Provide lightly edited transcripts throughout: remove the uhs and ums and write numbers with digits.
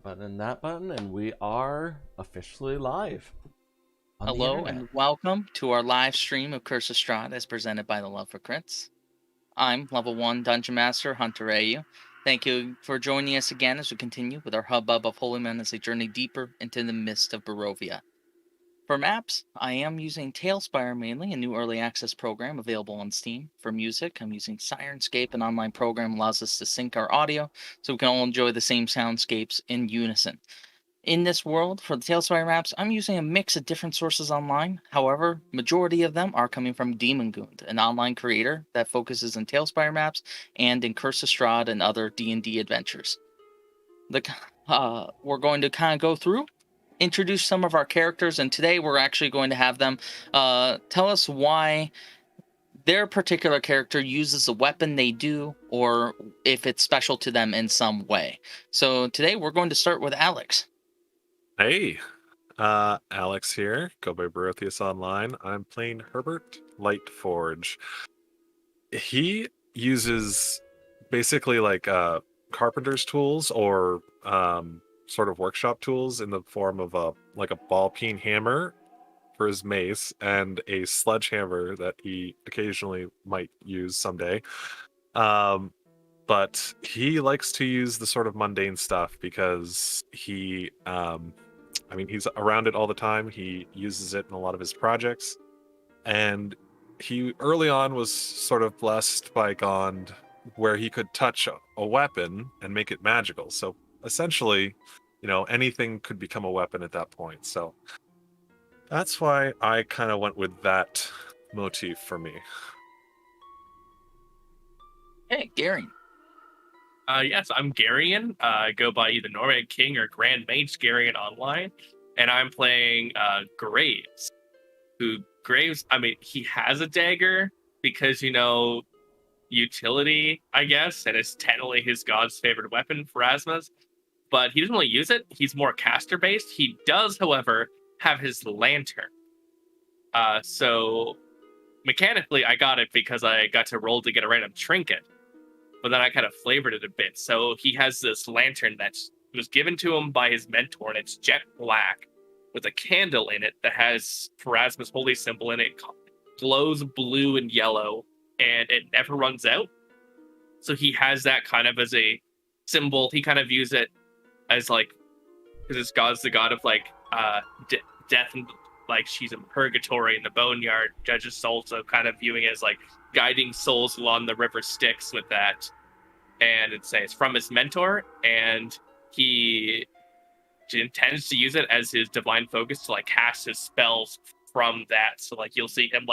that button, and we are officially live on the Hello internet. and welcome to our live stream of Curse of Strahd as presented by the Love for Crits. I'm level 1 Dungeon Master Hunter AU. Thank you for joining us again as we continue with our hubbub of holy men as they journey deeper into the mist of Barovia. For maps, I am using Tailspire mainly, a new early access program available on Steam. For music, I'm using Sirenscape, an online program allows us to sync our audio so we can all enjoy the same soundscapes in unison. In this world, for the Tailspire maps, I'm using a mix of different sources online. However, majority of them are coming from Demon Goond, an online creator that focuses on Tailspire maps and in Curse of Strahd and other D&D adventures. We're going to kind of go through, introduce some of our characters, and today we're actually going to have them tell us why their particular character uses a weapon they do, or if it's special to them in some way. So today we're going to start with Alex. Hey, Alex here. Go by Barotheus Online. I'm playing Herbert Lightforge. He uses basically like carpenter's tools or sort of workshop tools in the form of a ball peen hammer for his mace and a sledgehammer that he occasionally might use someday. But he likes to use the sort of mundane stuff because he's around it all the time. He uses it in a lot of his projects. And he early on was sort of blessed by Gond where he could touch a weapon and make it magical. So essentially, anything could become a weapon at that point. So that's why I kind of went with that motif for me. Hey, Gary. Yes, I'm Garion. I go by either Norway King or Grand Mage Garion online, and I'm playing Graves. He has a dagger because, utility, I guess, and it's technically his god's favorite weapon, Pharasma's, but he doesn't really use it. He's more caster-based. He does, however, have his lantern. So mechanically, I got it because I got to roll to get a random trinket. But then I kind of flavored it a bit. So he has this lantern that was given to him by his mentor, and it's jet black with a candle in it that has Pharasma's holy symbol in it. It glows blue and yellow, and it never runs out. So he has that kind of as a symbol. He kind of views it as because this god's the god of death, and she's in purgatory in the boneyard, judges souls, so kind of viewing it as guiding souls along the river Styx with that. And it's from his mentor, and he intends to use it as his divine focus to cast his spells from that. So you'll see him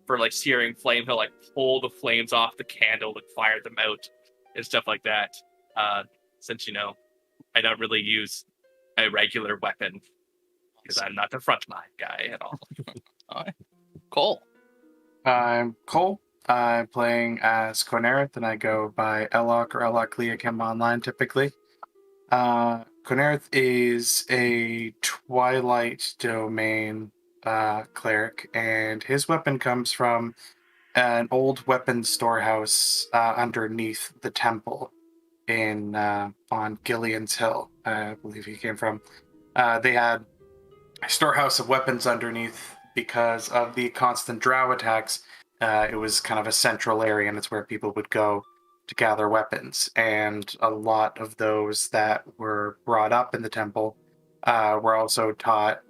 for searing flame, he'll pull the flames off the candle and fire them out and stuff like that. Since I don't really use a regular weapon because I'm not the frontline guy at all. All right. Cole. I'm Cole. I'm playing as Conereth, and I go by Elok or Elok Liakim online typically. Conereth is a Twilight Domain cleric, and his weapon comes from an old weapons storehouse underneath the temple on Gillian's Hill, I believe he came from. They had a storehouse of weapons underneath because of the constant drow attacks. It was kind of a central area, and it's where people would go to gather weapons. And a lot of those that were brought up in the temple were also taught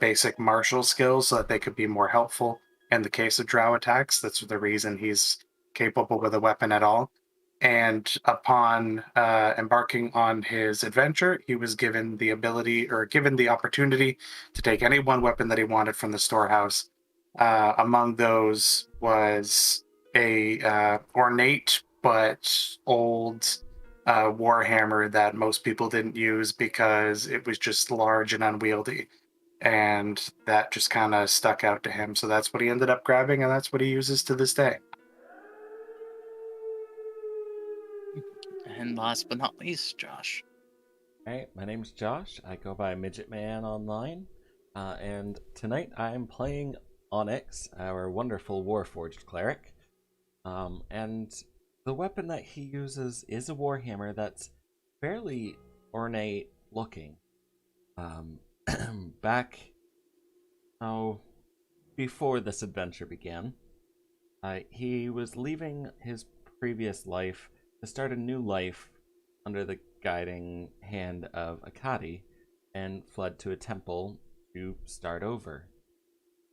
basic martial skills so that they could be more helpful in the case of drow attacks. That's the reason he's capable with a weapon at all. And upon embarking on his adventure, he was given the opportunity to take any one weapon that he wanted from the storehouse. Among those was a ornate but old warhammer that most people didn't use because it was just large and unwieldy. And that just kind of stuck out to him. So that's what he ended up grabbing, and that's what he uses to this day. And last but not least, Josh. Hey, my name's Josh. I go by Midget Man online. And tonight I'm playing Onyx, our wonderful Warforged cleric. And the weapon that he uses is a warhammer that's fairly ornate looking. Back, before this adventure began, he was leaving his previous life to start a new life under the guiding hand of Akadi, and fled to a temple to start over.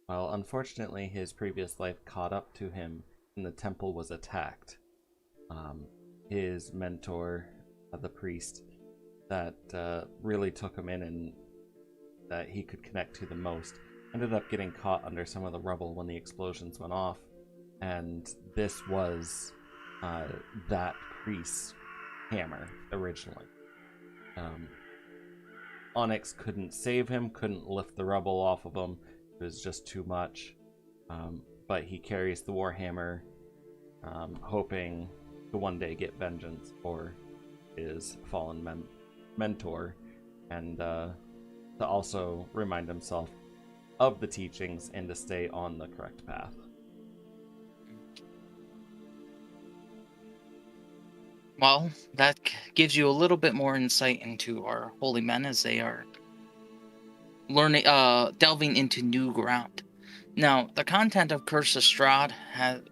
Well, unfortunately, his previous life caught up to him, and the temple was attacked. His mentor, the priest that really took him in and that he could connect to the most, ended up getting caught under some of the rubble when the explosions went off, and this was that priest's hammer originally. Onyx couldn't save him, couldn't lift the rubble off of him. It was just too much. But he carries the warhammer, hoping to one day get vengeance for his fallen mentor, and to also remind himself of the teachings and to stay on the correct path. Well, that gives you a little bit more insight into our holy men as they are learning, delving into new ground. Now, the content of Curse of Strahd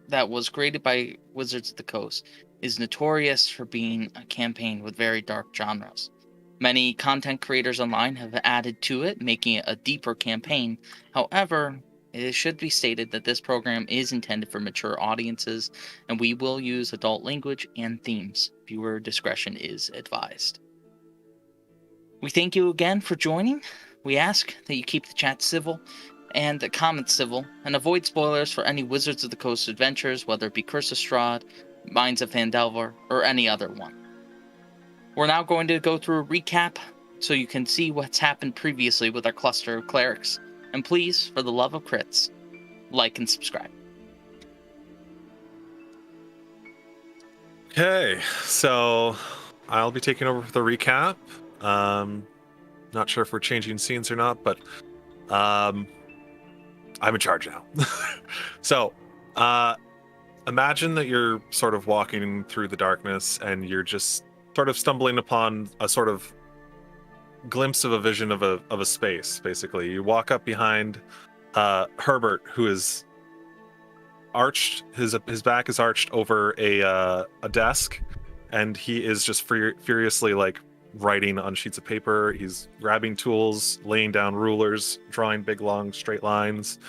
that was created by Wizards of the Coast is notorious for being a campaign with very dark genres. Many content creators online have added to it, making it a deeper campaign. However, it should be stated that this program is intended for mature audiences, and we will use adult language and themes. Viewer discretion is advised. We thank you again for joining. We ask that you keep the chat civil and the comments civil, and avoid spoilers for any Wizards of the Coast adventures, whether it be Curse of Strahd, Mines of Phandelver, or any other one. We're now going to go through a recap so you can see what's happened previously with our cluster of clerics. And please, for the love of crits, like and subscribe. Okay, so I'll be taking over for the recap. Not sure if we're changing scenes or not, but I'm in charge now. So, imagine that you're sort of walking through the darkness and you're just sort of stumbling upon a sort of glimpse of a vision of a space. Basically, you walk up behind Herbert, who is arched. His back is arched over a desk, and he is just furiously like writing on sheets of paper. He's grabbing tools, laying down rulers, drawing big long straight lines.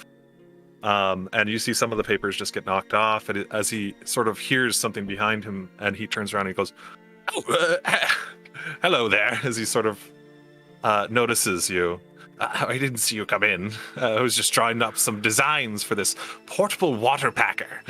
And you see some of the papers just get knocked off, and as he sort of hears something behind him, and he turns around and he goes, "Oh, hello there," as he sort of notices you. I didn't see you come in. I was just drawing up some designs for this portable water packer.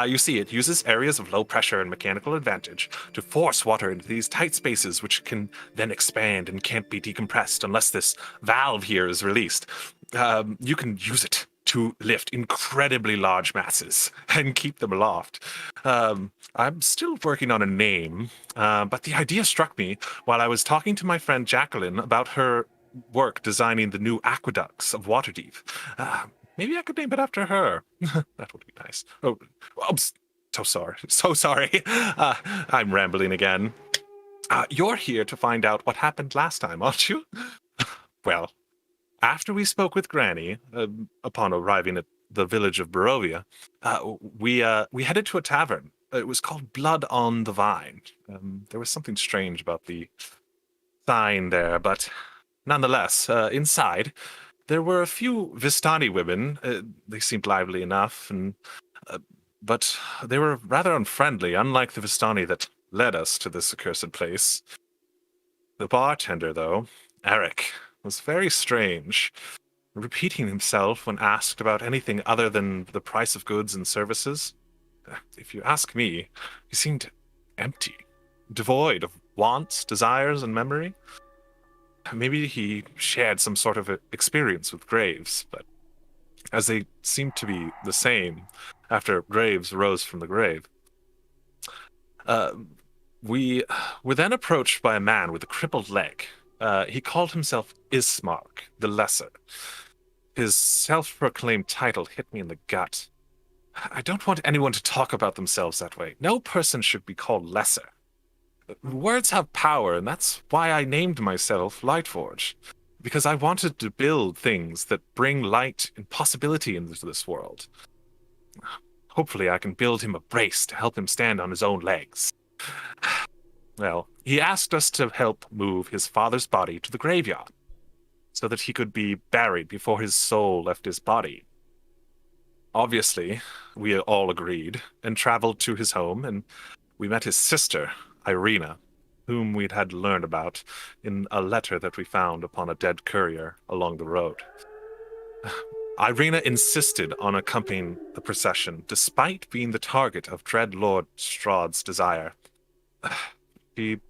You see, it uses areas of low pressure and mechanical advantage to force water into these tight spaces, which can then expand and can't be decompressed unless this valve here is released. You can use it to lift incredibly large masses and keep them aloft. I'm still working on a name, but the idea struck me while I was talking to my friend Jacqueline about her work designing the new aqueducts of Waterdeep. Maybe I could name it after her. That would be nice. Oh, I'm so sorry. So sorry. I'm rambling again. You're here to find out what happened last time, aren't you? Well, after we spoke with Granny, upon arriving at the village of Barovia, we headed to a tavern. It was called Blood on the Vine. There was something strange about the sign there, but nonetheless, inside, there were a few Vistani women. They seemed lively enough, but they were rather unfriendly, unlike the Vistani that led us to this accursed place. The bartender, though, Eric, was very strange, repeating himself when asked about anything other than the price of goods and services. If you ask me, he seemed empty, devoid of wants, desires, and memory. Maybe he shared some sort of experience with Graves, but as they seemed to be the same after Graves rose from the grave. We were then approached by a man with a crippled leg. He called himself Ismark, the Lesser. His self-proclaimed title hit me in the gut. I don't want anyone to talk about themselves that way. No person should be called lesser. Words have power, and that's why I named myself Lightforge. Because I wanted to build things that bring light and possibility into this world. Hopefully I can build him a brace to help him stand on his own legs. Well, he asked us to help move his father's body to the graveyard, so that he could be buried before his soul left his body. Obviously, we all agreed, and traveled to his home, and we met his sister, Irina, whom we'd had learned about in a letter that we found upon a dead courier along the road. Irina insisted on accompanying the procession, despite being the target of Dread Lord Strahd's desire. She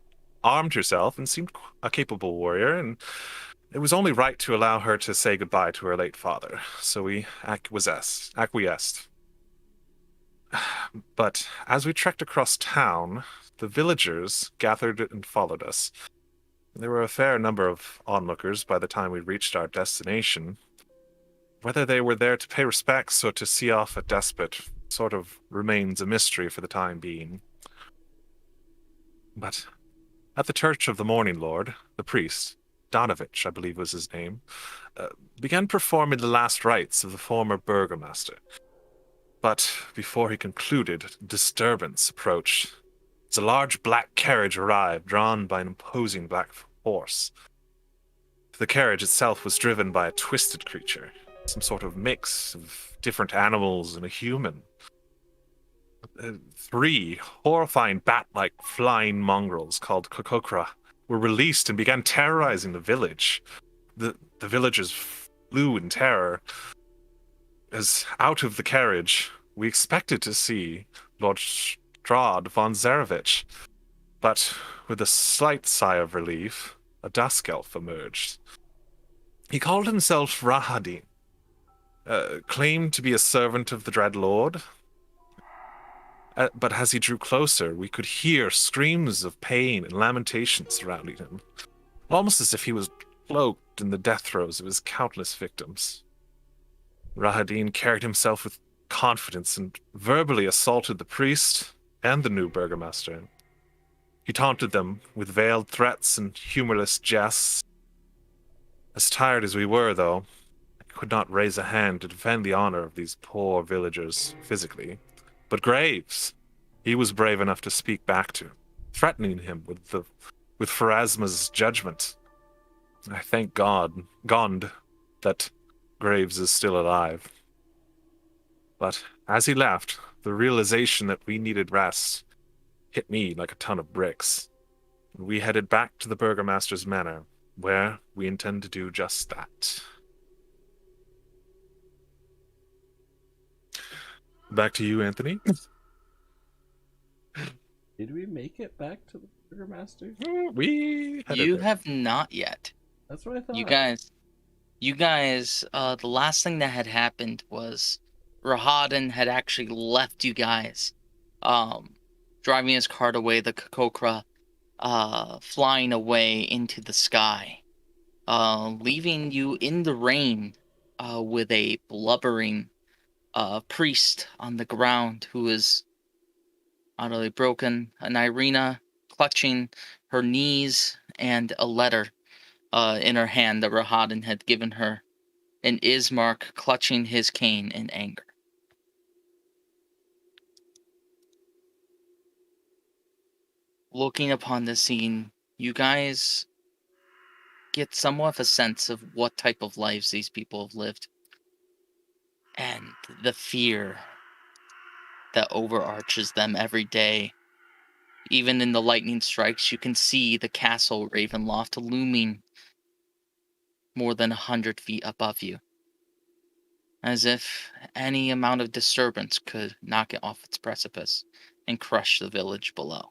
armed herself and seemed a capable warrior, and it was only right to allow her to say goodbye to her late father, so we acquiesced. But as we trekked across town, the villagers gathered and followed us. There were a fair number of onlookers by the time we reached our destination. Whether they were there to pay respects or to see off a despot sort of remains a mystery for the time being. But at the Church of the Morning Lord, the priest, Donovich, I believe was his name, began performing the last rites of the former burgomaster. But before he concluded, disturbance approached. As a large black carriage arrived, drawn by an imposing black horse. The carriage itself was driven by a twisted creature, some sort of mix of different animals and a human. 3 horrifying bat-like flying mongrels called Kokokra were released and began terrorizing the village. The villagers flew in terror. As out of the carriage, we expected to see Lord Strahd von Zarevich, but with a slight sigh of relief, a dusk elf emerged. He called himself Rahadem, claimed to be a servant of the Dread Lord, but as he drew closer, we could hear screams of pain and lamentation surrounding him, almost as if he was cloaked in the death throes of his countless victims. Rahadem carried himself with confidence and verbally assaulted the priest and the new burgomaster. He taunted them with veiled threats and humorless jests. As tired as we were, though, I could not raise a hand to defend the honor of these poor villagers physically. But Graves, he was brave enough to speak back to, threatening him with Pharasma's judgment. I thank God, that Graves is still alive. But as he left, the realization that we needed rest hit me like a ton of bricks. We headed back to the Burgomaster's Manor, where we intend to do just that. Back to you, Anthony. Did we make it back to the Burgomaster? We headed You there. have not yet. That's what I thought. You guys, the last thing that had happened was Rahadem had actually left you guys, driving his cart away, the Kokokra, flying away into the sky, leaving you in the rain, with a blubbering, priest on the ground who is utterly broken, and Irina clutching her knees and a letter in her hand that Rahadem had given her, and Ismark clutching his cane in anger. Looking upon the scene, you guys get somewhat of a sense of what type of lives these people have lived, and the fear that overarches them every day. Even in the lightning strikes, you can see the castle Ravenloft looming more than 100 feet above you, as if any amount of disturbance could knock it off its precipice and crush the village below.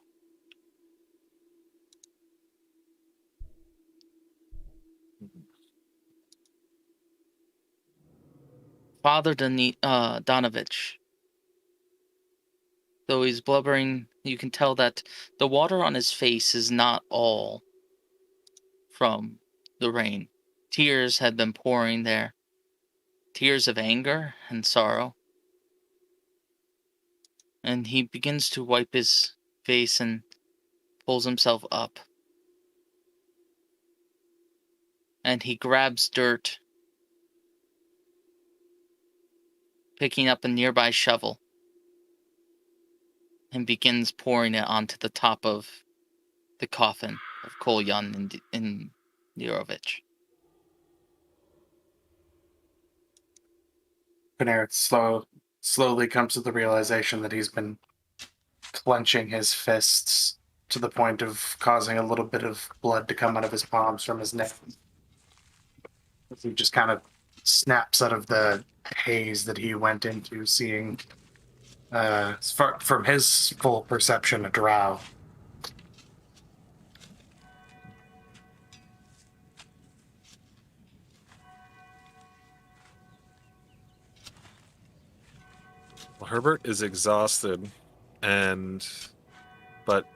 Father Donovich, though he's blubbering, you can tell that the water on his face is not all from the rain. Tears have been pouring there. Tears of anger and sorrow. And he begins to wipe his face and pulls himself up. And he grabs dirt, picking up a nearby shovel, and begins pouring it onto the top of the coffin of Kolyan and Nirovich. Panaret slowly comes to the realization that he's been clenching his fists to the point of causing a little bit of blood to come out of his palms from his neck. He just kind of snaps out of the haze that he went into, seeing, from his full perception, a drow. Well, Herbert is exhausted, but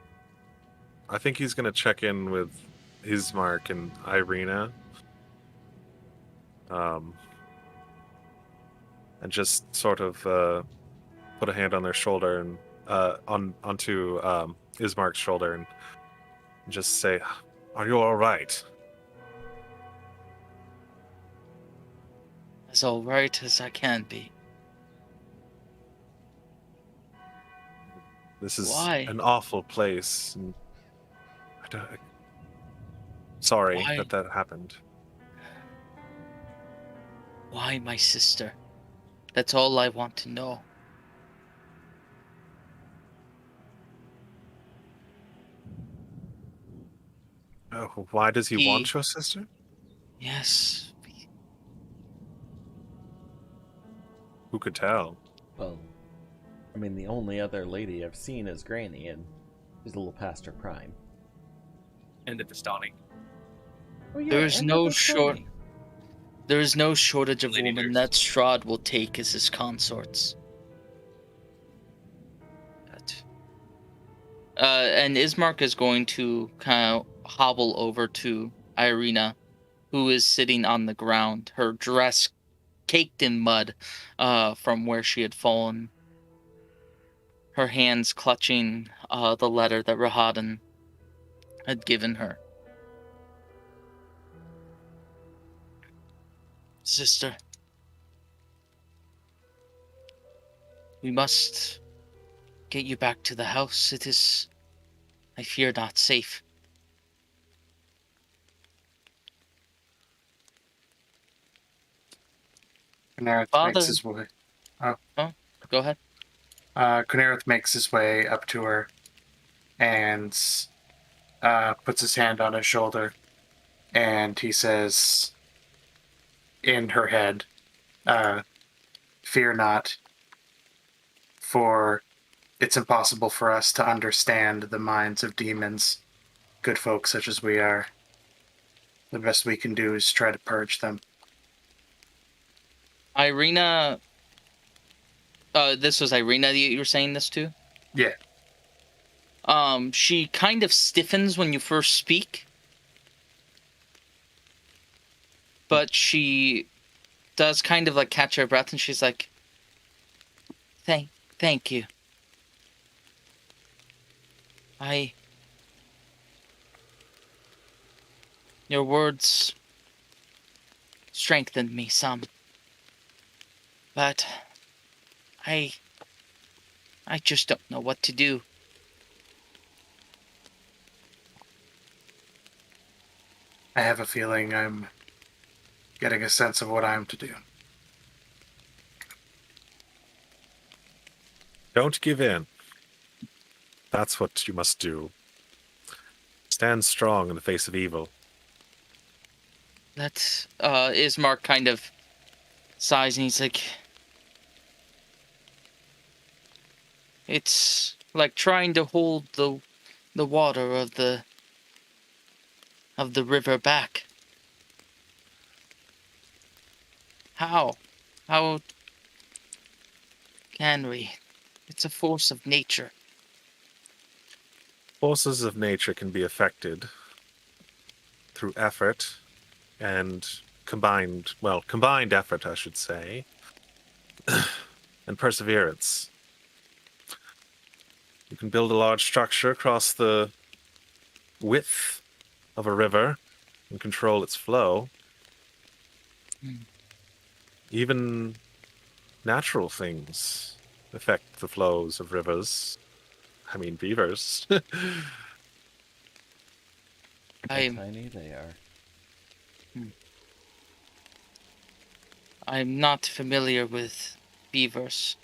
I think he's gonna check in with Ismark and Irina, and just sort of put a hand on their shoulder and onto Ismark's shoulder and just say, "Are you all right?" As all right as I can be. This is Why? an awful place. And sorry Why? that happened. Why, my sister? That's all I want to know. Oh, why does he want your sister? Yes. Who could tell? Well, I mean, the only other lady I've seen is Granny, and she's a little past her prime. End of Vistani. Oh, yeah, There is and no that's short. funny. There is no shortage of Lady women nurse. that Strahd will take as his consorts. And Ismark is going to kind of hobble over to Irina, who is sitting on the ground, her dress caked in mud from where she had fallen. Her hands clutching the letter that Rahadem had given her. Sister, we must get you back to the house. It is, I fear, not safe. Kunareth Father- makes his way. Go ahead. Kunareth makes his way up to her and puts his hand on his shoulder, and he says, in her head, "Fear not, for it's impossible for us to understand the minds of demons, good folk such as we are. The best we can do is try to purge them." Irina, this was Irina that you were saying this to? Yeah. She kind of stiffens when you first speak. But she does kind of like catch her breath, and she's like, Thank you. Your words strengthened me some. But I just don't know what to do. I have a feeling I'm getting a sense of what I'm to do. Don't give in. That's what you must do. Stand strong in the face of evil. That Ismark kind of sighs, and he's like, it's like trying to hold the water of the river back. How can we? It's a force of nature. Forces of nature can be affected through effort and combined effort, I should say, and perseverance. You can build a large structure across the width of a river and control its flow. Hmm. Even natural things affect the flows of rivers. I mean, beavers. How I'm tiny they are. I'm not familiar with beavers.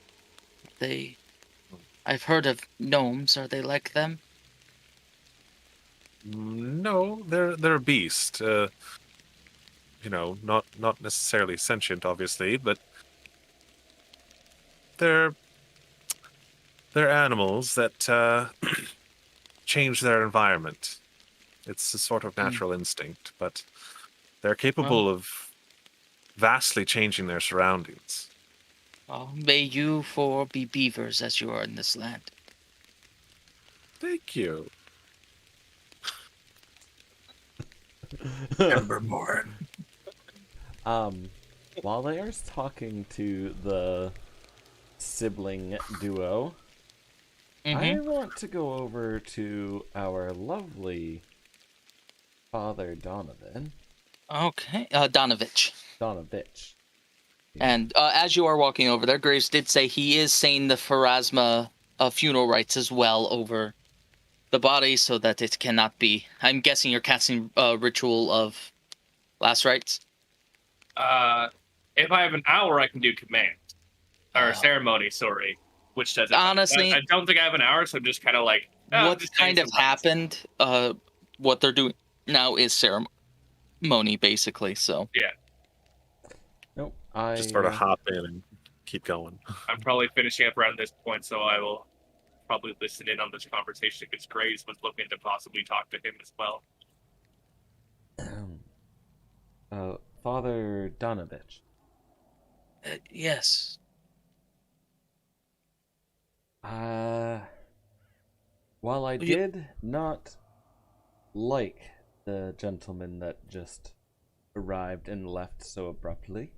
I've heard of gnomes. Are they like them? No, they're a beast. Not necessarily sentient, obviously, but they're they're animals that change their environment. It's a sort of Hmm. natural instinct, but they're Well, capable of vastly changing their surroundings. may you four be beavers as you are in this land. Thank you. Emberborn. While they are talking to the sibling duo, I Mm-hmm. want to go over to our lovely Father Donovan. Okay. Donovich. Donovich. And as you are walking over there, Graves did say he is saying the Pharasma funeral rites as well over the body so that it cannot be. I'm guessing you're casting ritual of last rites. If I have an hour, I can do command or Oh. ceremony. Sorry, which doesn't. Honestly, I don't think I have an hour, so I'm just kind of like, I'm what's just saying kind of some rites. happened, what they're doing now is ceremony, basically. So Yeah, Nope. Just sort of hop in and keep going. I'm probably finishing up around this point, so I will probably listen in on this conversation because Graves was looking to possibly talk to him as well. Father Donovich. yes. While I You- did not like the gentleman that just arrived and left so abruptly,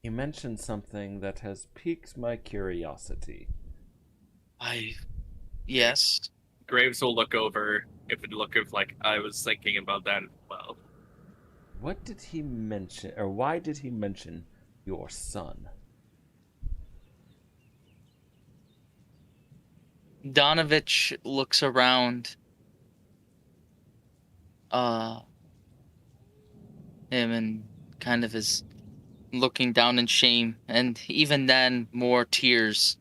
he mentioned something that has piqued my curiosity. Yes. Graves will look over if it look of like I was thinking about that as well. What did he mention, or why did he mention your son? Donovich looks around him and kind of is looking down in shame, and even then more tears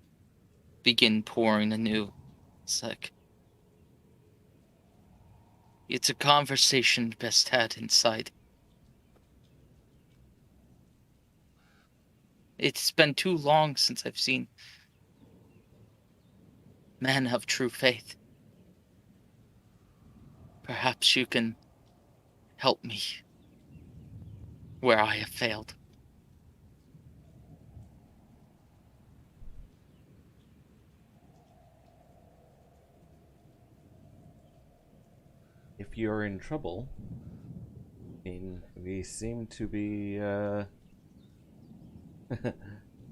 begin pouring anew. It's like it's a conversation best had inside. It's been too long since I've seen men of true faith. Perhaps you can help me where I have failed. If you're in trouble, I mean, we seem to be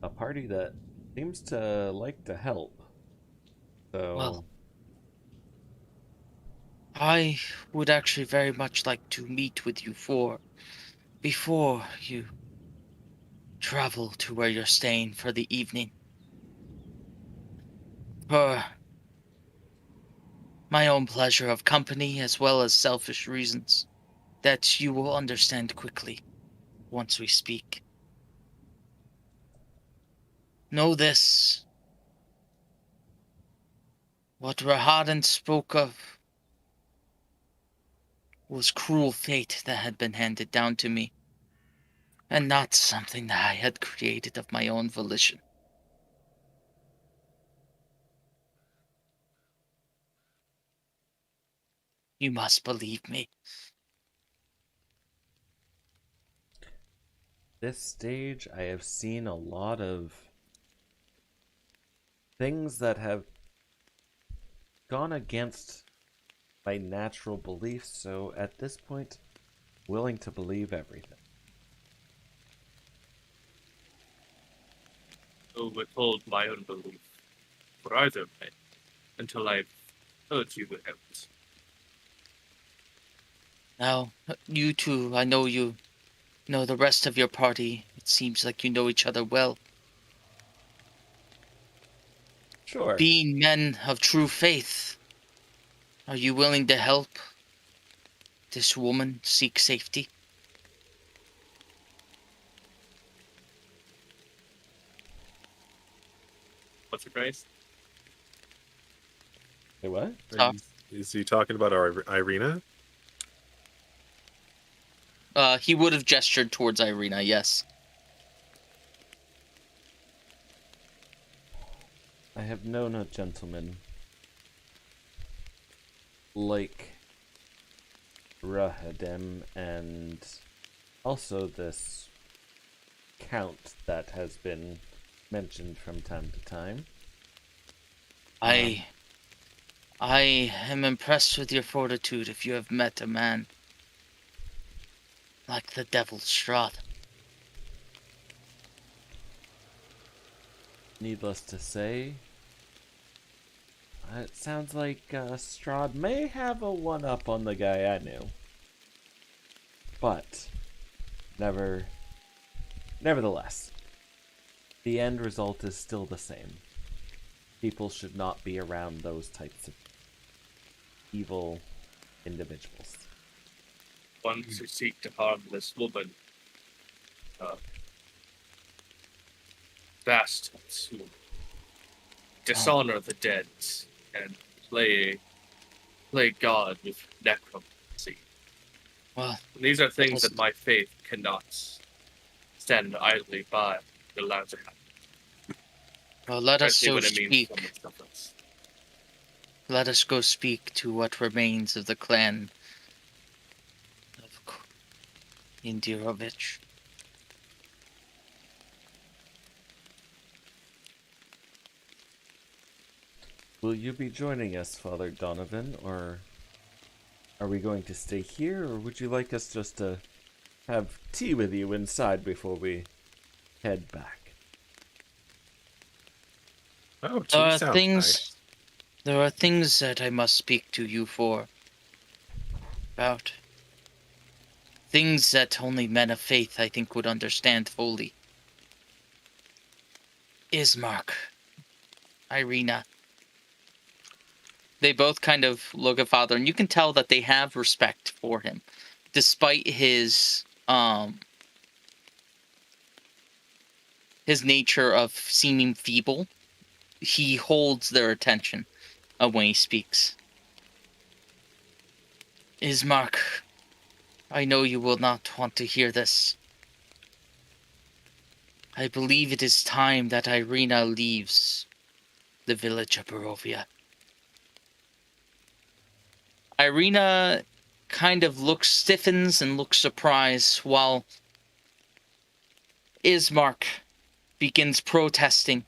a party that seems to like to help. So, Well, I would actually very much like to meet with you before you travel to where you're staying for the evening. For my own pleasure of company as well as selfish reasons that you will understand quickly once we speak. Know this. What Rahadem spoke of was cruel fate that had been handed down to me, and not something that I had created of my own volition. You must believe me. this stage, I have seen a lot of things that have gone against my natural beliefs, so at this point, willing to believe everything. I will withhold my own belief for either way until I've Oh, to the heavens. Now, you two, I know you know the rest of your party. It seems like you know each other well. Sure. Being men of true faith, are you willing to help this woman seek safety? What's your price? Hey, what? Is he talking about our Irina? He would have gestured towards Irina, yes. I have known a gentleman like Rahadem and also this count that has been mentioned from time to time. I am impressed with your fortitude if you have met a man like the Devil Strahd. Needless to say, it sounds like Strahd may have a one-up on the guy I knew. But, nevertheless, the end result is still the same. People should not be around those types of evil individuals. Ones who seek to harm this woman. Bastards who dishonor the dead and play God with necromancy. Well, These are things Yes. that my faith cannot stand idly by and allow to happen. let us Especially so when it means speak. someone suffers. Let us go speak to what remains of the clan of Indirovich. Will you be joining us, Father Donovan, or are we going to stay here, or would you like us just to have tea with you inside before we head back? Oh, There tea are sounds things. nice. There are things that I must speak to you about. Things that only men of faith, I think, would understand fully. Ismark, Irina. They both kind of look at Father, and you can tell that they have respect for him, despite his nature of seeming feeble. He holds their attention when he speaks. Ismark, I know you will not want to hear this. I believe it is time that Irina leaves the village of Barovia. Irina kind of stiffens and looks surprised while Ismark begins protesting.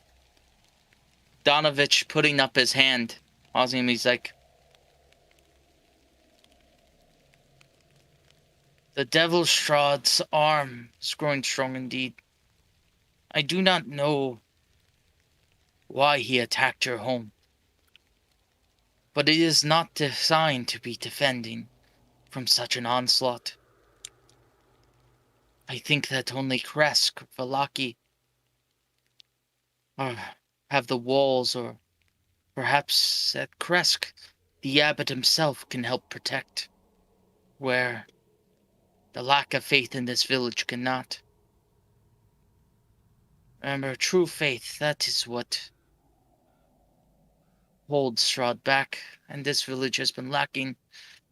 Donovich putting up his hand, pausing him, he's like, the Devil Strahd's arm is growing strong indeed. I do not know why he attacked your home, but it is not designed to be defending from such an onslaught. I think that only Kresk, Valaki, have the walls, or perhaps at Kresk, the abbot himself can help protect, where the lack of faith in this village cannot. Remember, true faith, that is what holds Strahd back, and this village has been lacking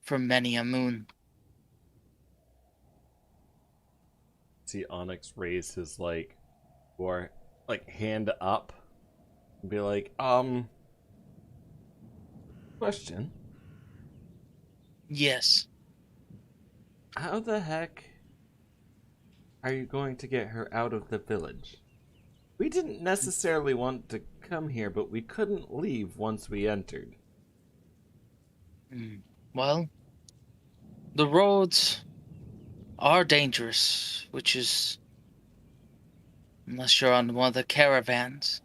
for many a moon. See Onyx raise his or hand up and be like, question. Yes. How the heck are you going to get her out of the village? We didn't necessarily want to come here, but we couldn't leave once we entered. Well, the roads are dangerous, which is, unless you're on one of the caravans.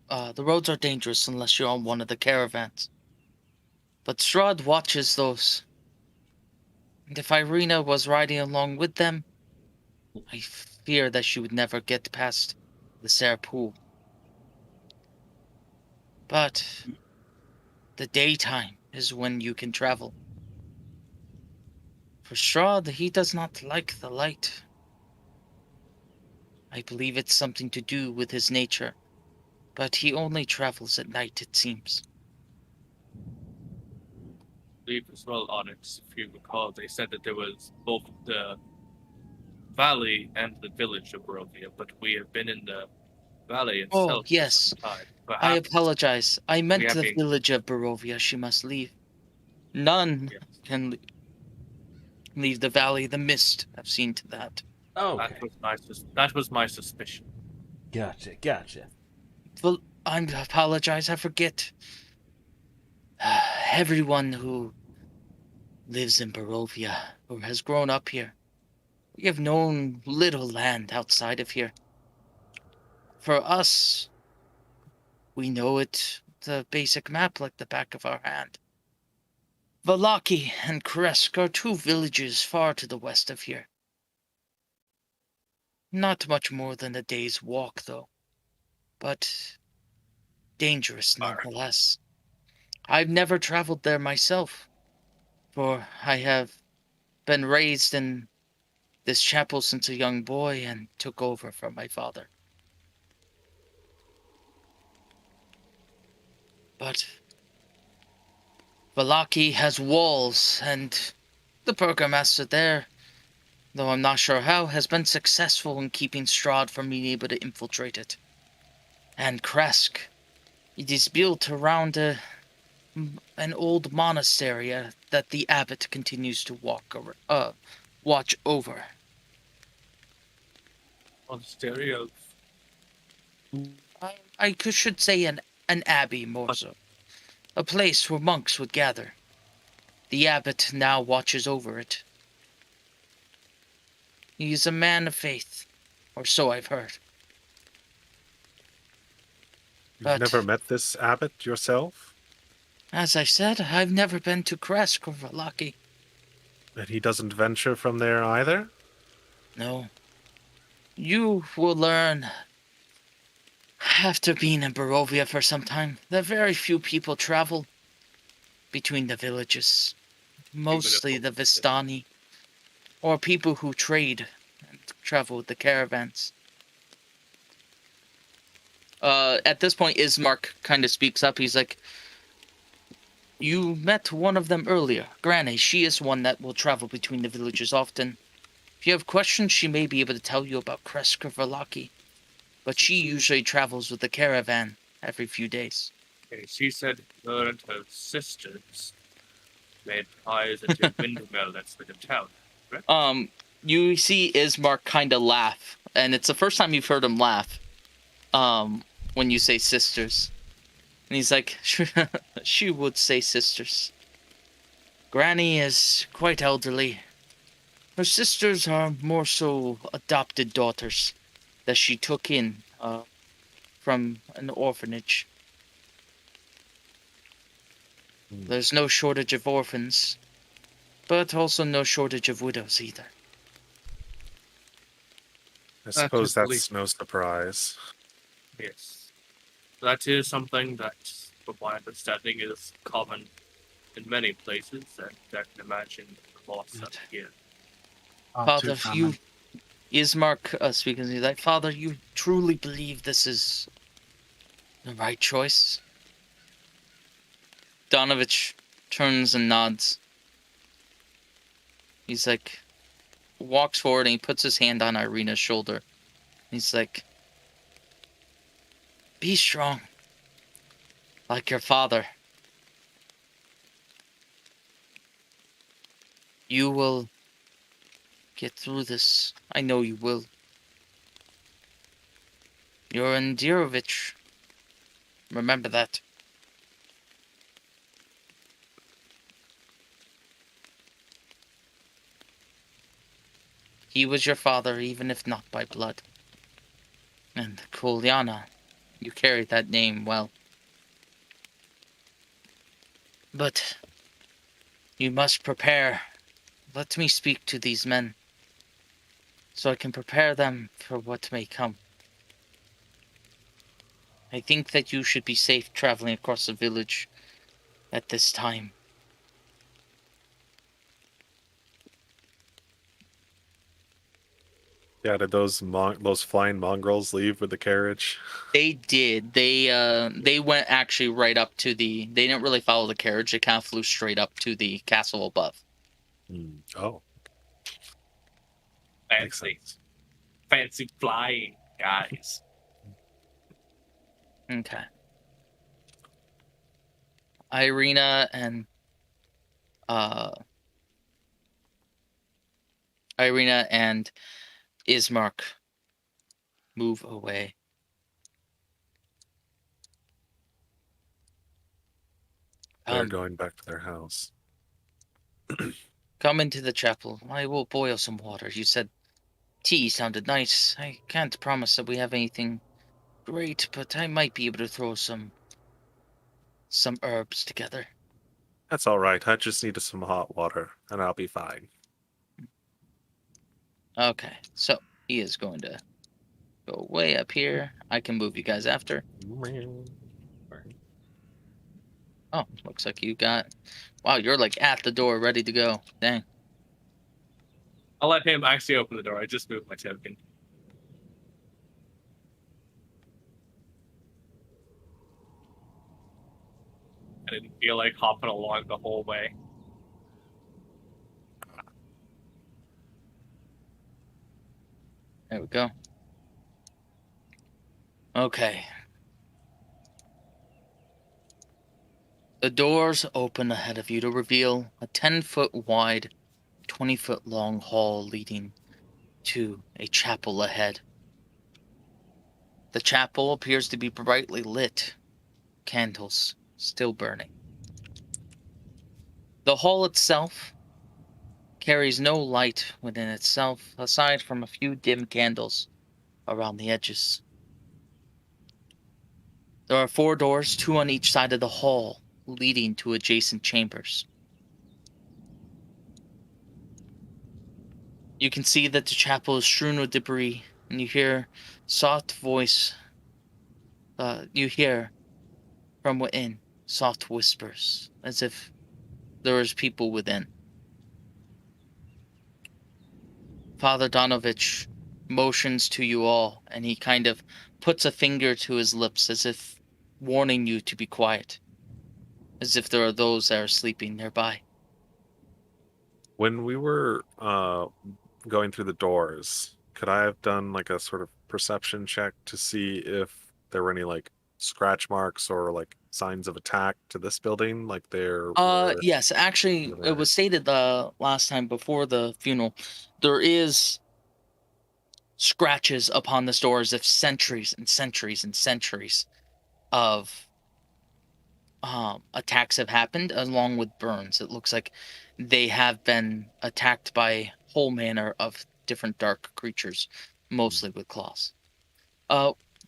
The roads are dangerous unless you're on one of the caravans. But Strahd watches those. And if Irina was riding along with them, I fear that she would never get past the Serre Pool. But the daytime is when you can travel. For Strahd, he does not like the light. I believe it's something to do with his nature, but he only travels at night, it seems. Believe as well, Onyx, if you recall, they said that there was both the valley and the village of Barovia, but we have been in the valley Oh, itself for yes. some time. I Perhaps apologize. I meant have the been- village of Barovia. She must leave. None Yes. can leave the valley. The mist. I've seen to that. Oh, that was my suspicion. gotcha. Well, I apologize. I forget. Everyone who lives in Barovia or has grown up here, we have known little land outside of here. For us, we know it, the basic map like the back of our hand. Valaki and Kresk are two villages far to the west of here. Not much more than a day's walk, though, but dangerous nonetheless. I've never traveled there myself, for I have been raised in this chapel since a young boy and took over from my father. But Valaki has walls, and the burgomaster there, though I'm not sure how, has been successful in keeping Strahd from being able to infiltrate it. And Kresk, it is built around an old monastery that the abbot continues to watch over. Monastery of Should say an abbey more so. A place where monks would gather. The abbot now watches over it. He is a man of faith, or so I've heard. You've But- never met this abbot yourself? As I said, I've never been to Kresk or Valaki. And he doesn't venture from there either? No. You will learn, after being in Barovia for some time, that very few people travel between the villages. Mostly the Vistani, or people who trade and travel with the caravans. At this point, Ismark kind of speaks up. He's like, you met one of them earlier, Granny. She is one that will travel between the villages often. If you have questions, she may be able to tell you about Kresk or Valaki. But she usually travels with the caravan every few days. Okay, she said her and her sisters made pies at a windmill that's within town. You see Ismark kind of laugh, and it's the first time you've heard him laugh. When you say sisters. And he's like, she would say sisters. Granny is quite elderly. Her sisters are more so adopted daughters that she took in from an orphanage. There's no shortage of orphans, but also no shortage of widows either. I suppose that's least- no surprise. Yes. That is something that, from my understanding, is common in many places, and I can imagine the loss up here. Father, Ismark speaking, he's like, Father, you truly believe this is the right choice? Donovich turns and nods. He's like, walks forward and he puts his hand on Irina's shoulder. He's like, be strong, like your father. You will get through this. I know you will. You're in Dirovich. Remember that. He was your father, even if not by blood. And Kuliana, You carry that name well. But you must prepare. Let me speak to these men, so I can prepare them for what may come. I think that you should be safe traveling across the village at this time. Yeah, did those those flying mongrels leave with the carriage? They did. They went actually right up to the. They didn't really follow the carriage. They kind of flew straight up to the castle above. Oh, makes Fancy. sense. Fancy flying, guys. Okay. Irina and Ismark move away. They're going back to their house. Come into the chapel. I will boil some water. You said tea sounded nice. I can't promise that we have anything great, but I might be able to throw some herbs together. That's all right. I just need some hot water, and I'll be fine. Okay, so he is going to go way up here. I can move you guys after. Oh, looks like you got... Wow, you're like at the door, ready to go. Dang. I'll let him actually open the door. I just moved my token. I didn't feel like hopping along the whole way. There we go. Okay. The doors open ahead of you to reveal a 10-foot wide, 20-foot long hall leading to a chapel ahead. The chapel appears to be brightly lit, candles still burning. The hall itself carries no light within itself, aside from a few dim candles around the edges. There are 4 doors, 2 on each side of the hall, leading to adjacent chambers. You can see that the chapel is strewn with debris, and you hear soft voice. You hear from within soft whispers, as if there is people within. Father Donovich motions to you all, and he kind of puts a finger to his lips, as if warning you to be quiet, as if there are those that are sleeping nearby. When we were going through the doors, could I have done like a sort of perception check to see if there were any like scratch marks or like signs of attack to this building? Like there were. Yes, actually, over it there? was stated the last time before the funeral, there is scratches upon this door as if centuries and centuries and centuries of attacks have happened, along with burns. It looks like they have been attacked by whole manner of different dark creatures, mostly with claws.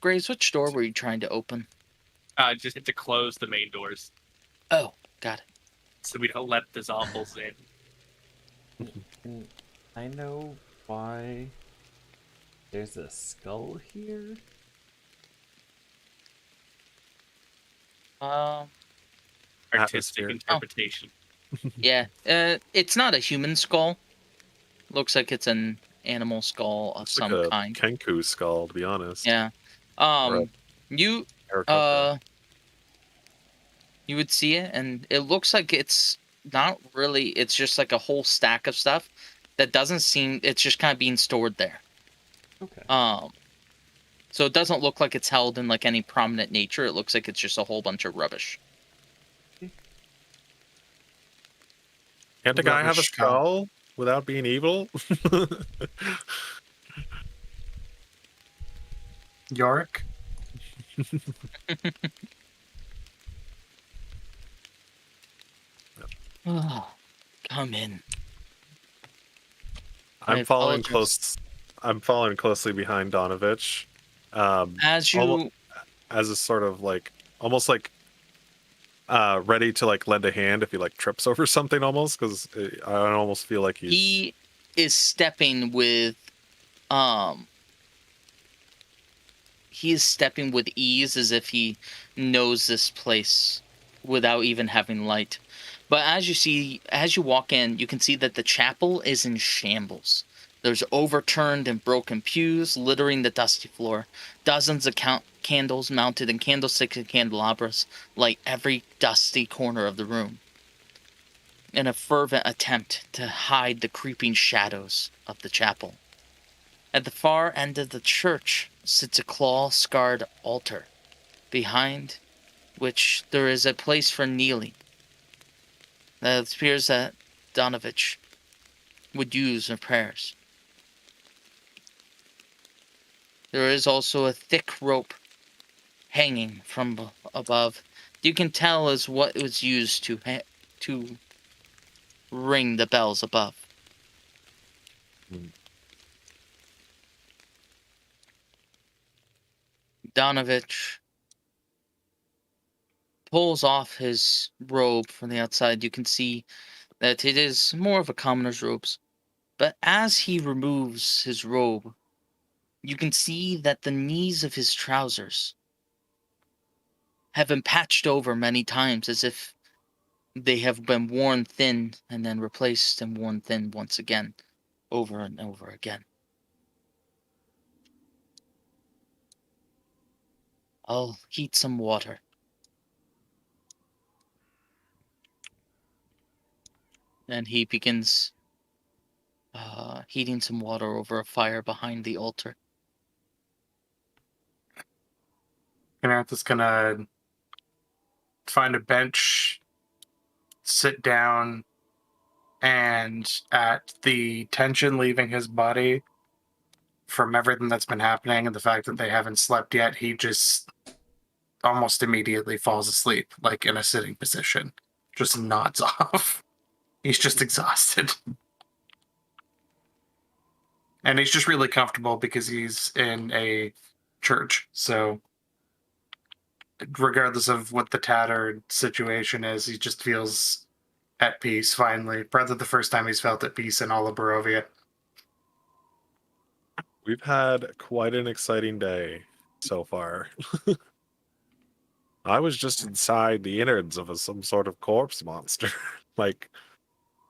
Graves, which door were you trying to open? Just have to close the main doors Oh, got it. so we don't let the zombies in. And I know why there's a skull here. Artistic Atmosphere. interpretation. Yeah. It's not a human skull. Looks like it's an animal skull of It's some like a kind. Kenku skull, to be honest. Yeah. Or You Aarakocra. you would see it, and it looks like it's not really. It's just like a whole stack of stuff that doesn't seem. It's just kind of being stored there. Okay. So it doesn't look like it's held in like any prominent nature. It looks like it's just a whole bunch of rubbish. Can't a guy have a Rubbish skull. skull without being evil? Yorick? Oh, come in. I I'm following apologize. close. I'm following closely behind Donovich. As you as a sort of like almost like ready to like lend a hand if he like trips over something almost, because I almost feel like He is stepping with um he is stepping with ease as if he knows this place without even having light. But as you walk in, you can see that the chapel is in shambles. There's overturned and broken pews littering the dusty floor. Dozens of candles mounted in candlesticks and candelabras light every dusty corner of the room, in a fervent attempt to hide the creeping shadows of the chapel. At the far end of the church sits a claw-scarred altar, behind which there is a place for kneeling that it appears that Donovich would use in prayers. There is also a thick rope hanging from above. You can tell is what was used to ring the bells above. Donovich pulls off his robe from the outside. You can see that it is more of a commoner's robes. But as he removes his robe, you can see that the knees of his trousers have been patched over many times, as if they have been worn thin and then replaced and worn thin once again, over and over again. I'll heat some water. And he begins heating some water over a fire behind the altar. Kenneth is gonna find a bench, sit down, and at the tension leaving his body from everything that's been happening and the fact that they haven't slept yet, he just almost immediately falls asleep, like in a sitting position. Just nods off. He's just exhausted. And he's just really comfortable because he's in a church. So regardless of what the tattered situation is, he just feels at peace finally. Probably the first time he's felt at peace in all of Barovia. we've had quite an exciting day so far. I was just inside the innards of some sort of corpse monster, like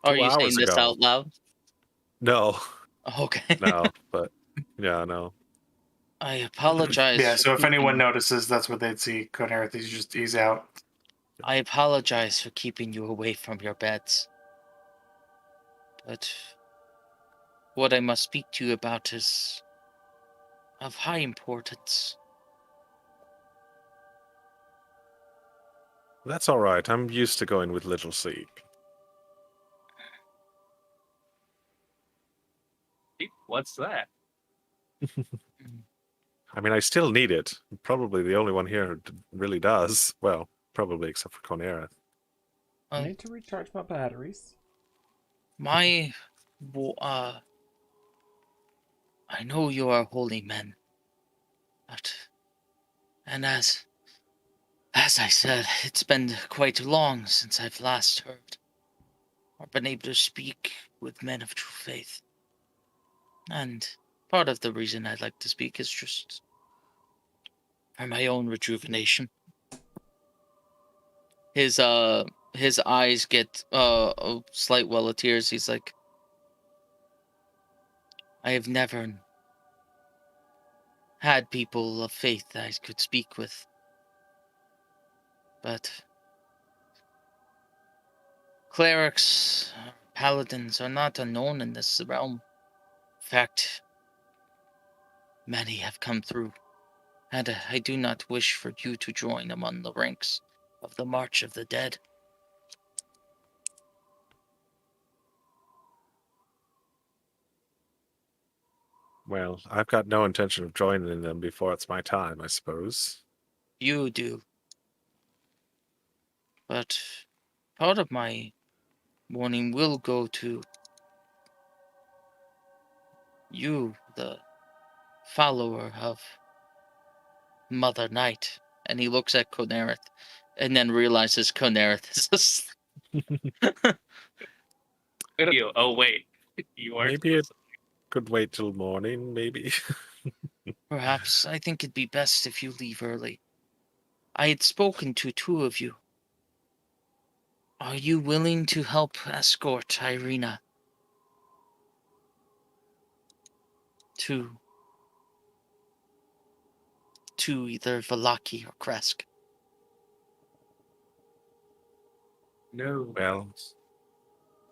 Are 2 you saying hours this ago. out loud? No, Okay. no, but yeah, no. I apologize. Yeah, for so if anyone keeping- notices, that's what they'd see. Conerith, he's out. I apologize for keeping you away from your beds. But what I must speak to you about is of high importance. That's all right. I'm used to going with little sleep. What's that? I mean, I still need it. I'm probably the only one here who really does. Well, probably except for Conera. I need to recharge my batteries. I know you are holy men, and as I said, it's been quite long since I've last heard or been able to speak with men of true faith. And part of the reason I'd like to speak is just for my own rejuvenation. His eyes get a slight well of tears. He's like, I have never had people of faith that I could speak with. But clerics, paladins are not unknown in this realm. In fact, many have come through, and I do not wish for you to join among the ranks of the March of the Dead. Well, I've got no intention of joining them before it's my time, I suppose. You do. But part of my morning will go to you, the follower of Mother Night. And he looks at Konereth, and then realizes Konereth is asleep. Oh wait, you aren't. Maybe it could wait till morning, maybe. Perhaps I think it'd be best if you leave early. I had spoken to 2 of you. Are you willing to help escort Irina to either Valaki or Kresk? No. Well,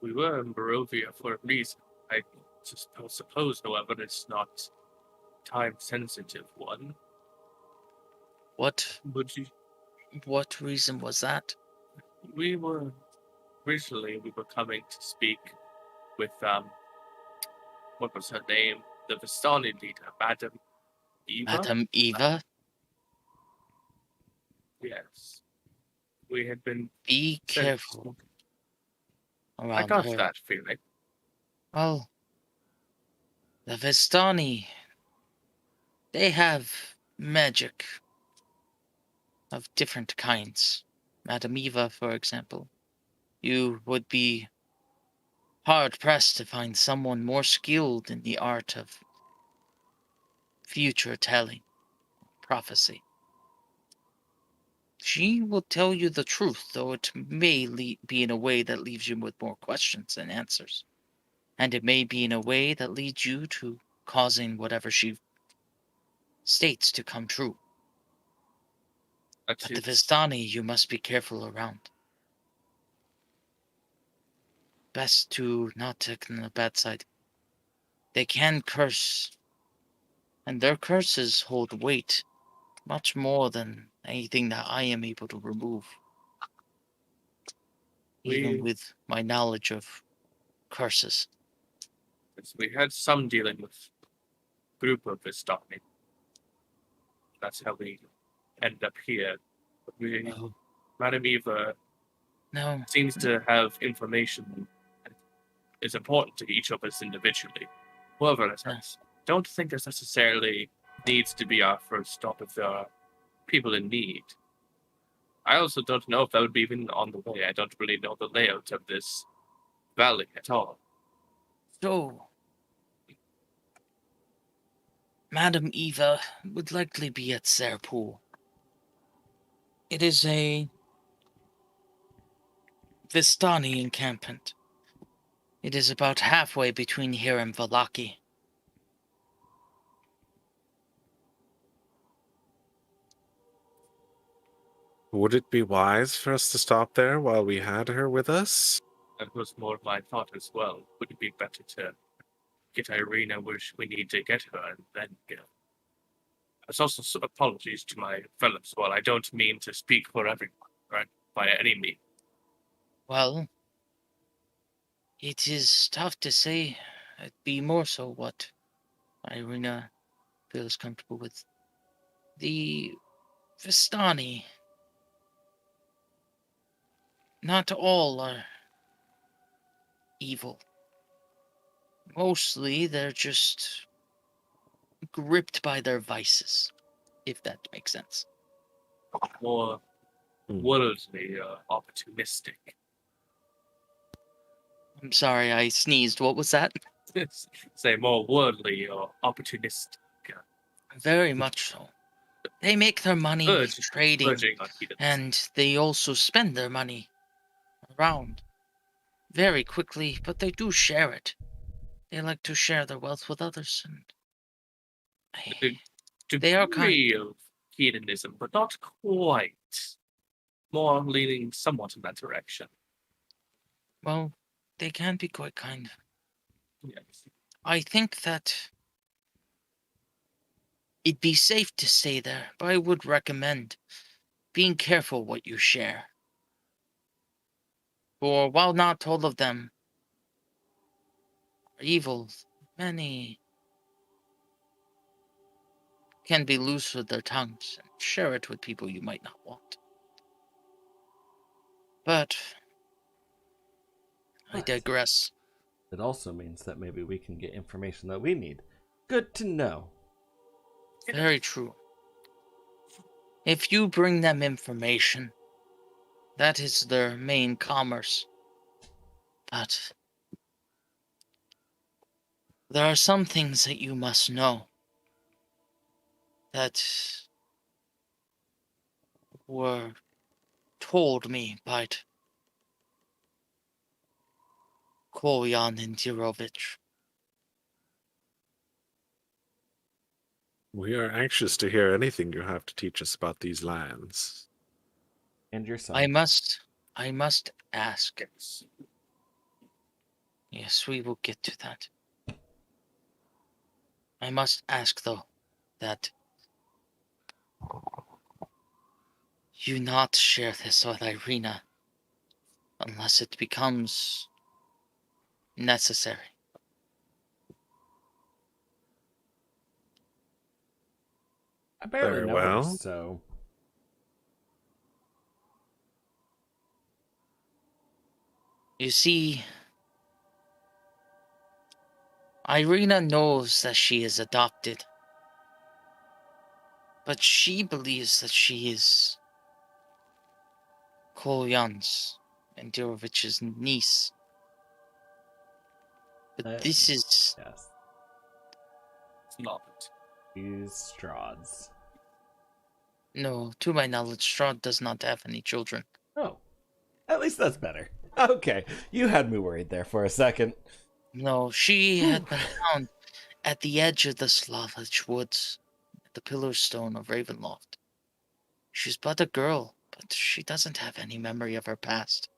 We were in Barovia for a reason. I suppose, however, it's not time-sensitive one. What But reason was that? we were coming to speak with what was her name? The Vistani leader, Madam Eva. Madam Eva? Yes. We had been Be sent. careful I around got her. that feeling. Well, the Vistani, they have magic of different kinds. Madam Eva, for example. You would be hard-pressed to find someone more skilled in the art of future telling, prophecy. She will tell you the truth, though it may be in a way that leaves you with more questions than answers. And it may be in a way that leads you to causing whatever she states to come true. But the Vistani you must be careful around. Best to not take on the bad side. They can curse, and their curses hold weight much more than anything that I am able to remove. Even with my knowledge of curses. We had some dealing with a group of Vistani. That's how we ended up here. Oh. Madam Eva No. seems to have information that is important to each of us individually. However, I don't think this necessarily needs to be our first stop if there are people in need. I also don't know if that would be even on the way. I don't really know the layout of this valley at all. So, Madam Eva would likely be at Serpool. It is a Vistani encampment. It is about halfway between here and Valaki. would it be wise for us to stop there while we had her with us? That was more of my thought as well. Would it be better to get Irina where we need to get her and then go? There's also apologies to my fellows as well. I don't mean to speak for everyone, right? By any means. Well, it is tough to say. It'd be more so what Irina feels comfortable with. The Vistani, not all are evil. Mostly they're just gripped by their vices, if that makes sense. More worldly, opportunistic. I'm sorry, I sneezed. What was that? Say more worldly or opportunistic. Very much so. They make their money trading, and they also spend their money around very quickly, but they do share it. They like to share their wealth with others, and they are kind. Of hedonism, but not quite. More leaning somewhat in that direction. Well, they can be quite kind. Yes. I think that it'd be safe to stay there, but I would recommend being careful what you share. For while not all of them are evil, many can be loose with their tongues and share it with people you might not want. But I digress. It also means that maybe we can get information that we need. Good to know. Very true. If you bring them information, that is their main commerce. But there are some things that you must know that were told me by Kolyan and Dirovich. We are anxious to hear anything you have to teach us about these lands. And your son. I must ask. Yes, we will get to that. I must ask, though, that you not share this with Irina unless it becomes necessary. I barely Very know her, well. so You see, Irina knows that she is adopted, but she believes that she is Kolyan's and Dirovich's niece. But this is... yes, It's not. she's Strahd's. No, to my knowledge, Strahd does not have any children. Oh, at least that's better. Okay, you had me worried there for a second. No, she had been found at the edge of the Slavich woods, at the pillar stone of Ravenloft. She's but a girl, but she doesn't have any memory of her past.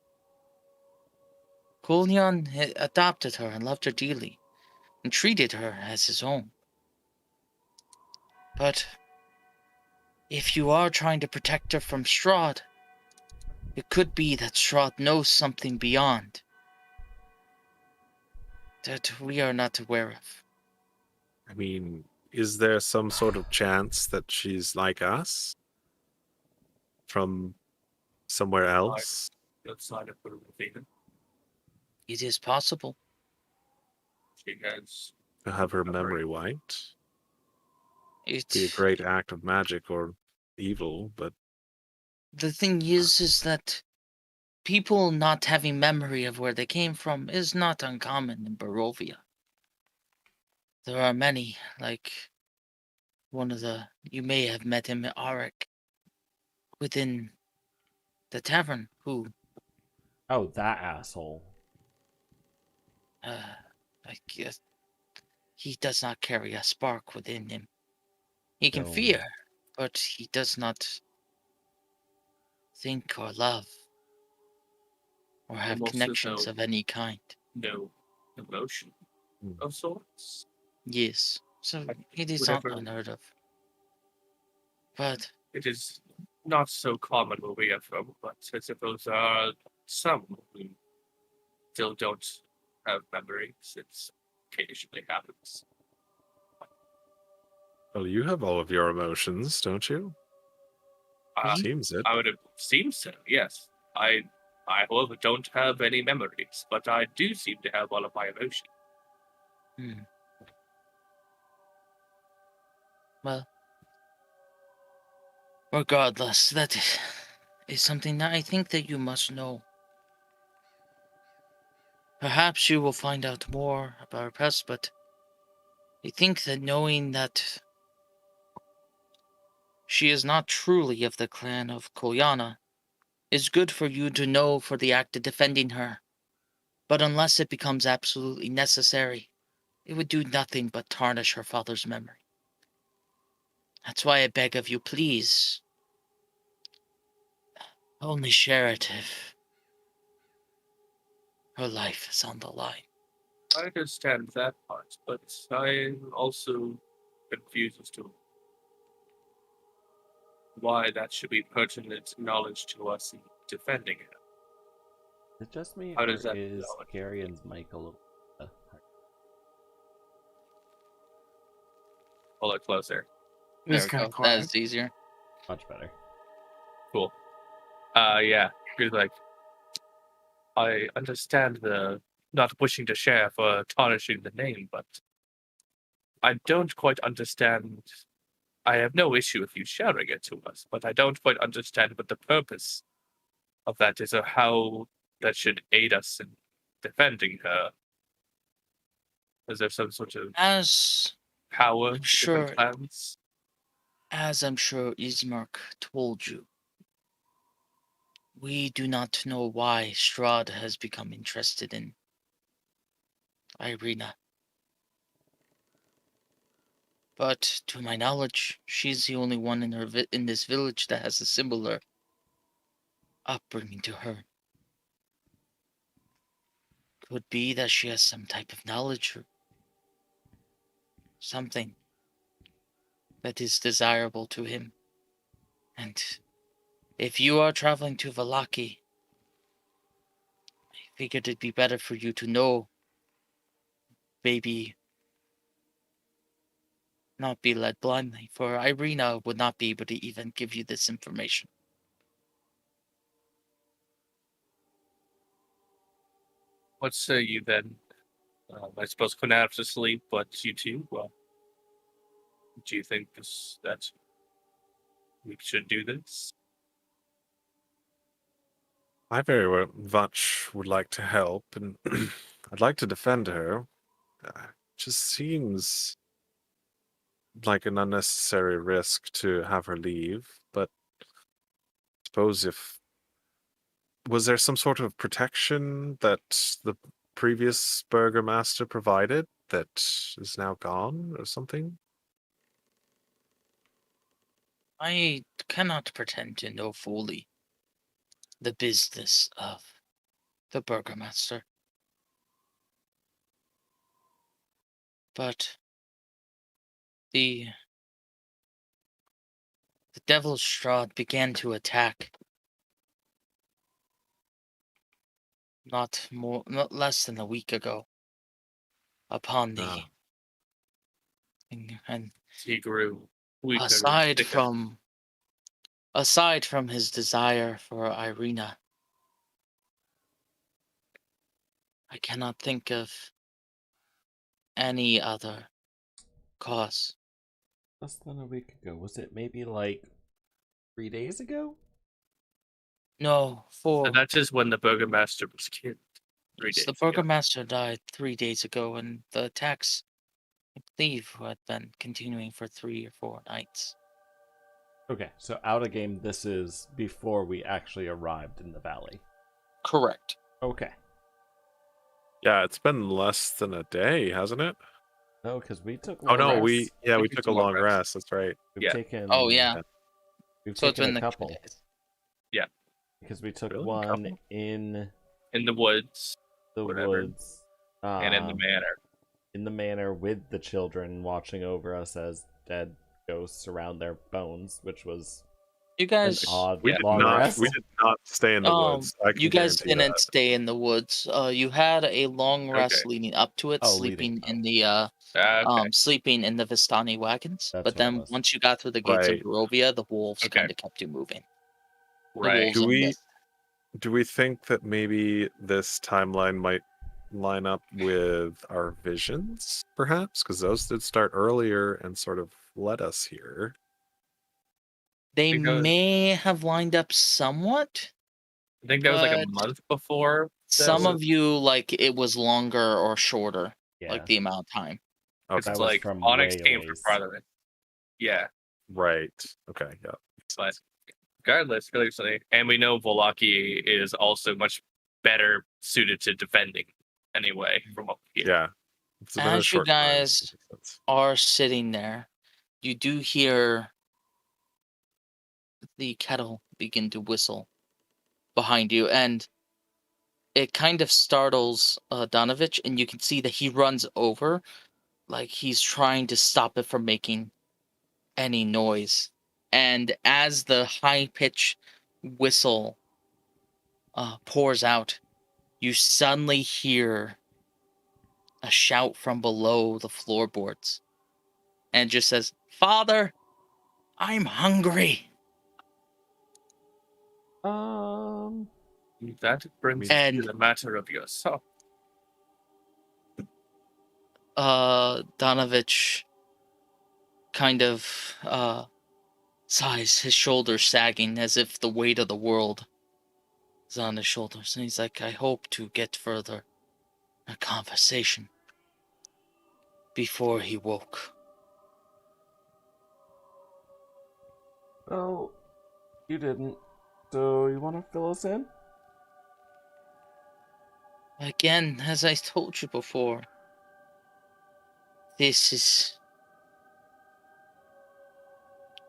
Kolyan adopted her and loved her dearly, and treated her as his own. But if you are trying to protect her from Strahd, it could be that Strahd knows something beyond that we are not aware of. I mean, is there some sort of chance that she's like us? From somewhere else? Outside of Raven, It is possible. she has. To have her memory wiped? It, Be a great act of magic or evil, but the thing is that people not having memory of where they came from is not uncommon in Barovia. There are many, like you may have met him at Arik, within the tavern, who, Oh, that asshole. I guess, he does not carry a spark within him. He can No. fear, but he does not think or love or have Almost as connections though- of any kind. No emotion of sorts. Yes, so Like, it is not whatever- unheard of. But It is not so common where we are from, but I suppose there are some who still don't have memories. It occasionally happens. well, you have all of your emotions, don't you? Uh, Seems it. I would have seemed so, yes. I however don't have any memories, but I do seem to have all of my emotions. well, regardless, that is something that I think that you must know. Perhaps you will find out more about her past, but I think that knowing that she is not truly of the clan of Kolyana is good for you to know for the act of defending her. But unless it becomes absolutely necessary, it would do nothing but tarnish her father's memory. That's why I beg of you, please, only share it if her life is on the line. I understand that part, but I'm also confused as to why that should be pertinent knowledge to us in defending it. Is it just me, How or does that is go? Garion's mic a little hard? Pull it closer. There It's we kind go. of That quiet. is easier. Much better. Cool. Yeah. He's like, I understand the not wishing to share for tarnishing the name, but I don't quite understand I have no issue with you sharing it to us, but I don't quite understand what the purpose of that is, or how that should aid us in defending her. Is there some sort of As power I'm to different sure, clans? as I'm sure Ismark told you, we do not know why Strahd has become interested in Irina. But to my knowledge, she's the only one in in this village that has a similar upbringing to her. Could be that she has some type of knowledge or something that is desirable to him. And if you are traveling to Valaki, I figured it'd be better for you to know, maybe not be led blindly, for Irina would not be able to even give you this information. What say you then? I suppose Quinap's asleep, but you two, well, do you think that we should do this? I very much would like to help, and I'd like to defend her. Just seems like an unnecessary risk to have her leave, but I suppose if was there some sort of protection that the previous burgomaster provided that is now gone or something? I cannot pretend to know fully the business of the burgomaster. But the Devil's Strahd began to attack not less than a week ago upon the Ah. and He grew weaker. and aside sicker. from his desire for Irina, I cannot think of any other cause. Less than a week ago. Was it maybe like 3 days ago? No, So that's just when the burgomaster was killed. 3 days the ago. burgomaster died 3 days ago, and the attacks, I believe, had been continuing for 3 or 4 nights. Okay, so out of game, this is before we actually arrived in the valley. Correct. Okay. Yeah, it's been less than a day, hasn't it? No, because we took. Oh no, rest. we We took took a a long long rest. rest. That's right. We've Yeah. taken. Oh yeah. We've So it's taken been a like 2 couple days. because we took Really? one Couple? in In the woods the Whatever. woods, and in the manor. in the manor with the children watching over us as dead ghosts around their bones, which was You an guys, odd We did long not. rest. We did not stay in the woods. I can you guys guarantee didn't that. stay in the woods. You had a long rest Okay. leading up to it, Oh, sleeping leading in up. the Okay. sleeping in the Vistani wagons. That's But what it then was. once you got through the gates Right. of Barovia, the wolves Okay. kind of kept you moving. The Right. wolves Do and we- mist. Do we think that maybe this timeline might line up with our visions, perhaps? Because those did start earlier and sort of led us here. They Because- may have lined up somewhat. I think that was like a But month before. Some was of you like it was longer or shorter, Yeah. like the amount of time. It's Okay. That was like from Onyx way came from ways. farther in. Yeah. Right. Okay. Yeah. But regardless, really something. And we know Volaki is also much better suited to defending anyway, from what we hear. Yeah. It's been a As you short time, so guys it makes sense. are sitting there, you do hear the kettle begin to whistle behind you, and it kind of startles Donovich, and you can see that he runs over, like he's trying to stop it from making any noise. And as the high-pitched whistle pours out, you suddenly hear a shout from below the floorboards, and it just says, "Father, I'm hungry." That brings And- to the matter of yourself. Donovich kind of sighs, his shoulders sagging as if the weight of the world is on his shoulders. And he's like, I hope to get further a conversation before he woke. Well, you didn't. So you want to fill us in? Again, as I told you before, this is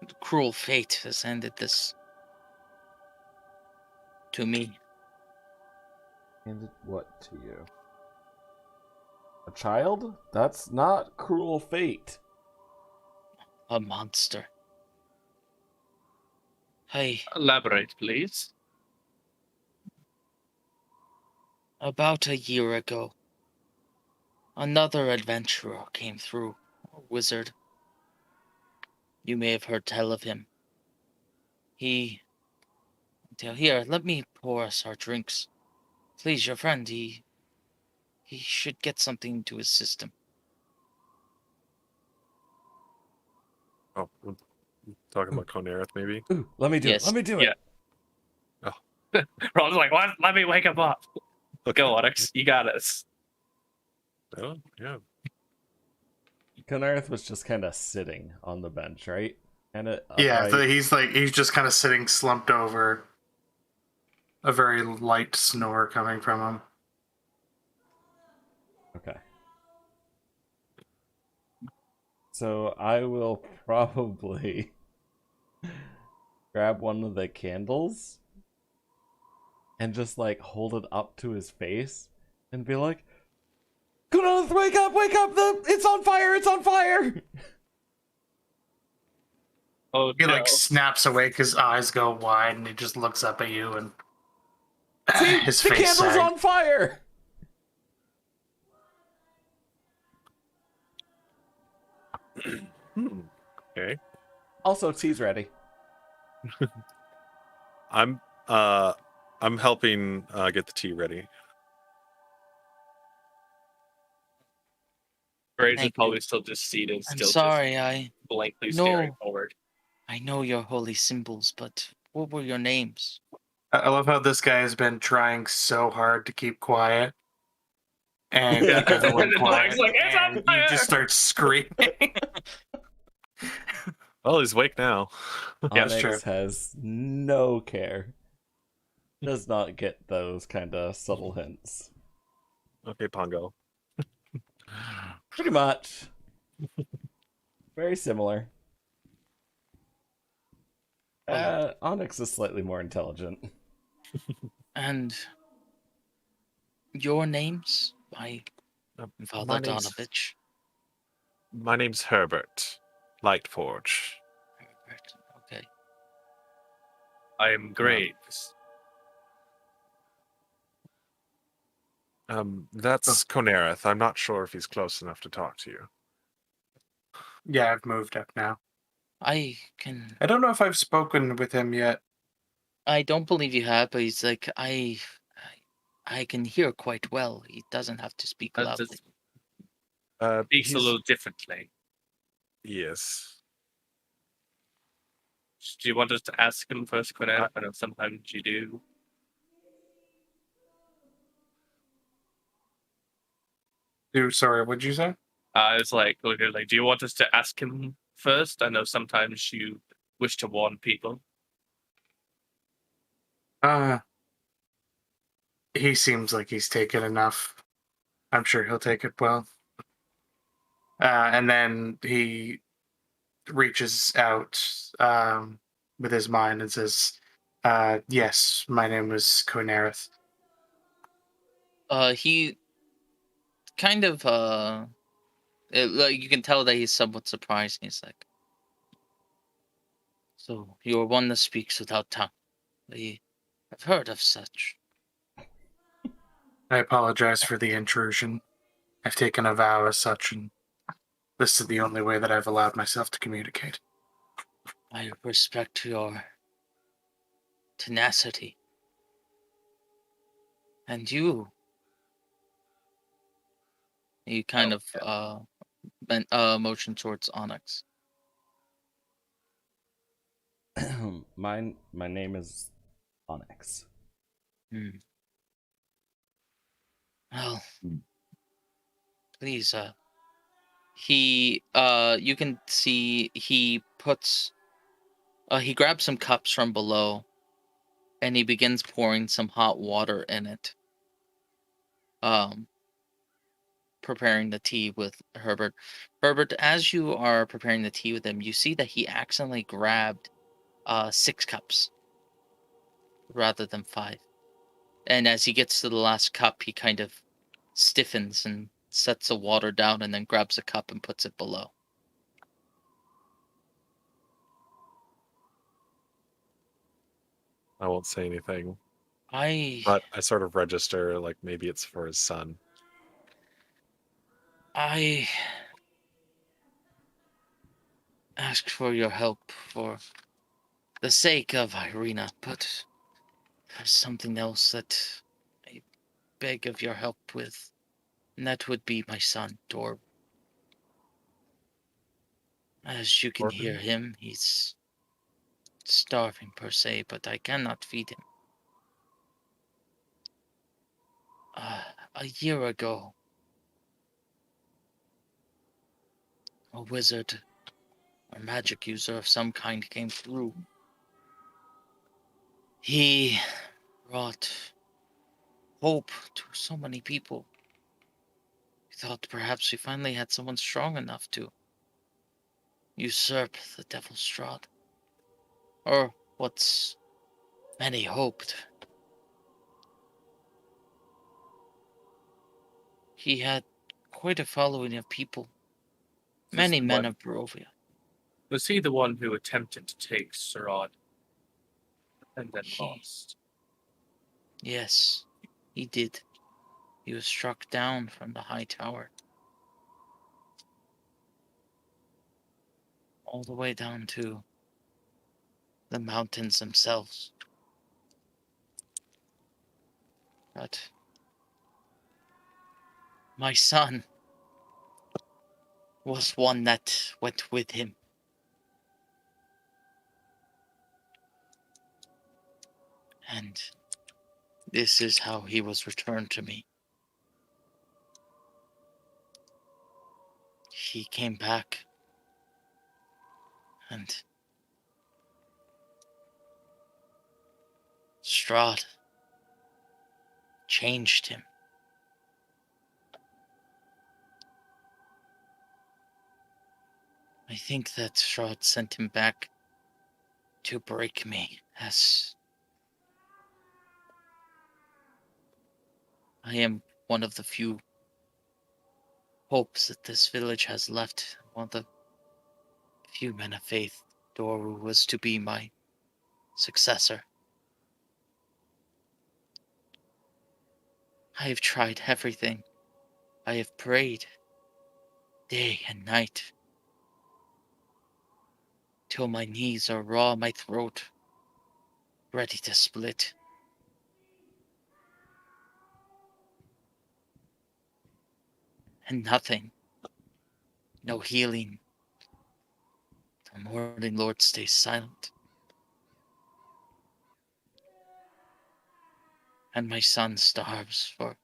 the cruel fate has handed this to me. Handed what to you? A child? That's not cruel fate. A monster. Elaborate, please. About a year ago, another adventurer came through, a wizard. You may have heard tell of him. Here, let me pour us our drinks. Please, your friend, he should get something into his system. Oh, we're talking about Conereth, maybe? Ooh, let me do Yes. it. Let me do Yeah. it. Ron's like, what? Let me wake him up. Go, Onyx. You got us. Oh, yeah. Conarth was just kind of sitting on the bench, right? And He's just kind of sitting slumped over. A very light snore coming from him. Okay. So I will probably grab one of the candles and just like hold it up to his face and be like, Conarth, wake up! It's on fire! It's on fire! Oh, He no. like snaps awake, his eyes go wide, and he just looks up at you and See, his the face candle's on fire! Okay. Also, tea's ready. I'm helping get the tea ready. Grace is Thank probably still just seated, I'm still sorry, just blankly No. staring forward. I know your holy symbols, but what were your names? I love how this guy has been trying so hard to keep quiet and Yeah. keep everyone And then quiet. Blake's like, "It's on and fire!" you just start screaming. Oh, he's awake now. Yeah, that's Onyx true. has no care. Does not get those kind of subtle hints. Okay, Pongo. Pretty much. Very similar. Onyx is slightly more intelligent. And your names? My Father Donovich. My name's Herbert Lightforge. Herbert. Okay. I am Graves. That's Conereth. I'm not sure if he's close enough to talk to you. Yeah, I've moved up now. I don't know if I've spoken with him yet. I don't believe you have, but he's like, I can hear quite well. He doesn't have to speak That loudly. just speaks a little differently. Yes. Do you want us to ask him first, Quinn? I know sometimes you do. Sorry, what'd you say? It's like, do you want us to ask him first? I know sometimes you wish to warn people. He seems like he's taken enough. I'm sure he'll take it well. And then he reaches out with his mind and says, yes, my name is Conereth. He kind of like you can tell that he's somewhat surprised. He's like, so you are one that speaks without tongue. I've heard of such. I apologize for the intrusion. I've taken a vow as such, and this is the only way that I've allowed myself to communicate. I respect your tenacity. And you. He kind of motion towards Onyx. My name is Onyx. Well, please, you can see he puts, he grabs some cups from below, and he begins pouring some hot water in it. Preparing the tea with Herbert. Herbert, as you are preparing the tea with him, you see that he accidentally grabbed 6 cups rather than 5. And as he gets to the last cup, he kind of stiffens and sets the water down and then grabs a cup and puts it below. I won't say anything, I but I sort of register like maybe it's for his son. ask for your help for the sake of Irina, but there's something else that I beg of your help with, and that would be my son, Dor. As you can hear Orphan? him, he's starving per se, but I cannot feed him. A year ago, a wizard or magic user of some kind came through. He brought hope to so many people. We thought perhaps we finally had someone strong enough to usurp the devil's Strahd. Or what's many hoped. He had quite a following of people, many men of Barovia. Was he the one who attempted to take Strahd and then lost? Yes, he did. He was struck down from the high tower. All the way down to the mountains themselves. But my son was one that went with him. And this is how he was returned to me. He came back and Strahd changed him. I think that Strahd sent him back to break me, as I am one of the few hopes that this village has left. One of the few men of faith. Doru was to be my successor. I have tried everything. I have prayed day and night till my knees are raw, my throat ready to split. And nothing, no healing. The Morning Lord stays silent. And my son starves, for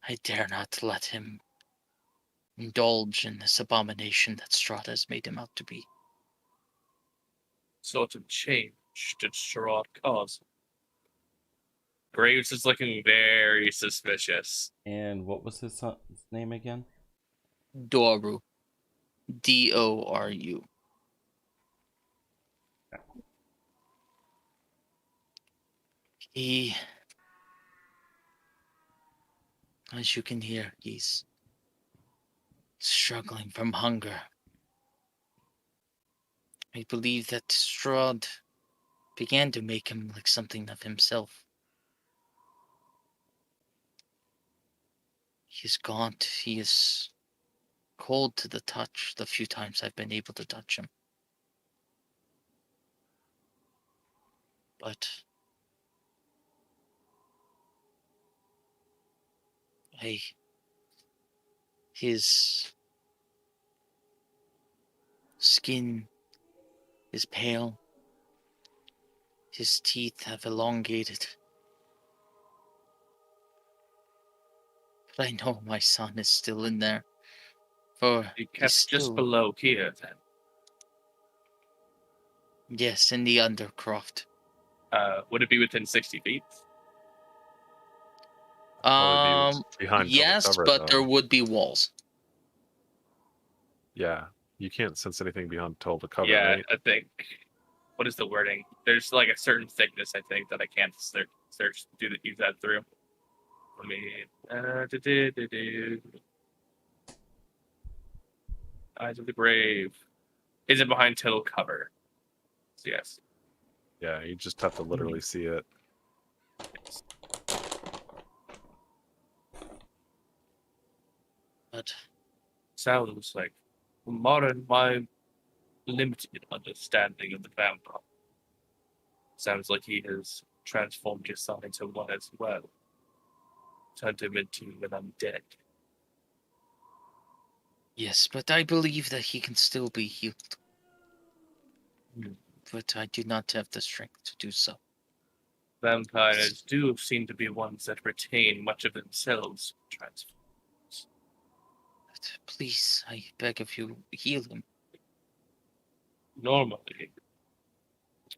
I dare not let him indulge in this abomination that Strahd has made him out to be. Sort of change did Strahd cause? Graves is looking very suspicious. And what was his son's name again? Doru. Doru. He, as you can hear, he's struggling from hunger. I believe that Strahd began to make him like something of himself. He is gaunt, he is cold to the touch the few times I've been able to touch him. But his skin is pale. His teeth have elongated. But I know my son is still in there. For He he's kept just still, below here, then. yes, in the undercroft. Would it be within 60 feet? Probably be behind total Yes, cover, but though. there would be walls. Yeah, you can't sense anything beyond total cover, Yeah, right? I think. What is the wording? There's like a certain thickness, I think, that I can't search use that through. Let me. Eyes of the Grave. Is it behind total cover? So yes. Yeah, you just have to literally see it. Yes. But Sounds like my limited understanding of the vampire. Sounds like he has transformed his son into one as well. Turned him into an undead. yes, but I believe that he can still be healed. Hmm. But I do not have the strength to do so. Vampires do seem to be ones that retain much of themselves when transformed. But please, I beg of you, heal him. Normally,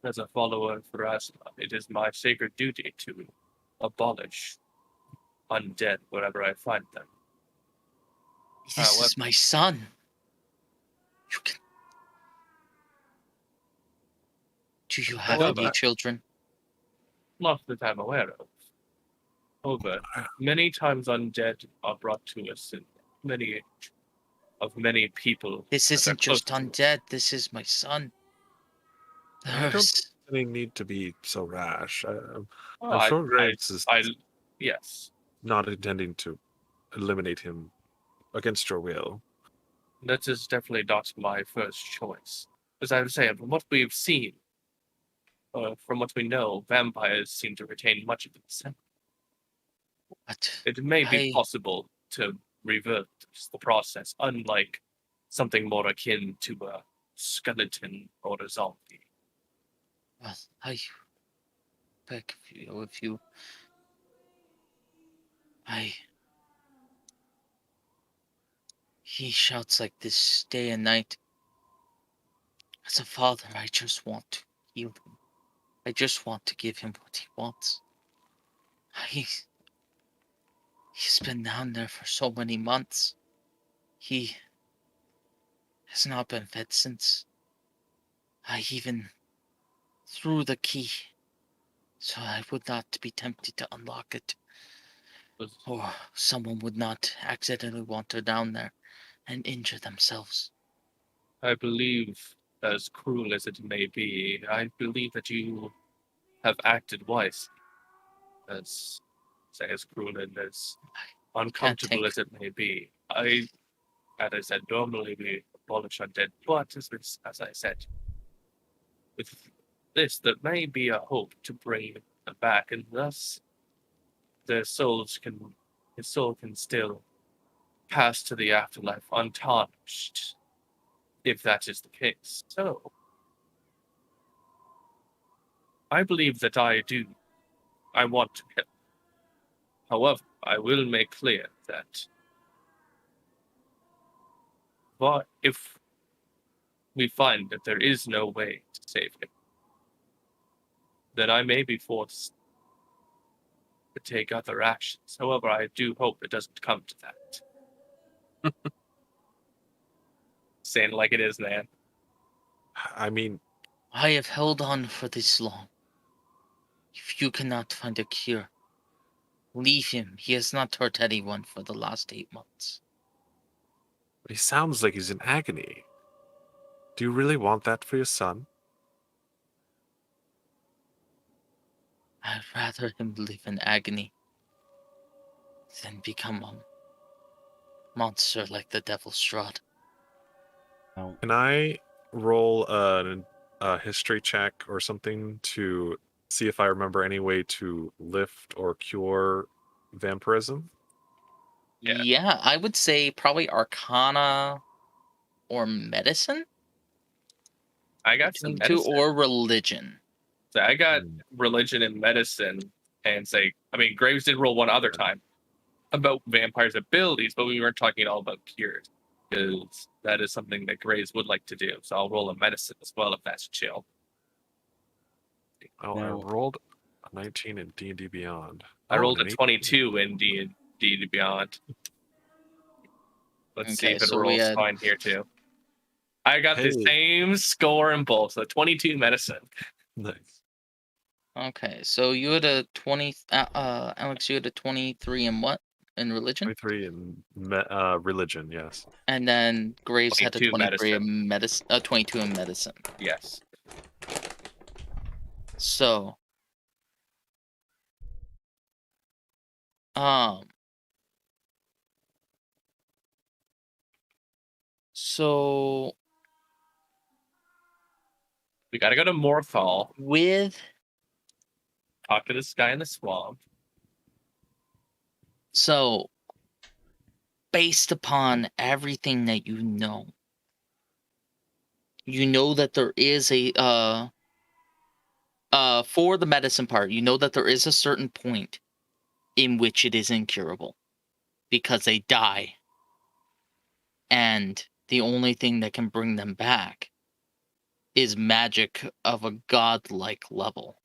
as a follower of Rahadem, it is my sacred duty to abolish undead wherever I find them. This is my son. You can. Do you have However, any children? Not that I'm aware of. However, many times undead are brought to us in many people. This that are isn't close just to us. undead. This is my son. I don't There's. think any need to be so rash. Oh, I'm sure Graves is yes, not intending to eliminate him against your will. that is definitely not my first choice. As I was saying, from what we've seen, from what we know, vampires seem to retain much of themselves. But It may be possible to revert the process, unlike something more akin to a skeleton or a zombie. well, I beg of you. He shouts like this day and night. As a father, I just want to heal him. I just want to give him what he wants. He's been down there for so many months. He has not been fed since. I even threw the key so I would not be tempted to unlock it, or someone would not accidentally wander down there and injure themselves. I believe, as cruel as it may be, I believe that you have acted wisely. As cruel and as uncomfortable as it may be. As I said, normally we abolish undead, but as I said, with this, there may be a hope to bring them back, and thus his soul can still pass to the afterlife untarnished, if that is the case. So, I believe that I want to help. However, I will make clear that if we find that there is no way to save him, then I may be forced to take other actions. However, I do hope it doesn't come to that. Saying it like it is, man. I mean, I have held on for this long. If you cannot find a cure, leave him. He has not hurt anyone for the last 8 months. he sounds like he's in agony. Do you really want that for your son? I'd rather him live in agony than become a monster like the devil Strahd. No. Can I roll a history check or something to see if I remember any way to lift or cure vampirism? Yeah. Yeah, I would say probably Arcana or Medicine. I got some Between two medicine. or religion. So I got Hmm. religion and medicine, and Graves did roll one other time about vampires' abilities, but we weren't talking all about cures, because that is something that Graves would like to do. So I'll roll a medicine as well if that's chill. Oh, I Now- rolled a 19 in D&D Beyond. I Oh, rolled a an 22 in D&D Beyond. Let's see Okay, if it so we rolls had- fine here too. I got the Hey. same score in both, so 22 medicine. Nice. Okay, so you had a 20. Alex, you had a 23 in what? In religion? 23 in religion, yes. And then Graves had a 22 23 in medicine. 22 in medicine. Yes. So, so We gotta go to Morthal, with talk to this guy in the swamp. so based upon everything that you know that there is a for the medicine part, you know that there is a certain point in which it is incurable because they die, and the only thing that can bring them back is magic of a godlike level,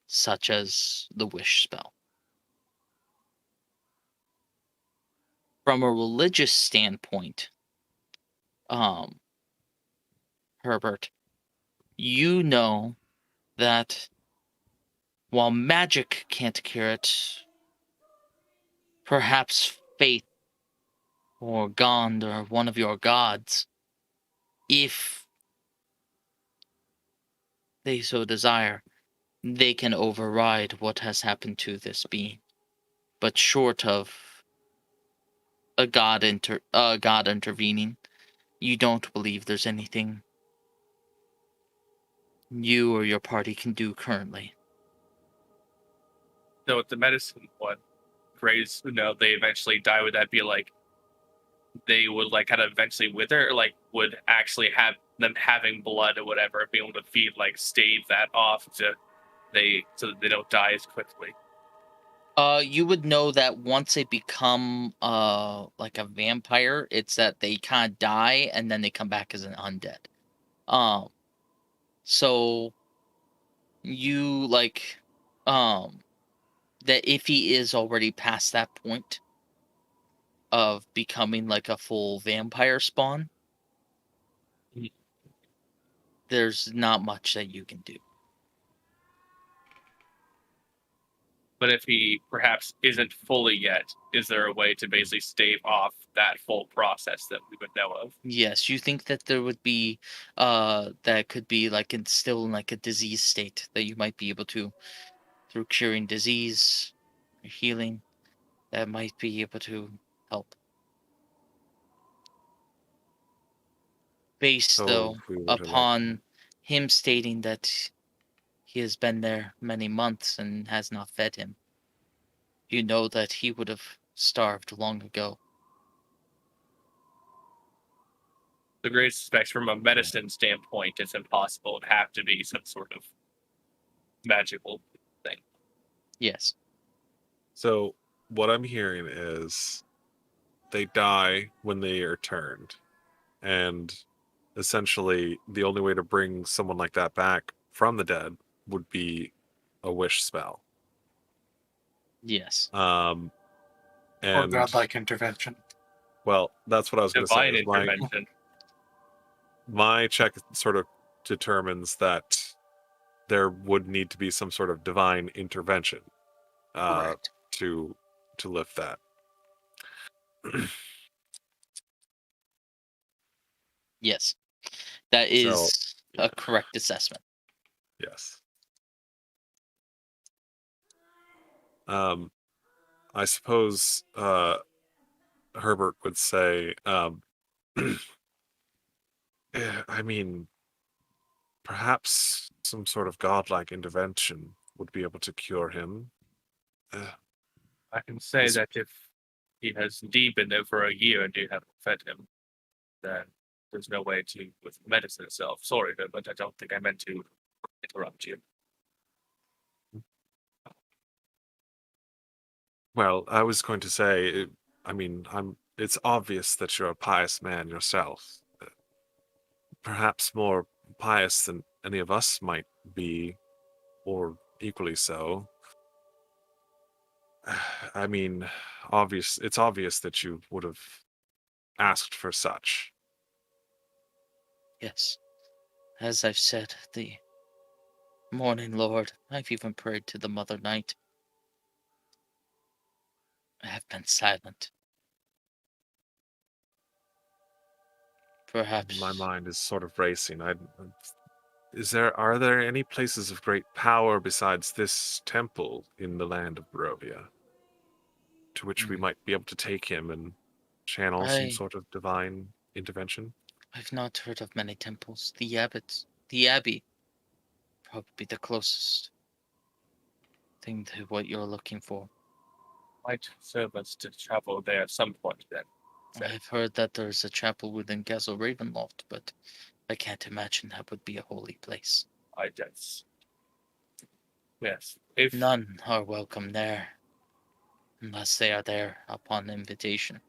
such as the wish spell. From a religious standpoint, Herbert, you know that while magic can't cure it, perhaps faith or Gond or one of your gods, if they so desire, they can override what has happened to this being. But short of a god intervening, you don't believe there's anything you or your party can do currently. So with the medicine one, Graves, they eventually die. Would that be like they would like kind of eventually wither, or like would actually have them having blood or whatever, be able to feed stave that off so that they don't die as quickly? You would know that once they become like a vampire, it's that they kind of die and then they come back as an undead. So you that if he is already past that point of becoming like a full vampire spawn, Mhm. there's not much that you can do. But if he perhaps isn't fully yet, is there a way to basically stave off that full process that we would know of? Yes, you think that there would be that could be still in like a disease state that you might be able to, through curing disease or healing, that might be able to help. Based So though if we were to upon him stating that he has been there many months and has not fed him, you know that he would have starved long ago. The great suspects from a medicine standpoint, it's impossible. It'd have to be some sort of magical thing. Yes. So what I'm hearing is they die when they are turned. And essentially the only way to bring someone like that back from the dead would be a wish spell. Yes. And Or godlike intervention. well, that's what I was going to say. Divine is intervention. My check sort of determines that there would need to be some sort of divine intervention Correct. to lift that. Yes. That is So, a correct assessment. yes. I suppose Herbert would say, I mean, perhaps some sort of godlike intervention would be able to cure him. I can say Yes. that if he has indeed been there for a year and you haven't fed him, then there's no way to with medicine itself. Sorry, but I don't think I meant to interrupt you. Well, I was going to say, I mean, it's obvious that you're a pious man yourself. Perhaps more pious than any of us might be, or equally so. I mean, it's obvious that you would have asked for such. Yes, as I've said, the Morning Lord, I've even prayed to the Mother Night. I have been silent. Perhaps My mind is sort of racing. Are there any places of great power besides this temple in the land of Barovia, to which we might be able to take him and channel some I sort of divine intervention? I've not heard of many temples. The Abbey, probably the closest thing to what you're looking for. Might serve us to travel there at some point then. I've heard that there's a chapel within Castle Ravenloft, but I can't imagine that would be a holy place. I guess. Yes. If None are welcome there, unless they are there upon invitation.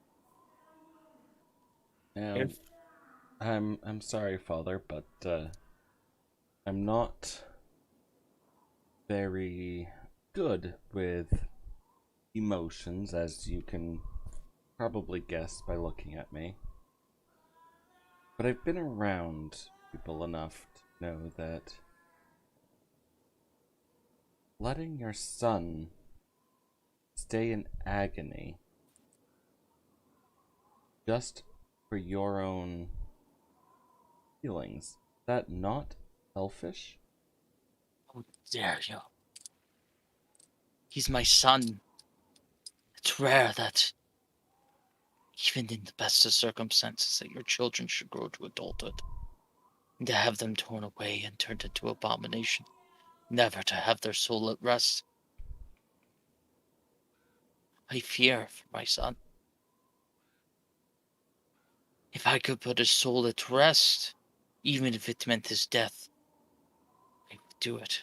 Now, if I'm sorry, Father, but I'm not very good with emotions, as you can probably guess by looking at me. But I've been around people enough to know that letting your son stay in agony just for your own feelings, is that not selfish? How dare you? He's my son. It's rare that, even in the best of circumstances, that your children should grow to adulthood. And to have them torn away and turned into abomination. Never to have their soul at rest. I fear for my son. If I could put his soul at rest, even if it meant his death, I would do it.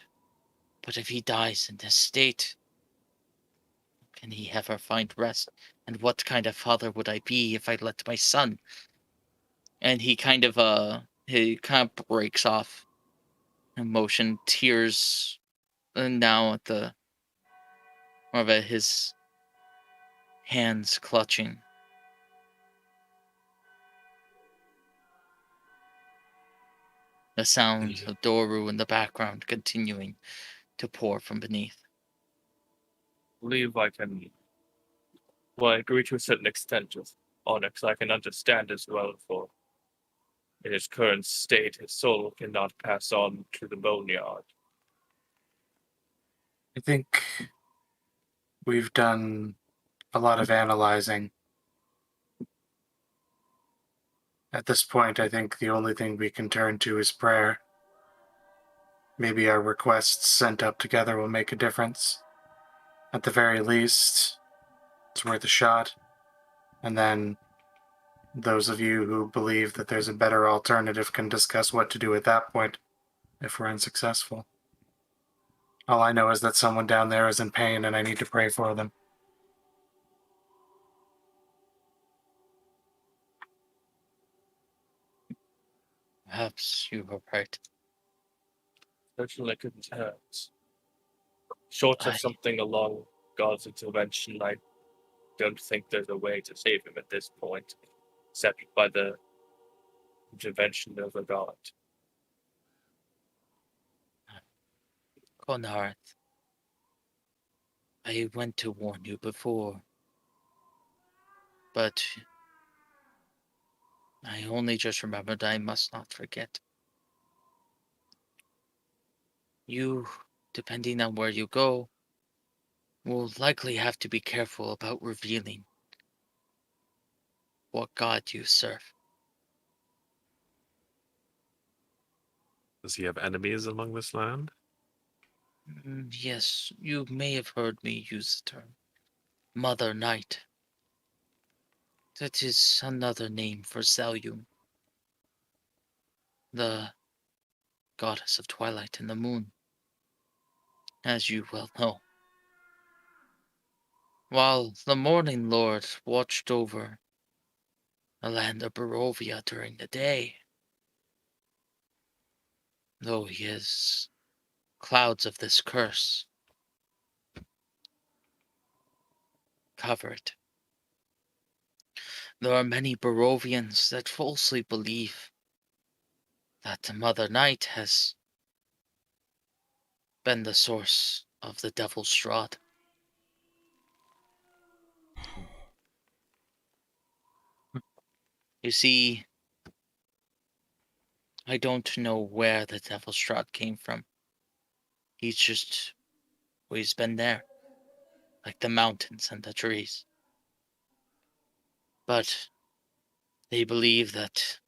But if he dies in this state, can he ever find rest? And what kind of father would I be if I let my son? And he kind of breaks off emotion, tears, and now at the more of his hands clutching. The sound of Doru in the background continuing to pour from beneath. believe I can I agree to a certain extent with Onyx. I can understand as well, for in his current state his soul cannot pass on to the boneyard. I think we've done a lot of analyzing. At this point, I think the only thing we can turn to is prayer. Maybe our requests sent up together will make a difference. At the very least, it's worth a shot. And then those of you who believe that there's a better alternative can discuss what to do at that point if we're unsuccessful. All I know is that someone down there is in pain and I need to pray for them. Perhaps you were right. Certainly couldn't hurt. Short of I- something along God's intervention, I don't think there's a way to save him at this point, except by the intervention of a god. Konarth, I went to warn you before, but I only just remembered I must not forget. You, depending on where you go, will likely have to be careful about revealing what god you serve. Does he have enemies among this land? Yes, you may have heard me use the term Mother Night. That is another name for Zalium. the goddess of twilight and the moon, as you well know. While the Morning Lord watched over the land of Barovia during the day, though he has clouds of this curse cover it. There are many Barovians that falsely believe that the Mother Night has been the source of the Devil's Strahd. You see, I don't know where the Devil's Strahd came from. He's always been there, like the mountains and the trees. But they believe that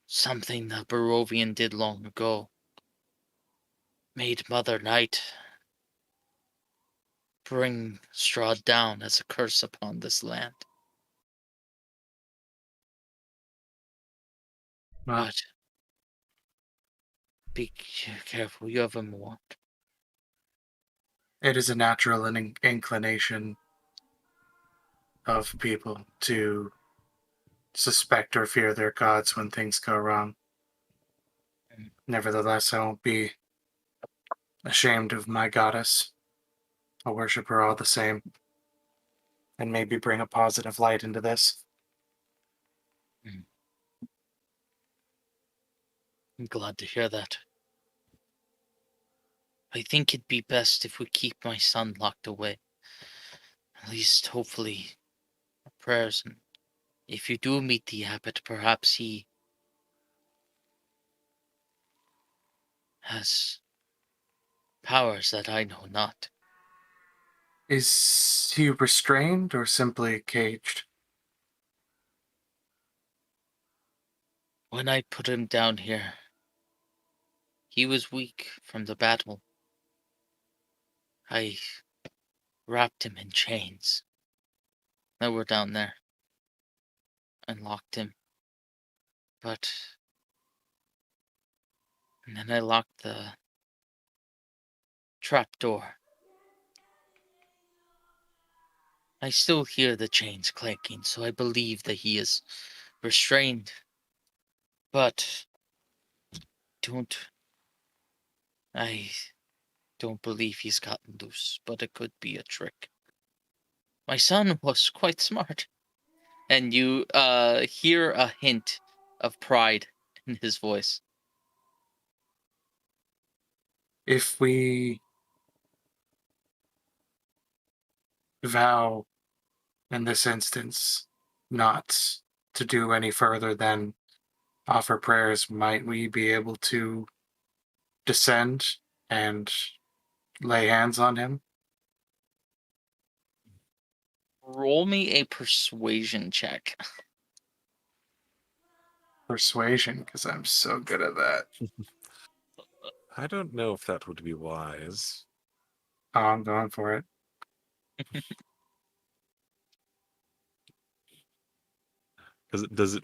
something the Barovian did long ago made Mother Night bring Strahd down as a curse upon this land. Well, But be careful, you have a wand. it is a natural inclination of people to suspect or fear their gods when things go wrong. Nevertheless, I won't be ashamed of my goddess. I'll worship her all the same, and maybe bring a positive light into this. I'm glad to hear that. I think it'd be best if we keep my son locked away. At least, hopefully, prayers. And if you do meet the abbot, perhaps he has powers that I know not. Is he restrained or simply caged? When I put him down here, he was weak from the battle. I wrapped him in chains that were down there and locked him. And then I locked the trap door. I still hear the chains clanking, so I believe that he is restrained. But I don't believe he's gotten loose, but it could be a trick. My son was quite smart. And you hear a hint of pride in his voice. If we vow, in this instance, not to do any further than offer prayers, might we be able to descend and lay hands on him? Roll me a persuasion check. Persuasion, because I'm so good at that. I don't know if that would be wise. Oh, I'm going for it.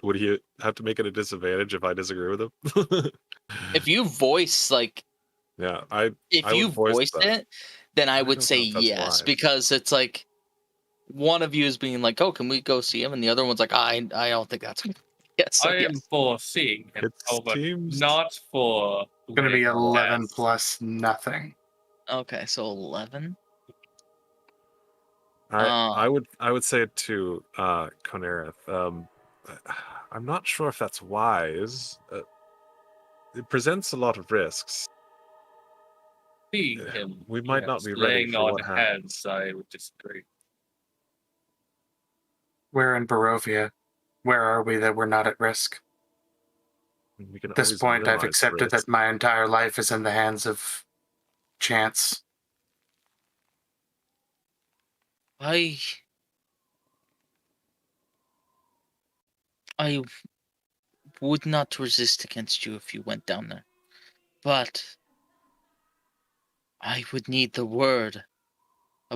Would he have to make it a disadvantage if I disagree with him? If you voice Yeah, if I would you voice voiced that. it, then I I would don't say know if that's yes, wise. because it's like one of you is being like, "Oh, can we go see him?" and the other one's like, "I don't think that's yes." So I am yes. for seeing him, It but seems not for. Going to be laying 11 hands. plus nothing. Okay, so 11. I would say it to Conereth. I'm not sure if that's wise. It presents a lot of risks. Seeing him, We might not yes, be ready laying for on what happens. hands, I would disagree. We're in Barovia. Where are we that we're not at risk? We can At this always point, I've minimize accepted risk. that my entire life is in the hands of chance. I would not resist against you if you went down there, but I would need the word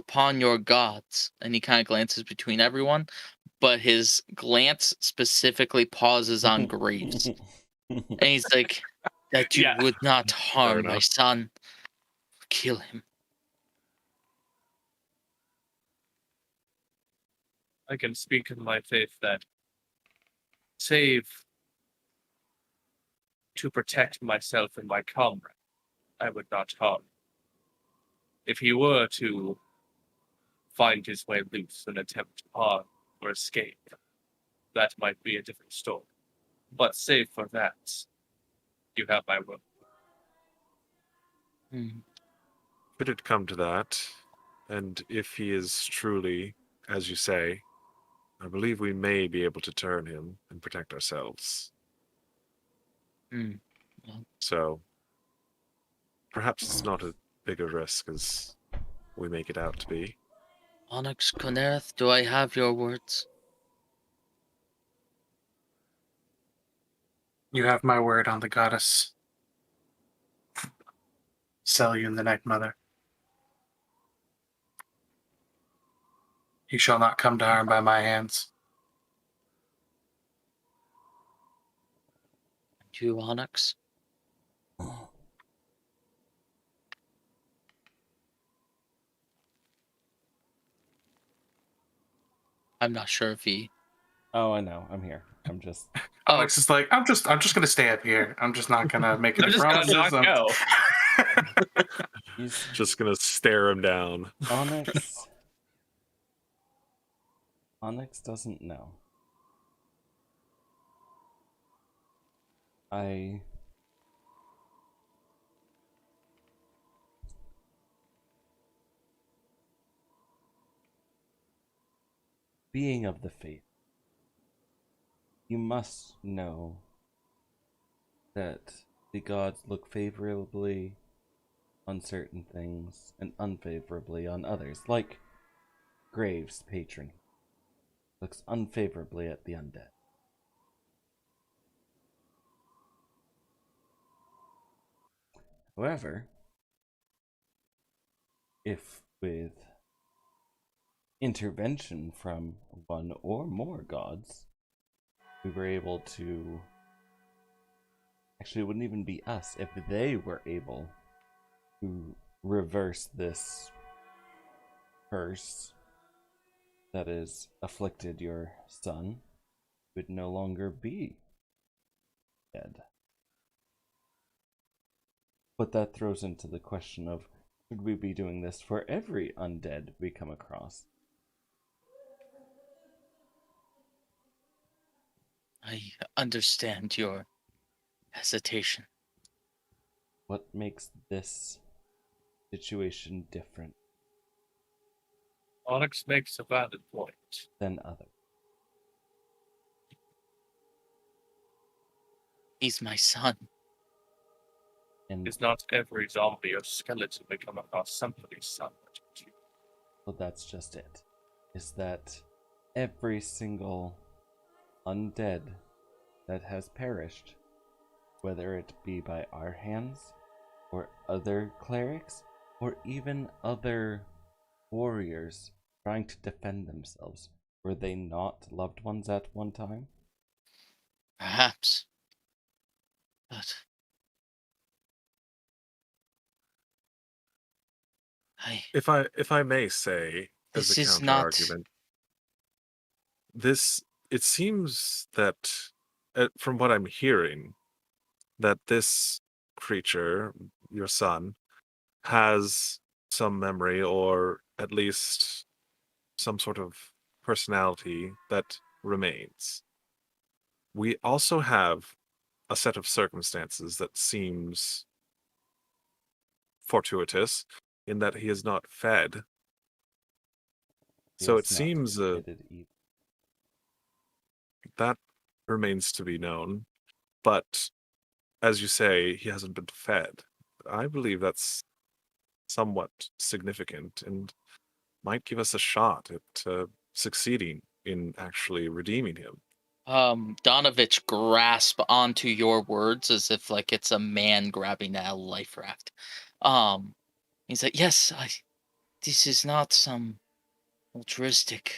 upon your gods. And he kind of glances between everyone, but his glance specifically pauses on Graves. And he's like, that you Yeah. would not harm my enough. son. Kill him. I can speak in my faith that save to protect myself and my comrade, I would not harm. If he were to find his way loose and attempt to harm or escape, that might be a different story. But save for that, you have my word. Hmm. Should it come to that, and if he is truly, as you say, I believe we may be able to turn him and protect ourselves. Hmm. So, perhaps it's not as big a risk as we make it out to be. Onyx Conereth, do I have your words? You have my word on the goddess. Sell you in the neck, mother. He shall not come to harm by my hands. You, Onyx? I'm not sure if he. Oh, I know. I'm here. I'm just. Alex is like, I'm just gonna stay up here. I'm just not gonna make any I'm just promises. gonna not go. He's Just gonna stare him down. Onyx. Onyx doesn't know. Being of the faith, you must know that the gods look favorably on certain things and unfavorably on others, like Graves' patron looks unfavorably at the undead. However, if with intervention from one or more gods, we were able to. Actually, it wouldn't even be us. If they were able to reverse this curse that has afflicted your son, he would no longer be dead. But that throws into the question of, should we be doing this for every undead we come across? I understand your hesitation. What makes this situation different Onyx makes a valid point. than others? He's my son. And Is not every zombie or skeleton we come across somebody's son? well, that's just it. Is that every single undead that has perished, whether it be by our hands, or other clerics, or even other warriors trying to defend themselves, were they not loved ones at one time? Perhaps. But If I may say, as this a is counter not. argument, it seems that, from what I'm hearing, that this creature, your son, has some memory or at least some sort of personality that remains. We also have a set of circumstances that seems fortuitous in that he is not fed. He So has it not seems committed evil. that remains to be known. But as you say, he hasn't been fed. I believe that's somewhat significant and might give us a shot at succeeding in actually redeeming him. Donovich grasp onto your words as if like it's a man grabbing at a life raft. He's like, yes, this is not some altruistic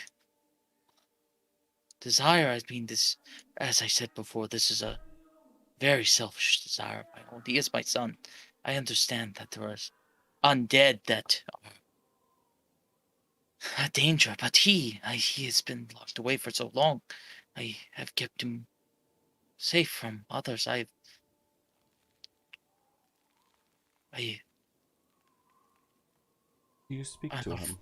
desire. I mean, this, as I said before, this is a very selfish desire of my own. He is my son. I understand that there is undead that are a danger, but he has been locked away for so long. I have kept him safe from others. I Do you speak I'm to a- him?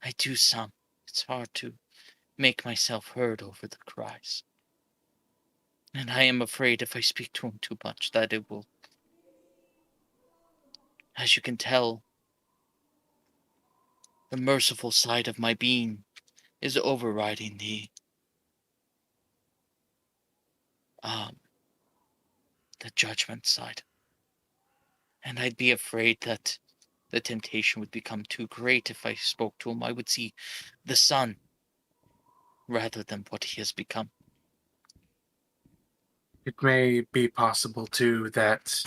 I do some. It's hard to make myself heard over the cries. And I am afraid if I speak to him too much that it will, as you can tell, the merciful side of my being is overriding um the judgment side. And I'd be afraid that the temptation would become too great if I spoke to him. I would see the sun rather than what he has become. It may be possible, too, that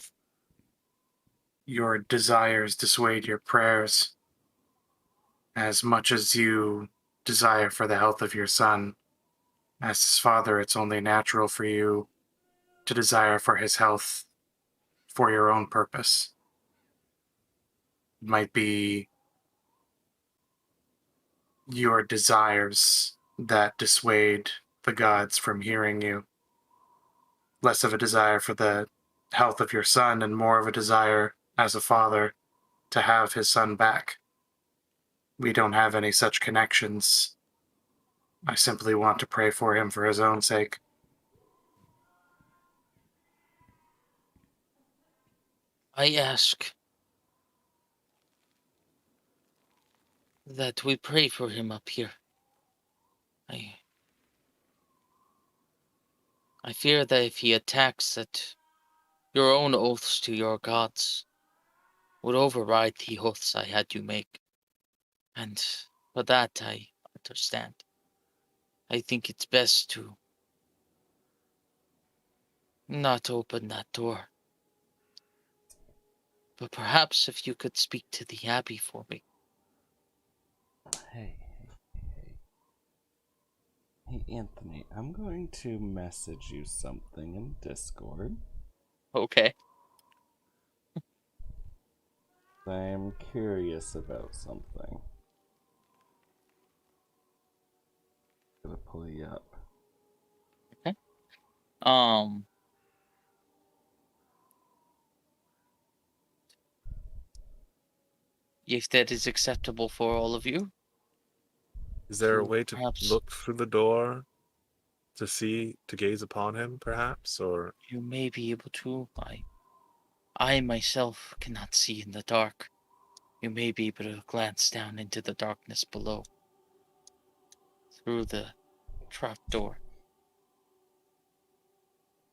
your desires dissuade your prayers as much as you desire for the health of your son. As his father, it's only natural for you to desire for his health for your own purpose. It might be your desires that dissuade the gods from hearing you. Less of a desire for the health of your son and more of a desire as a father to have his son back. We don't have any such connections. I simply want to pray for him for his own sake. I ask that we pray for him up here. I fear that if he attacks, that your own oaths to your gods would override the oaths I had you make. And for that I understand. I think it's best to not open that door. But perhaps if you could speak to the Abbey for me. Hey, Anthony, I'm going to message you something in Discord. Okay. I'm curious about something. Gonna pull you up. Okay. If that is acceptable for all of you. Is there a to way to perhaps look through the door to gaze upon him, perhaps? Or you may be able to. I myself cannot see in the dark. You may be able to glance down into the darkness below through the trap door.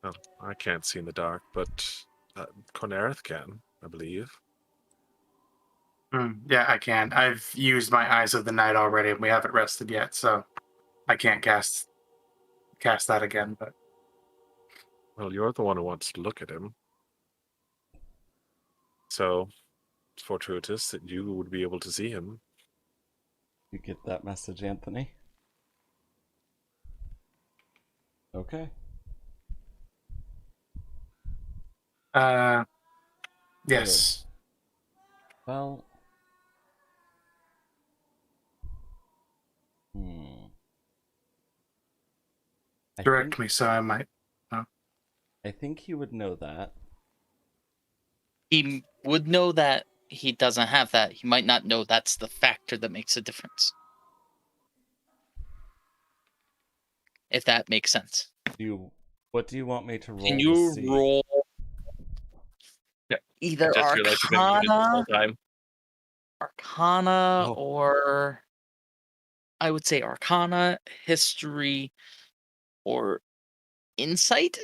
oh, I can't see in the dark, but Conereth can, I believe. Yeah, I can. I've used my Eyes of the Night already, and we haven't rested yet, so I can't cast that again. But Well, you're the one who wants to look at him. So it's fortuitous that you would be able to see him. You get that message, Anthony? Okay. yes. Well, Direct me, so I might. I think he would know that. He would know that he doesn't have that. He might not know that's the factor that makes a difference. If that makes sense. What do you want me to roll Can to you see? roll Yeah, either I just realized you've been muted this whole time. Arcana, Oh. or I would say Arcana, History, or Insight?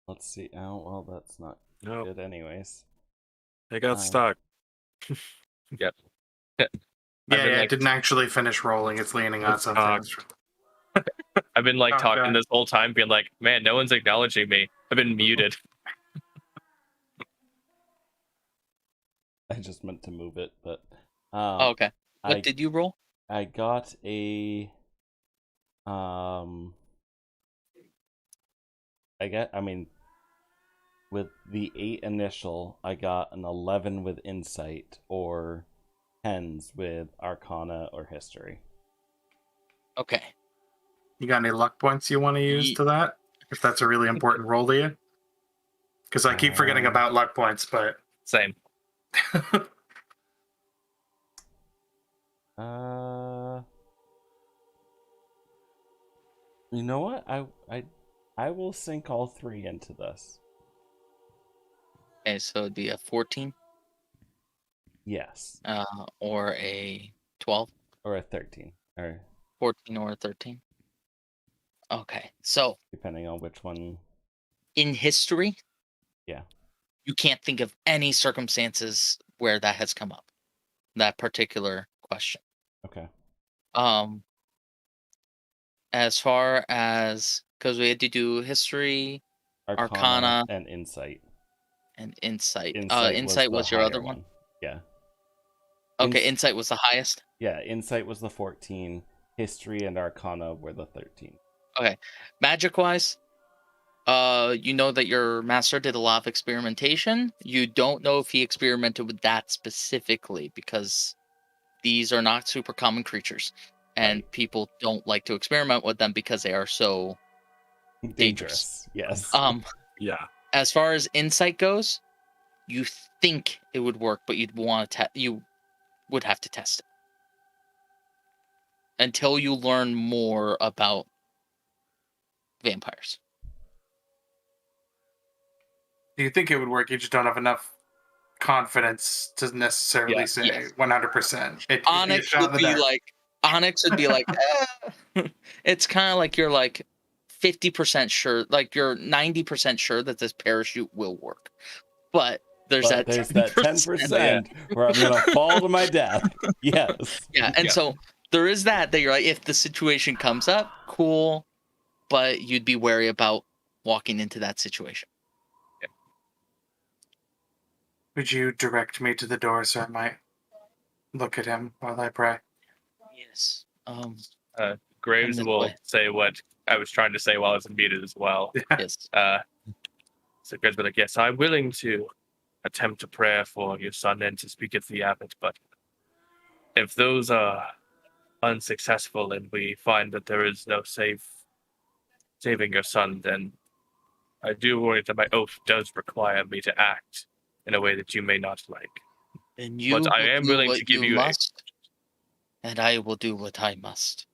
Let's see. Oh, well, that's not No, good anyways. they got Fine. stuck. Yep. Yeah, like, it didn't actually finish rolling. It's leaning on Let's something. I've been like Oh, talking God. this whole time, being like, man, no one's acknowledging me. I've been muted. I just meant to move it, but Oh, okay. What I did you roll? I got a with the 8 initial, I got an 11 with insight or 10s with arcana or history. Okay. You got any luck points you want to use to that? If that's a really important roll to you? Because I keep forgetting about luck points, but Same. You know what? I will sink all 3 into this. Okay, so it'd be a 14, Yes. or a 12, Or a 13. Or 14, or a 13. Okay, so depending on which one. in history, Yeah. you can't think of any circumstances where that has come up. That particular question. Okay. As far as, because we had to do history, Arcana, and insight. and insight. Insight Was the your higher other one? Yeah. Okay, insight was the highest. Yeah, insight was the 14. History and arcana were the 13. Okay, magic wise, you know that your master did a lot of experimentation. You don't know if he experimented with that specifically because these are not super common creatures, and Right. people don't like to experiment with them because they are so dangerous. Yes. Yeah. As far as insight goes, you think it would work, but you'd want to you would have to test it until you learn more about vampires. do you think it would work? You just don't have enough confidence to necessarily say Yes. 100%. It could be a Onyx shot in would the be dark. like it's kind of like you're like 50% sure, like you're 90% sure that this parachute will work, but there's that 10% where I'm gonna fall to my death. Yes. Yeah, and so there is that you're like, if the situation comes up, cool, but you'd be wary about walking into that situation. Would you direct me to the door so I might look at him while I pray? Yes. Graves this will way. say what I was trying to say while I was muted as well. Yes. So Graves will be like, yes, I'm willing to attempt a prayer for your son and to speak at the abbot, but if those are unsuccessful and we find that there is no saving your son, then I do worry that my oath does require me to act in a way that you may not like. And you But I will am do willing what to give you you must, and I will do what I must.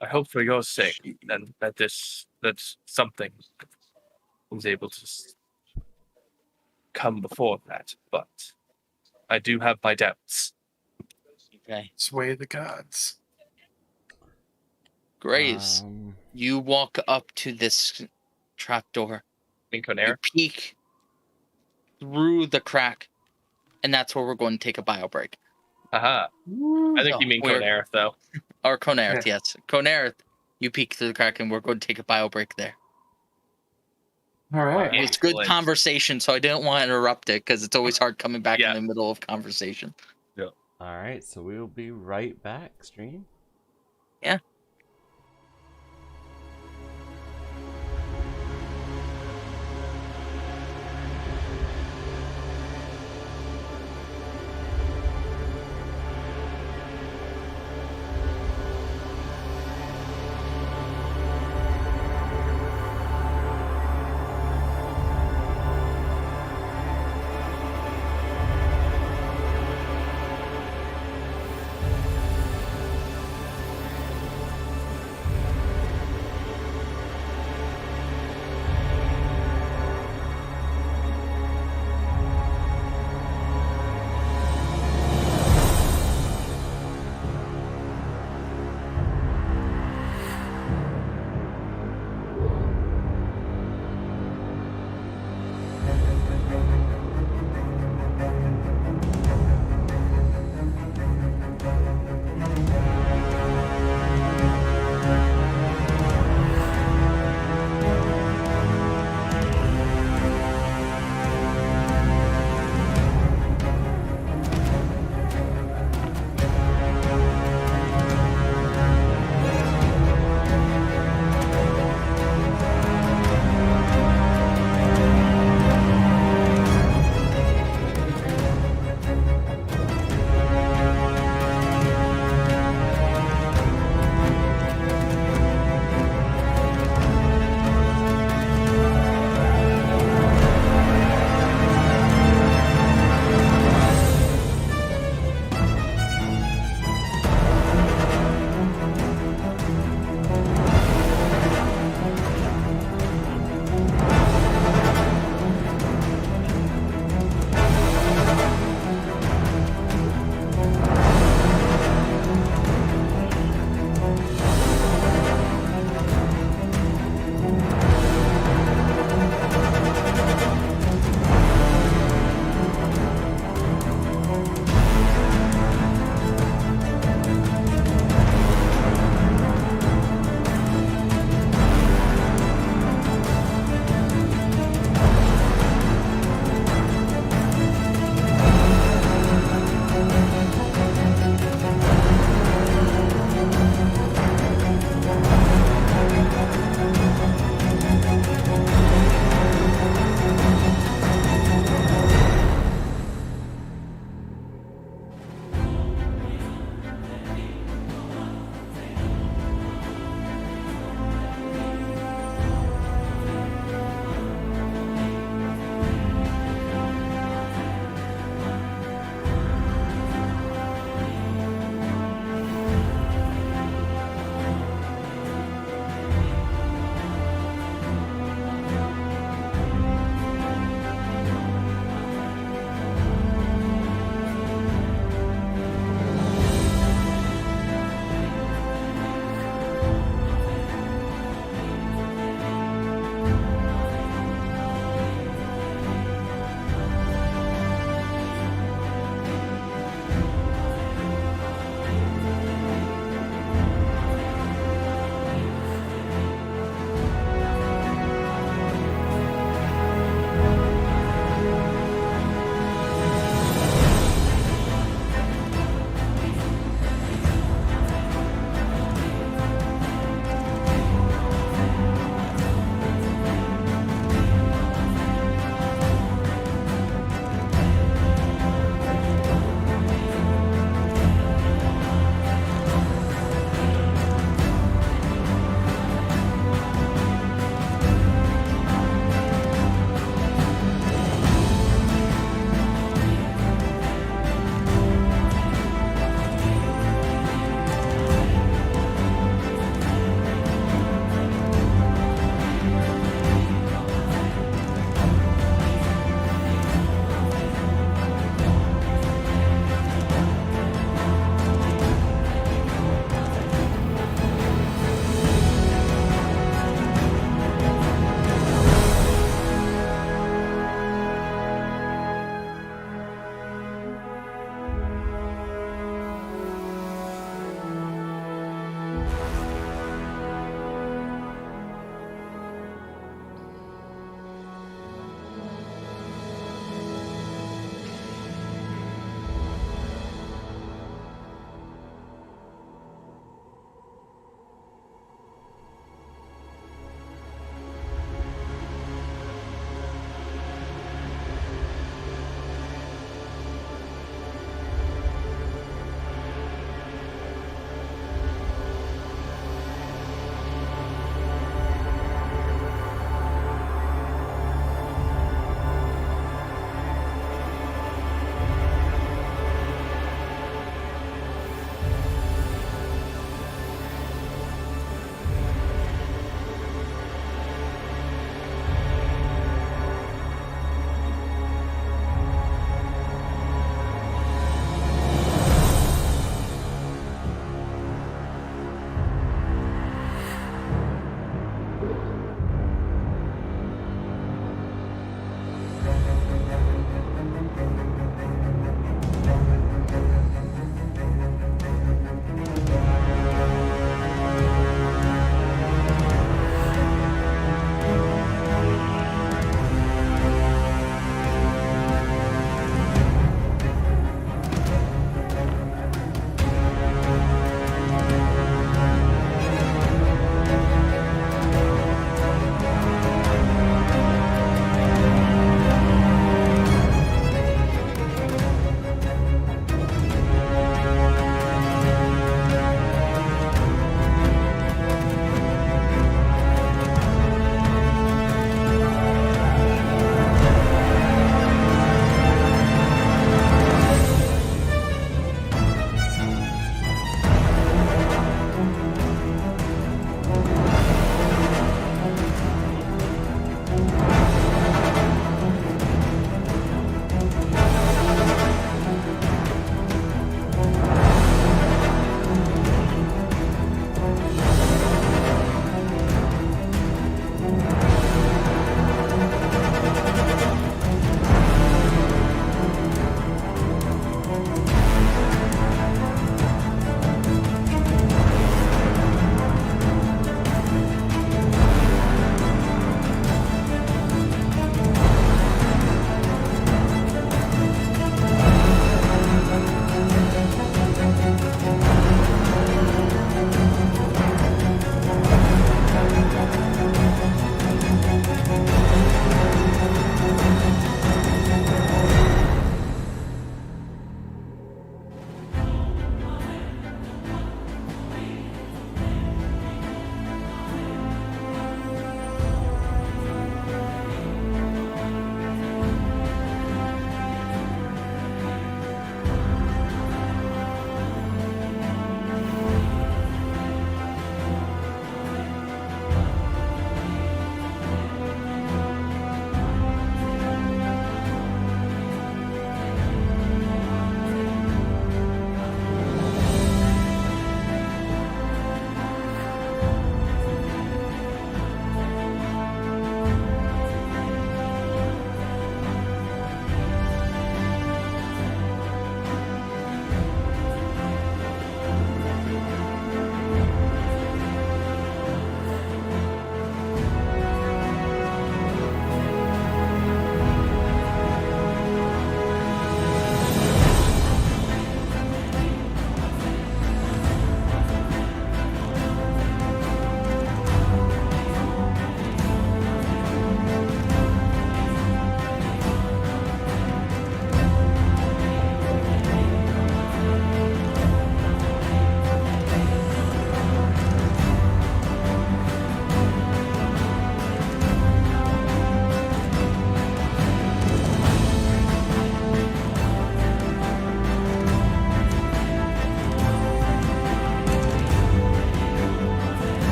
I hope for your sake then that something was able to come before that, but I do have my doubts. Okay. Sway the gods. Graves, you walk up to this trapdoor. You peek through the crack, and that's where we're going to take a bio break. Aha. I think you mean Conerith, though. Or Conerith, yes. Conerith, you peek through the crack, and we're going to take a bio break there. All right. It's good conversation, so I didn't want to interrupt it because it's always hard coming back in the middle of conversation. Yeah. All right, so we will be right back, stream. Yeah.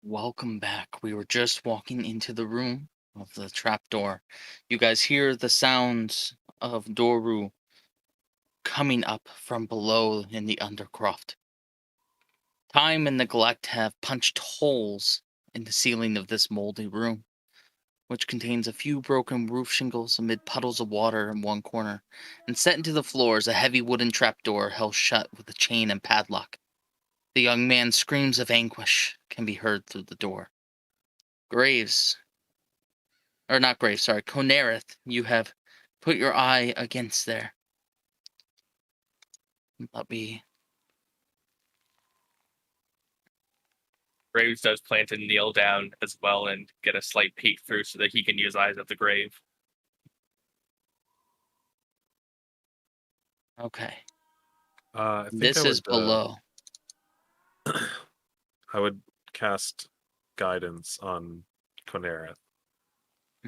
Welcome back. We were just walking into the room of the trapdoor. You guys hear the sounds of Doru coming up from below in the undercroft. Time and neglect have punched holes in the ceiling of this moldy room, which contains a few broken roof shingles amid puddles of water in one corner, and set into the floor is a heavy wooden trapdoor held shut with a chain and padlock. The young man's screams of anguish can be heard through the door. Konareth, you have put your eye against there. Let me. Graves does plan to kneel down as well and get a slight peek through so that he can use Eyes of the Grave. Okay. I think This I is would, below. I would cast guidance on Konereth.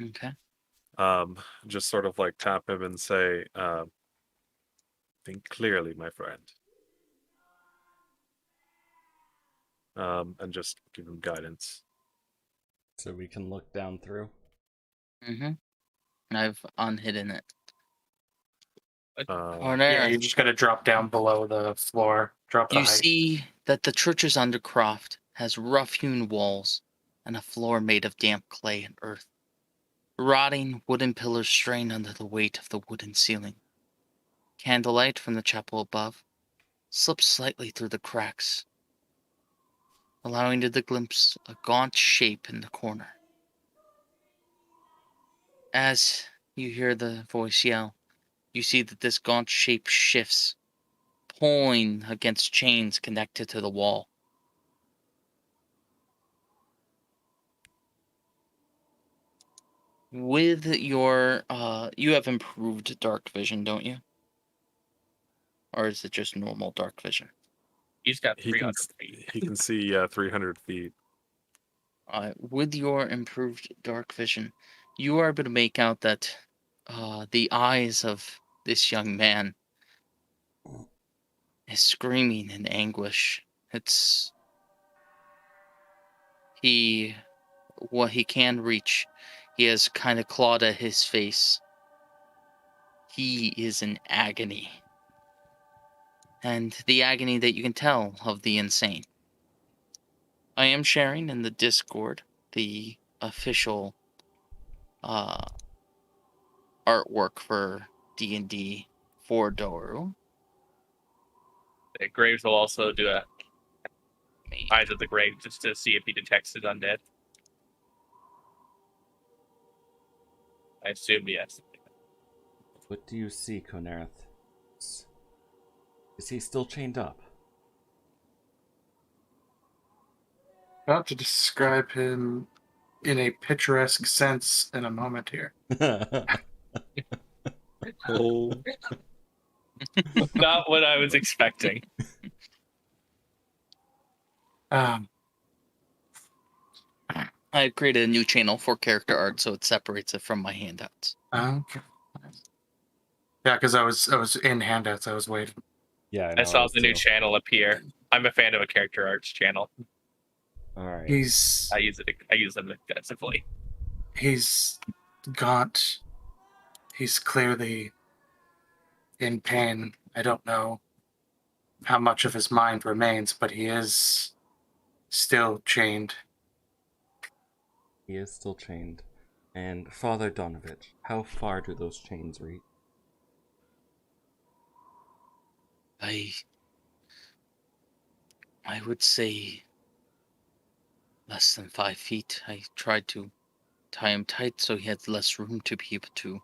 Okay. Just sort of like tap him and say, think clearly, my friend. And just give him guidance. So we can look down through. Mm-hmm. I've unhidden it. Uh, Yeah, Konareth, you're just gonna drop down below the floor. Drop the you height. see that the church's undercroft has rough-hewn walls and a floor made of damp clay and earth. Rotting wooden pillars strain under the weight of the wooden ceiling. Candlelight from the chapel above slips slightly through the cracks, allowing you to glimpse a gaunt shape in the corner. As you hear the voice yell, you see that this gaunt shape shifts, pulling against chains connected to the wall. With your, you have improved dark vision, don't you? Or is it just normal dark vision? He's got he 300 can feet. he can see 300 feet. With your improved dark vision, you are able to make out that the eyes of this young man is screaming in anguish. It's what he can reach. He has kind of clawed at his face. He is in agony. And the agony that you can tell of the insane. I am sharing in the Discord the official artwork for D&D for Doru. Graves will also do a Eyes of the Grave just to see if he detects his undead. I assume yes. What do you see, Konereth? Is he still chained up? About to describe him in a picturesque sense in a moment here. Oh, Not what I was expecting. Um, I created a new channel for character art, so it separates it from my handouts. okay. Yeah, because I was in handouts. I was waiting. Yeah, I saw was the new too. channel appear. I'm a fan of a character arts channel. All right. He's I use them extensively. he's gaunt. He's clearly in pain. I don't know how much of his mind remains, but he is still chained. He is still chained. And Father Donovich, how far do those chains reach? I would say less than 5 feet. I tried to tie him tight so he had less room to be able to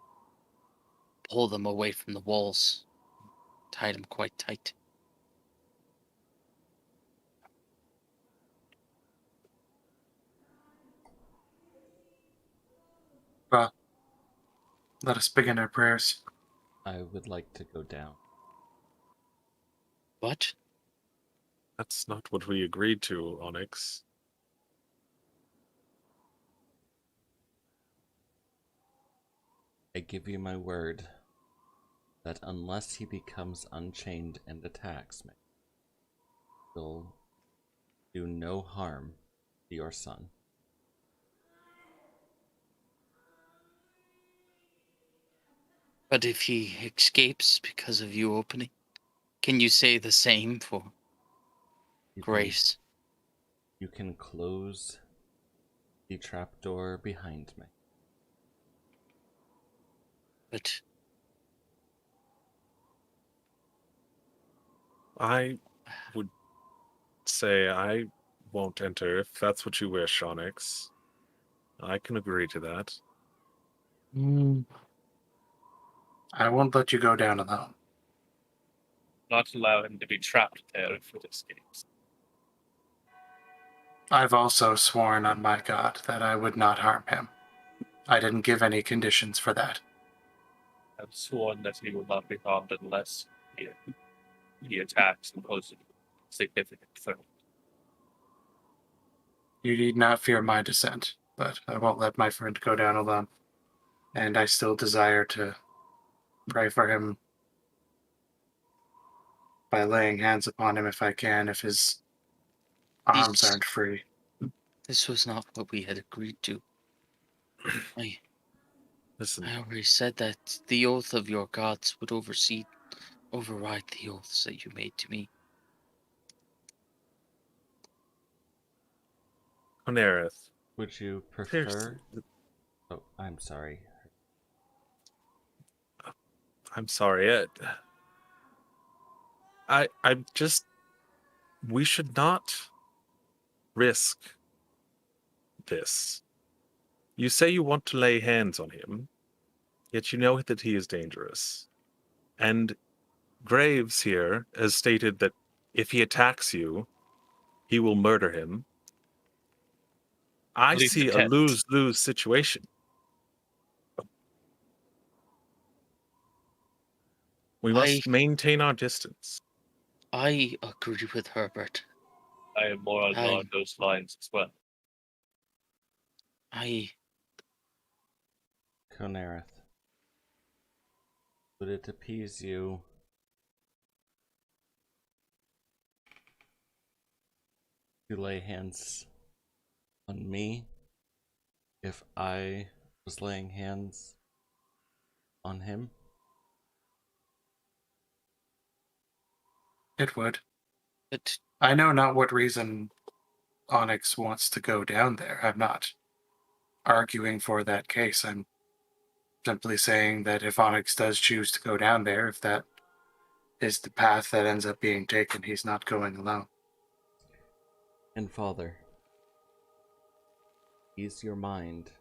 pull them away from the walls. Tied him quite tight. Well, let us begin our prayers. I would like to go down. What? that's not what we agreed to, Onyx. I give you my word that unless he becomes unchained and attacks me, will do no harm your son. But if he escapes because of you opening, can you say the same for Grace? You can close the trapdoor behind me. But I would say I won't enter if that's what you wish, Onyx. I can agree to that. I won't let you go down alone. Not allow him to be trapped there if it escapes. I've also sworn on my God that I would not harm him. I didn't give any conditions for that. I've sworn that he will not be harmed unless he attacks and poses significant threat. You need not fear my descent, but I won't let my friend go down alone. And I still desire to pray for him by laying hands upon him if I can, if his arms aren't free. this was not what we had agreed to. Listen, I already said that the oath of your gods would override the oaths that you made to me. Onerith, Would you prefer? Oh, I'm sorry. I'm sorry. I'm just. We should not risk this. You say you want to lay hands on him, yet you know that he is dangerous. And Graves here has stated that if he attacks you, he will murder him. I At least see a attempt. lose-lose situation. We must maintain our distance. I agree with Herbert. I am more along those lines as well. Konereth, would it appease you to lay hands on me if I was laying hands on him? It would. But I know not what reason Onyx wants to go down there. I'm not arguing for that case. I'm simply saying that if Onyx does choose to go down there, if that is the path that ends up being taken, he's not going alone. And Father, ease your mind.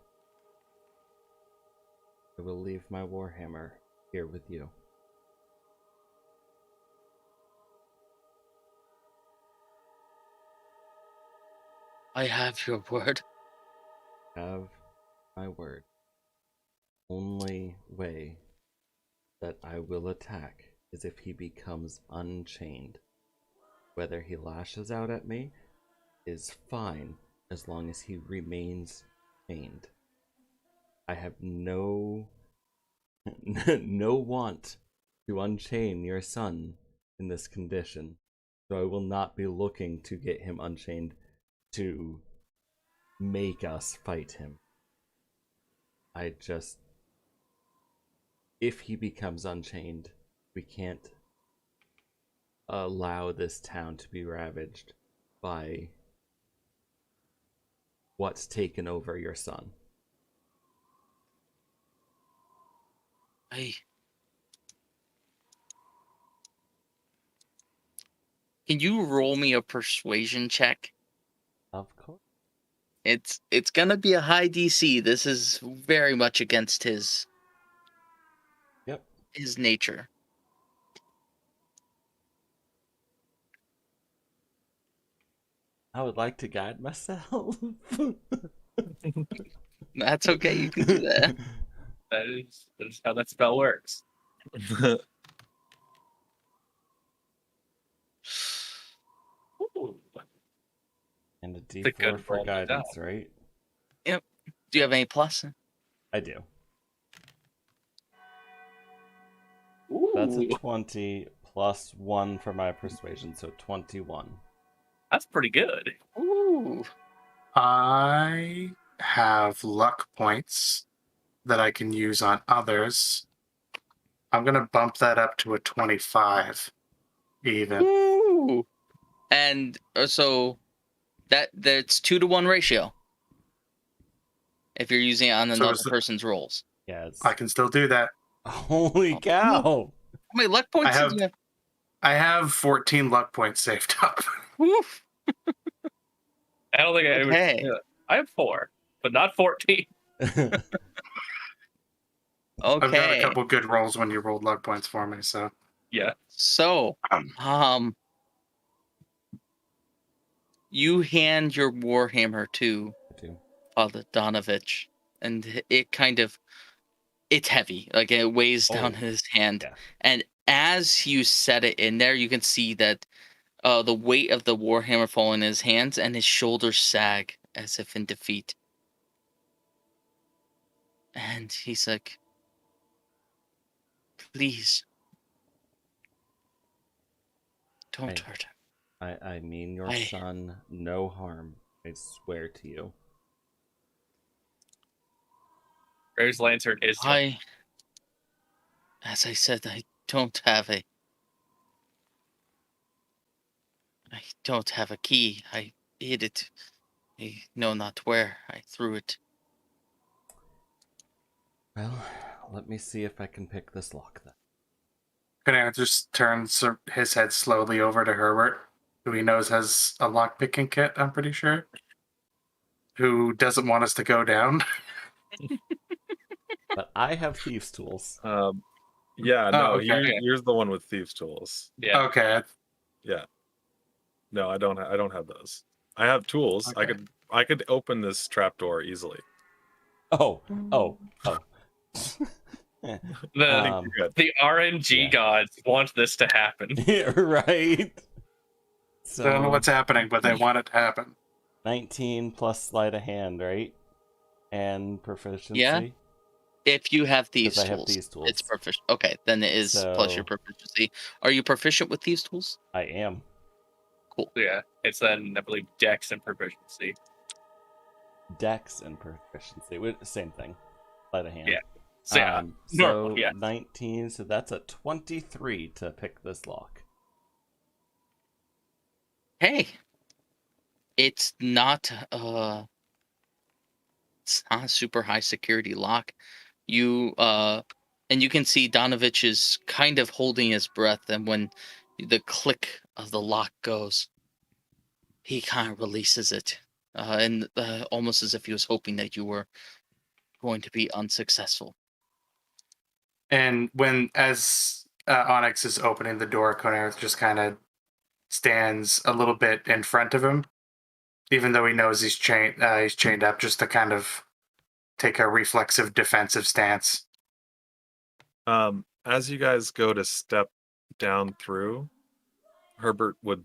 I will leave my warhammer here with you. I have your word. Have my word. Only way that I will attack is if he becomes unchained. Whether he lashes out at me is fine as long as he remains chained. I have no want to unchain your son in this condition, so I will not be looking to get him unchained to make us fight him. If he becomes unchained, we can't allow this town to be ravaged by what's taken over your son. Can you roll me a persuasion check? Of course. It's gonna be a high DC. This is very much against his nature. I would like to guide myself. That's okay, you can do that. That is how that spell works. Ooh. And a D4 for guidance, right? Yep. Do you have any plus? I do. Ooh. That's a 20 plus 1 for my persuasion, so 21. That's pretty good. Ooh. I have luck points that I can use on others. I'm going to bump that up to a 25 even. Ooh. And so that's 2-to-1 ratio. If you're using it on So another is the- person's rolls. Yeah, it's I can still do that. holy cow. How many luck points have- did you have? I have 14 luck points saved up. Woof. I don't think I would. Okay. Yeah, I have 4, but not 14. I've got a Okay. couple good rolls when you rolled luck points for me, so. Yeah. So, you hand your warhammer to Father Donovich, and it kind of, it's heavy, like it weighs down his hand. Yeah. And as you set it in there, you can see that the weight of the warhammer fall in his hands, and his shoulders sag as if in defeat. And he's like, please, don't hurt him. I mean your son no harm. I swear to you. Rare's lantern is. As I said, I don't have a key. I hid it. I know not where. I threw it. Well, let me see if I can pick this lock then. Canary just turns his head slowly over to Herbert, who he knows has a lockpicking kit, I'm pretty sure. Who doesn't want us to go down. But I have thieves' tools. Yeah, no, okay. here's the one with thieves' tools. Yeah. Okay. Yeah. No, I don't have those. I have tools. Okay. I could open this trapdoor easily. Oh. The RNG gods want this to happen. Right. So I don't know what's happening, but they want it to happen. 19 plus sleight of hand, right? And proficiency. Yeah. If you have these 'Cause I tools, have these tools. it's proficient. Okay, then it is plus your proficiency. Are you proficient with these tools? I am. Cool. Yeah, it's then I believe Dex and proficiency. Dex and proficiency. Same thing. Sleight of hand. Yeah. So, so yeah. 19, so that's a 23 to pick this lock. Hey, it's not a super high security lock. And you can see Donovich is kind of holding his breath, and when the click of the lock goes, he kind of releases it, and almost as if he was hoping that you were going to be unsuccessful. And as Onyx is opening the door, Conareth just kind of stands a little bit in front of him, even though he knows he's chained up, just to kind of take a reflexive defensive stance. As you guys go to step down through, Herbert would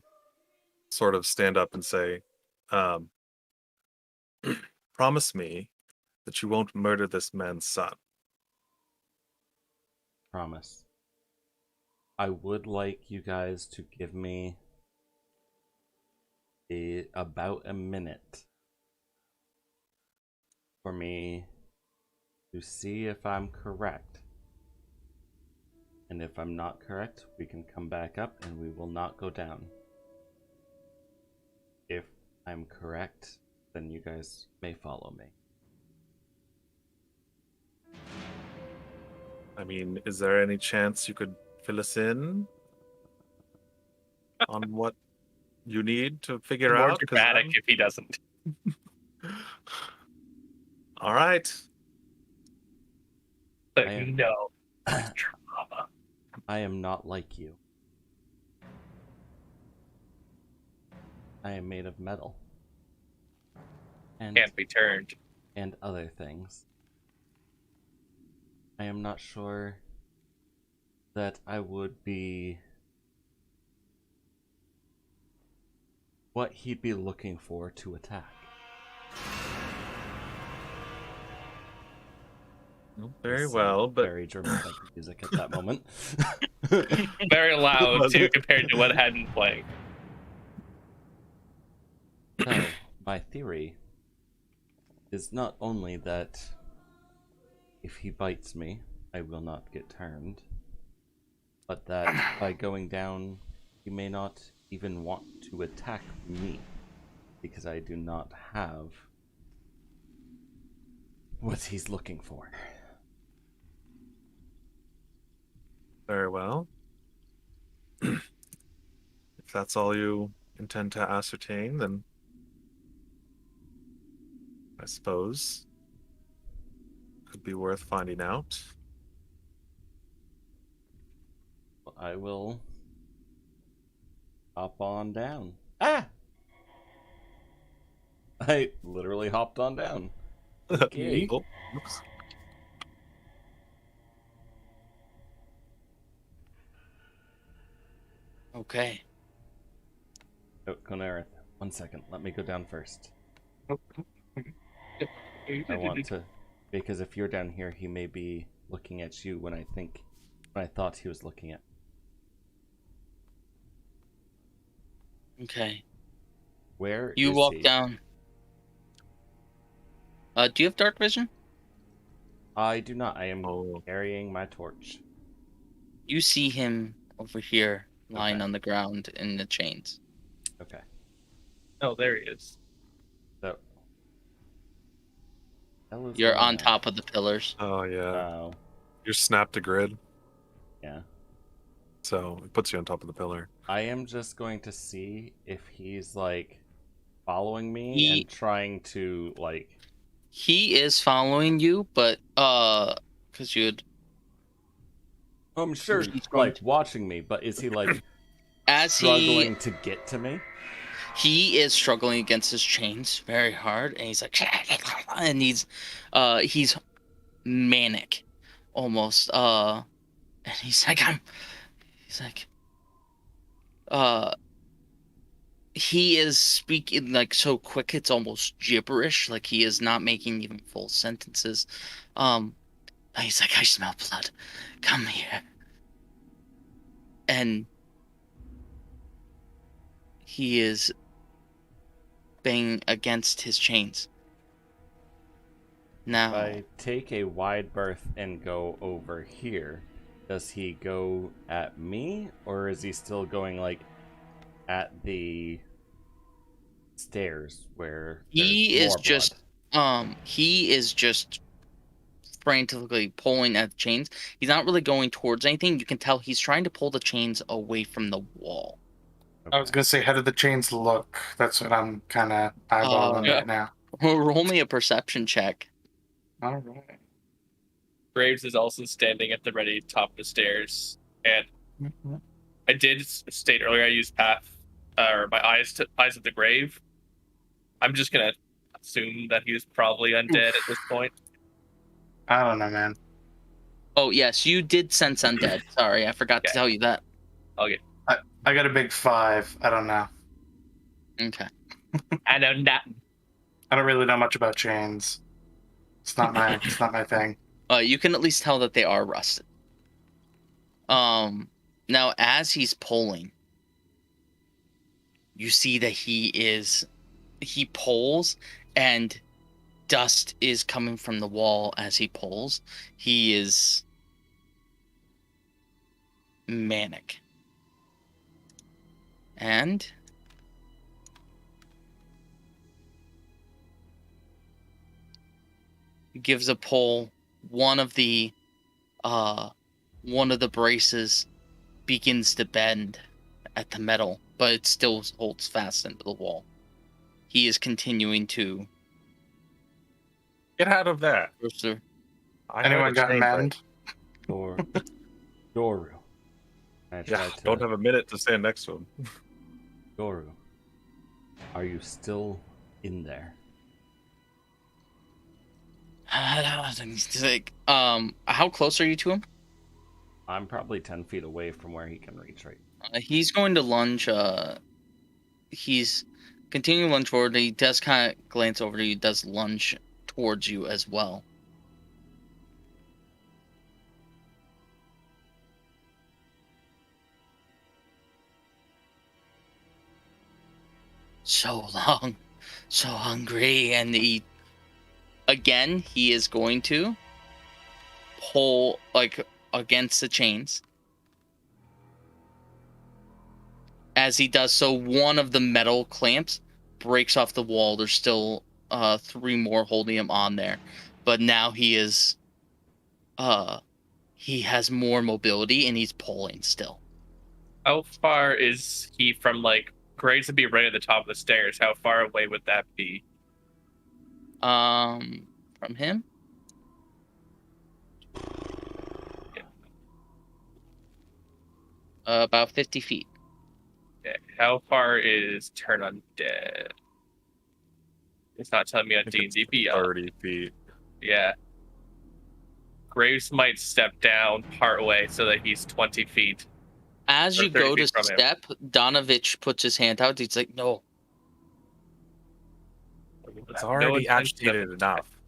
sort of stand up and say, promise me that you won't murder this man's son. Promise. I would like you guys to give me about a minute for me to see if I'm correct. And if I'm not correct, we can come back up and we will not go down. If I'm correct, then you guys may follow me. I mean, is there any chance you could fill us in on what you need to figure More out? 'Cause dramatic if he doesn't. All right. But I am- no. Drama. I am not like you. I am made of metal. And Can't be turned. and other things. I am not sure that I would be what he'd be looking for to attack. Very Some well, but very dramatic music at that moment. Very loud Was too it? compared to what had been playing. So, by theory, is not only that if he bites me, I will not get turned, but that by going down, he may not even want to attack me, because I do not have what he's looking for. Very well. If that's all you intend to ascertain, then I suppose it could be worth finding out. I will hop on down. Ah! I literally hopped on down. Okay. Oh, oops. Okay. Oh, Conareth, 1 second. Let me go down first. I want to, because if you're down here, he may be looking at you when I thought he was looking at. Okay. Where You is walk he? down. Do you have dark vision? I do not. I am Oh. carrying my torch. You see him over here, lying Okay. on the ground in the chains. Okay. Oh, there he is. So. hell is You're going on top of the pillars. Oh, yeah. Wow. You're snapped to grid, Yeah. so it puts you on top of the pillar. I am just going to see if he's like following me He- and trying to like. He is following you, but because you'd I'm sure He's going like watching me, but is he like as struggling to get to me? he is struggling against his chains very hard, and he's like, and he's manic, almost. And he's like, he is speaking like so quick it's almost gibberish, like he is not making even full sentences. He's like, I smell blood. Come here. And he is banging against his chains. Now, If I take a wide berth and go over here, does he go at me, or is he still going like at the stairs where he there's is more just blood? he is just frantically pulling at the chains. He's not really going towards anything. You can tell he's trying to pull the chains away from the wall. I was gonna say, how do the chains look? That's what I'm kind of eyeballing Yeah. right now. Roll me a perception check. All right. Graves is also standing at the ready top of the stairs, and I did state earlier I used path or my eyes of the grave. I'm just gonna assume that he was probably undead at this point. I don't know, man. Oh yes, you did sense undead. Sorry, I forgot to Okay. tell you that. Okay, I got a big 5. I don't know. Okay. I know nothing. I don't really know much about chains. It's not my thing. You can at least tell that they are rusted. Now as he's pulling, you see that he pulls and dust is coming from the wall as he pulls. He is manic. And he gives a pull. One of the braces begins to bend at the metal, but it still holds fast into the wall. He is continuing to Get out of there. Rooster. I heard Anyone a got chain mend? Or Doru. I break. try Yeah, to. don't have a minute to stand next to him. Doru, are you still in there? He's like, how close are you to him? I'm probably 10 feet away from where he can reach right. He's going to lunge. He's continuing to lunge forward. He does kind of glance over to you. Does lunge towards you as well. So long, so hungry, and he Again, he is going to pull like against the chains. As he does so, one of the metal clamps breaks off the wall. There's still 3 more holding him on there, but now he is he has more mobility and he's pulling still. How far is he from like Graves would be right at the top of the stairs? How far away would that be? From him? About 50 feet. Okay. How far is Turn Undead? It's not telling me on D&D Beyond. 30 feet. Yeah. Graves might step down part way so that he's 20 feet. As Or you 30 go to feet from him. step, Donovich puts his hand out. He's like, no. It's No already intention of agitated attack. enough.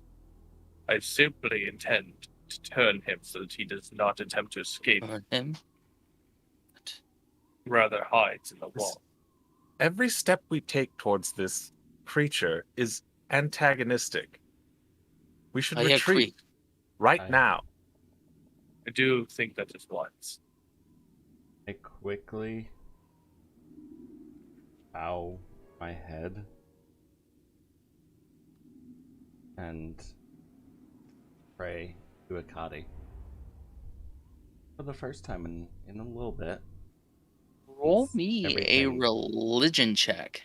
I simply intend to turn him so that he does not attempt to escape, Burn him. rather hides in the wall. Every step we take towards this creature is antagonistic. We should I retreat agree. right now. I do think that is wise. I quickly bow my head and pray to Akadi. For the first time in a little bit. Roll me a Everything. religion check.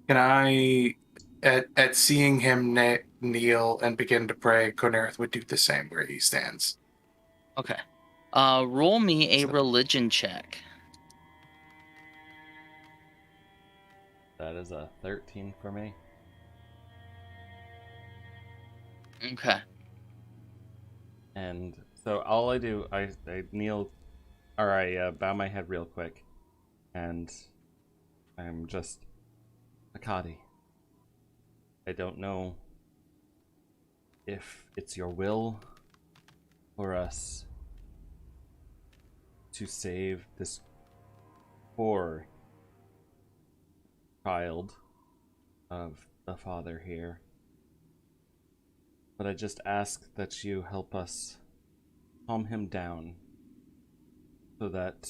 Can I, at seeing him kneel and begin to pray, Konerith would do the same where he stands. Okay. Roll me a religion check. That is a 13 for me. Okay. And so all I do, I kneel, or I bow my head real quick, and I'm just, Akadi, I don't know if it's your will for us to save this poor child of the father here. But I just ask that you help us calm him down so that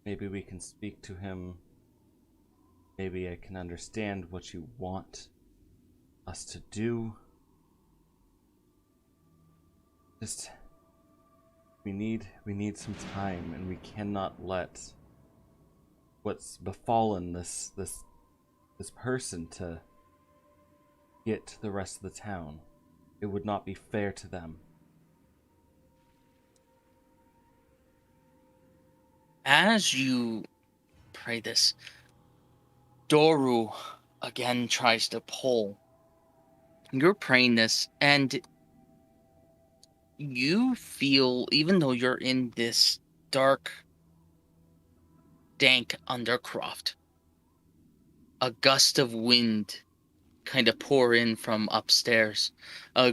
maybe we can speak to him. Maybe I can understand what you want us to do. Just we need some time, and we cannot let what's befallen this person to get to the rest of the town. It would not be fair to them. As you pray this, Doru again tries to pull. You're praying this, and you feel, even though you're in this dark, dank undercroft, a gust of wind kind of pour in from upstairs.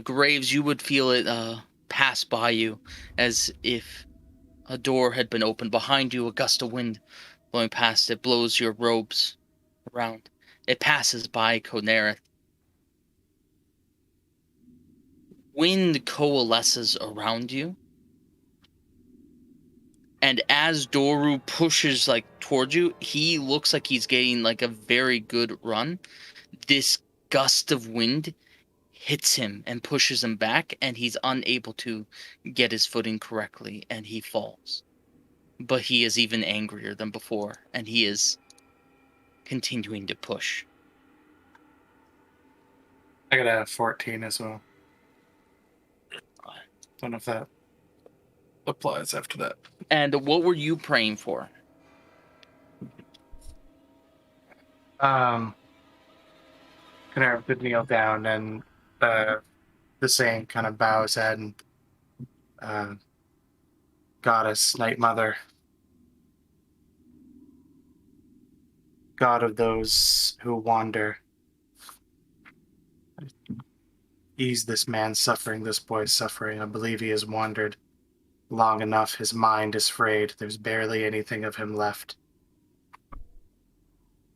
Graves, you would feel it pass by you as if a door had been opened behind you. A gust of wind blowing past it blows your robes around. It passes by Konerith. Wind coalesces around you. And as Doru pushes towards you, he looks like he's getting a very good run. This gust of wind hits him and pushes him back, and he's unable to get his footing correctly, and he falls. But he is even angrier than before, and he is continuing to push. I got a 14 as well. Don't know if that applies after that. And what were you praying for? Konerith would kneel down and the same kind of bows head and Goddess, Night Mother, God of those who wander, ease this man's suffering, this boy's suffering. I believe he has wandered long enough. His mind is frayed. There's barely anything of him left.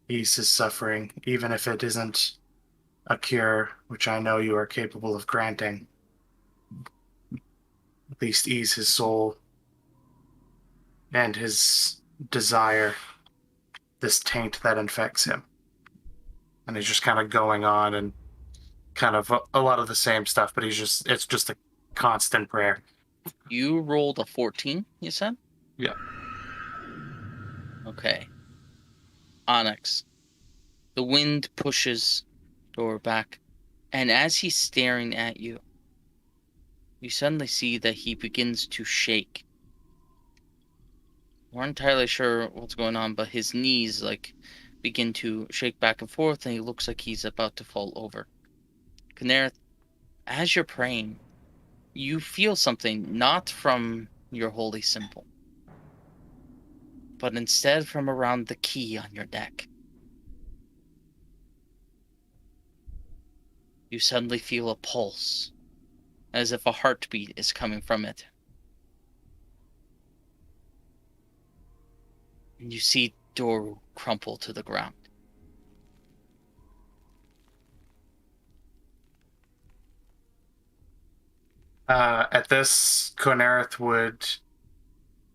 Ease his suffering, even if it isn't a cure, which I know you are capable of granting, at least ease his soul and his desire, this taint that infects him. And he's just kind of going on and kind of a lot of the same stuff, but it's just a constant prayer. You rolled a 14, you said? Yeah. Okay. Onyx. The wind pushes Door back, and as he's staring at you, you suddenly see that he begins to shake. We're not entirely sure what's going on, but his knees begin to shake back and forth, and he looks like he's about to fall over. K'Nerith, as you're praying, you feel something not from your holy symbol, but instead from around the key on your neck. You suddenly feel a pulse, as if a heartbeat is coming from it. And you see Doru crumple to the ground. At this, Konerith would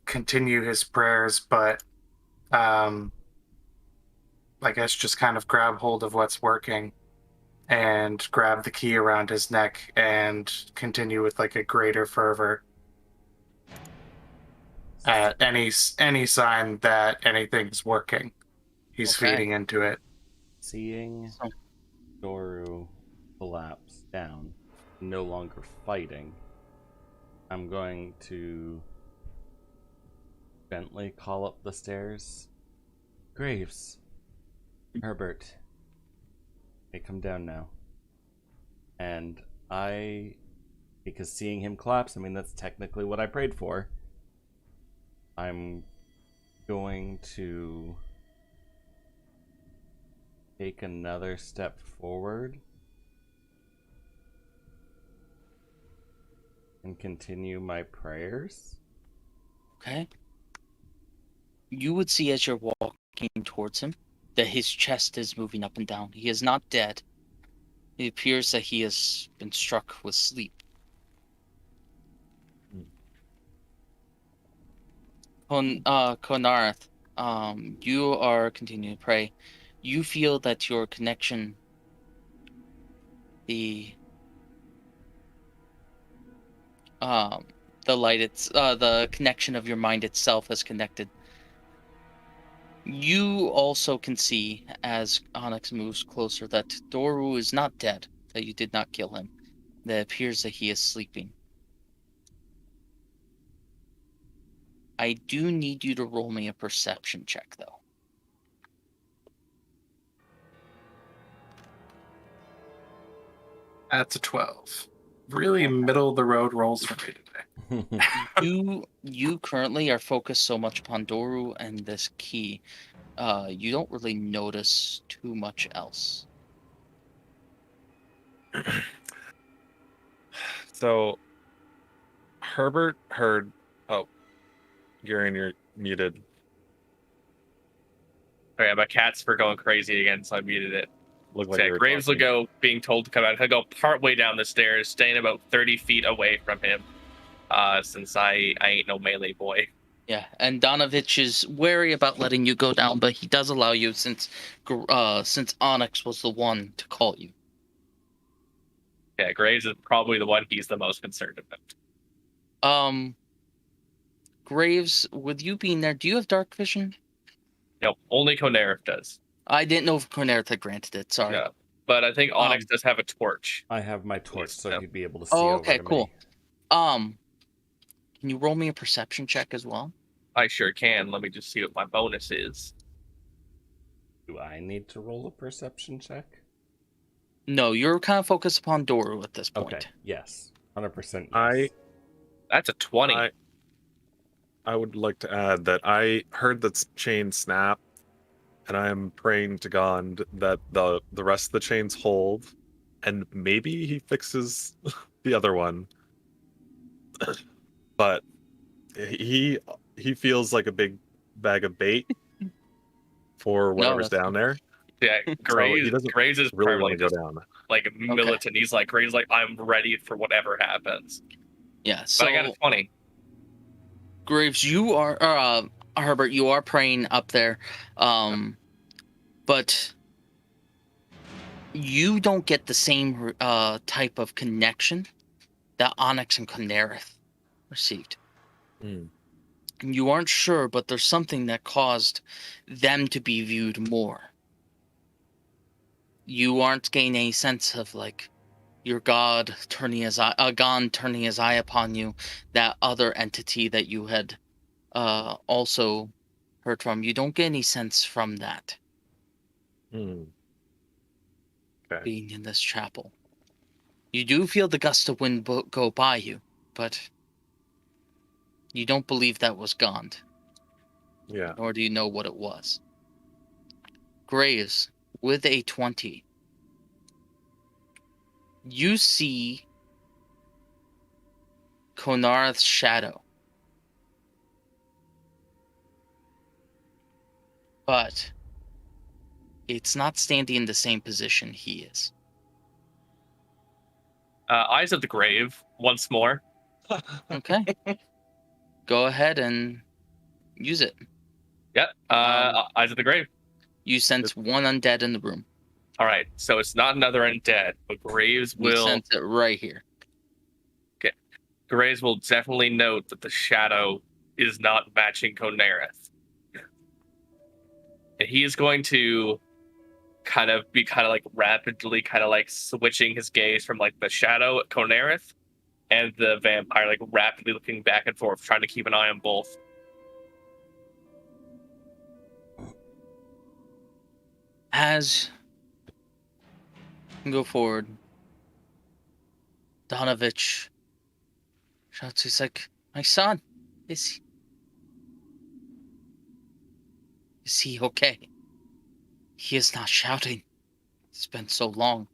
continue his prayers, but I guess just kind of grab hold of what's working and grab the key around his neck and continue with like a greater fervor at any sign that anything's working. He's Okay. feeding into it. Seeing Oh. Doru collapse down, no longer fighting, I'm going to gently call up the stairs. Graves, Herbert, hey, come down now. And because seeing him collapse, I mean, that's technically what I prayed for. I'm going to take another step forward and continue my prayers. Okay? You would see as you're walking towards him that his chest is moving up and down. He is not dead. It appears that he has been struck with sleep. Konarth, you are continuing to pray. You feel that your connection, the the connection of your mind itself has connected. You also can see, as Onyx moves closer, that Doru is not dead, that you did not kill him. That it appears that he is sleeping. I do need you to roll me a perception check, though. That's a 12. Really middle of the road rolls for me today. You currently are focused so much upon Doru and this key, you don't really notice too much else. So Herbert heard. Oh, you're muted. Okay, my cats were going crazy again, so I muted it. Looked like So you yeah, were Graves will talking. go, being told to come out. He'll go partway down the stairs, staying about 30 feet away from him, since I ain't no melee boy. Yeah, and Donovich is wary about letting you go down, but he does allow you since Onyx was the one to call you. Yeah, Graves is probably the one he's the most concerned about. Graves, with you being there, do you have dark vision? No, only Konerith does. I didn't know if Cornerith had granted it. Sorry. Yeah, but I think Onyx does have a torch. I have my torch, so Yeah. he'd be able to see Oh, over okay, to cool. me. Can you roll me a perception check as well? I sure can. Let me just see what my bonus is. Do I need to roll a perception check? No, you're kind of focused upon Doru at this point. Okay, yes. 100% I That's a 20. I would like to add that I heard the chain snap, and I am praying to God that the rest of the chains hold, and maybe he fixes the other one. But he feels like a big bag of bait for whatever's that's down there. Yeah, So he Graves. doesn't Graves is really want permanently to go just down. like militant. He's like Graves, like I'm ready for whatever happens. Yeah. But I got So a 20. Graves, you are Herbert, you are praying up there, but you don't get the same type of connection that Onyx and Conereth received. Hmm. You aren't sure, but there's something that caused them to be viewed more. You aren't gaining a sense of like your God turning his eye, God turning his eye upon you. That other entity that you had also heard from. You don't get any sense from that Hmm. Okay. being in this chapel. You do feel the gust of wind go by you, but you don't believe that was Gond, Yeah. nor do you know what it was. Graves, with a 20, you see Konarth's shadow. But it's not standing in the same position he is. Eyes of the Grave once more. Okay. Go ahead and use it. Yep. Eyes of the Grave. You sense one undead in the room. All right. So it's not another undead, but Graves You will. sense it right here. Graves will definitely note that the shadow is not matching Conereth. And he is going to kind of like rapidly kind of like switching his gaze from like the shadow at Conereth and the vampire, like rapidly looking back and forth, trying to keep an eye on both. As you go forward, Donovich shouts, he's like, my son, is he okay? He is not shouting. It's been so long.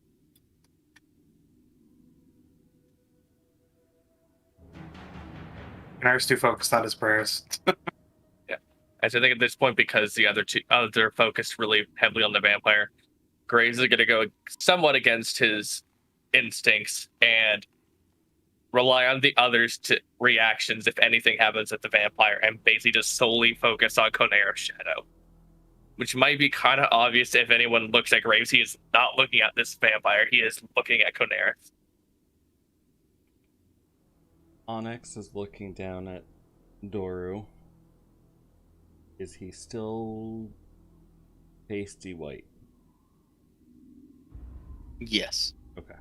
Conereth's too focused on his prayers. As I think at this point, because the other focused really heavily on the vampire, Graves is going to go somewhat against his instincts and rely on the others to reactions if anything happens at the vampire, and basically just solely focus on Conereth's shadow. Which might be kind of obvious if anyone looks at Graves. He is not looking at this vampire. He is looking at Conereth. Onyx is looking down at Doru. Is he still pasty white? Yes. Okay.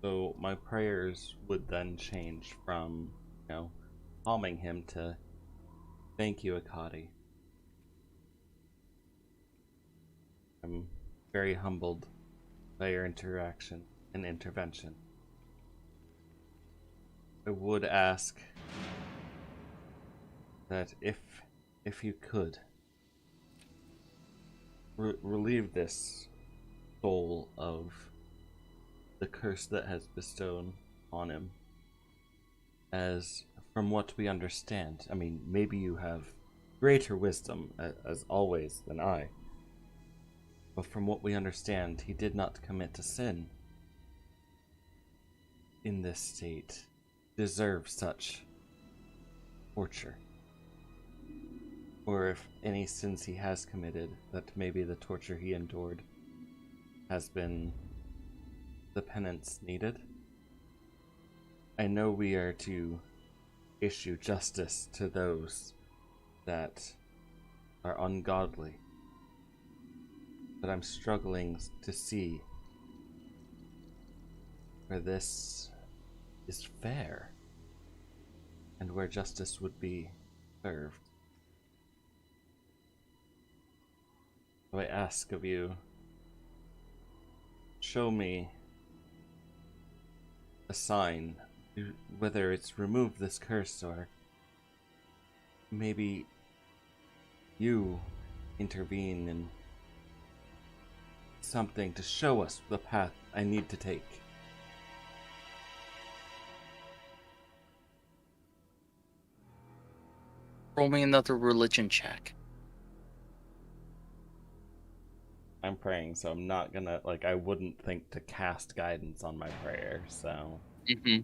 So my prayers would then change from, calming him to thank you, Akadi. I'm very humbled by your interaction and intervention. I would ask that if you could relieve this soul of the curse that has bestowed on him, as from what we understand, I mean, maybe you have greater wisdom as always than I, but from what we understand, he did not commit a sin in this state, deserve such torture. Or if any sins he has committed, that maybe the torture he endured has been the penance needed. I know we are to issue justice to those that are ungodly, but I'm struggling to see where this is fair and where justice would be served. So I ask of you, show me a sign, whether it's remove this curse or maybe you intervene in something to show us the path I need to take. Roll me another religion check. I'm praying, so I'm not gonna, like, I wouldn't think to cast guidance on my prayer, so. Mm-hmm.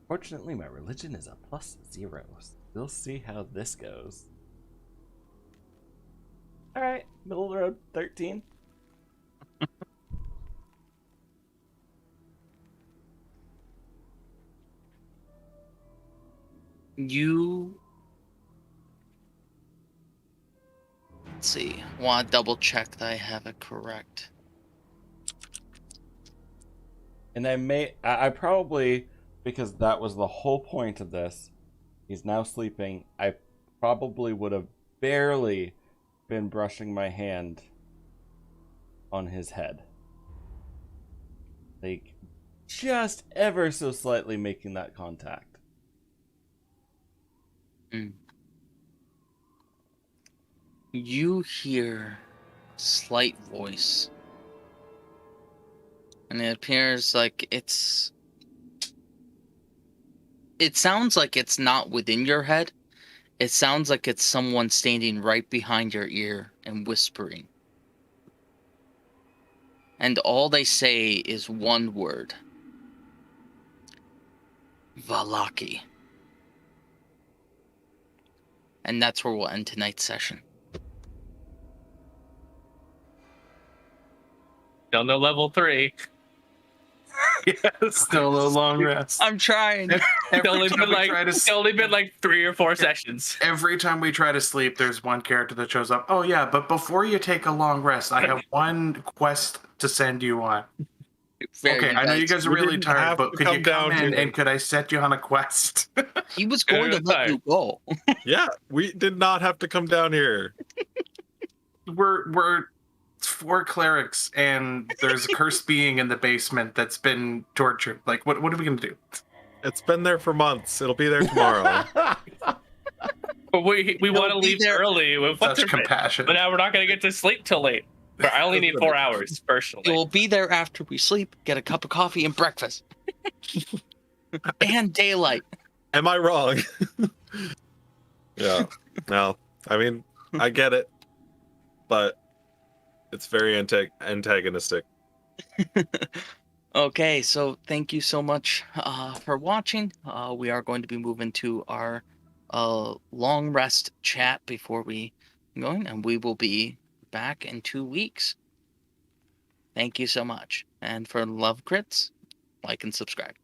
Fortunately, my religion is a +0. We'll see how this goes. Alright, middle of the road, 13. Let's see. Want to double check that I have it correct. And I probably, because that was the whole point of this, he's now sleeping, I probably would have barely been brushing my hand on his head. Like, just ever so slightly making that contact. You hear slight voice. And it appears like it sounds like it's not within your head. It sounds like it's someone standing right behind your ear and whispering. And all they say is one word. Valaki. And that's where we'll end tonight's session. Still no level 3. Still a long rest. I'm trying. It's only been like 3 or 4 sessions. Every time we try to sleep, there's one character that shows up. Oh yeah, but before you take a long rest, I have one quest to send you on. Okay, I know you guys are really tired, but could you come in and could I set you on a quest? He was going to let you go. Yeah, we did not have to come down here. We're 4 clerics, and there's a cursed being in the basement that's been tortured. Like, what are we gonna do? It's been there for months. It'll be there tomorrow. But we want to leave early with Such compassion. But now we're not going to get to sleep till late. But I only need 4 hours, personally. We'll be there after we sleep, get a cup of coffee and breakfast. And daylight. Am I wrong? Yeah. No. I mean, I get it. But it's very antagonistic. Okay, so thank you so much for watching. We are going to be moving to our long rest chat before we go, and we will be back in 2 weeks. Thank you so much. And for Love Crits, like and subscribe.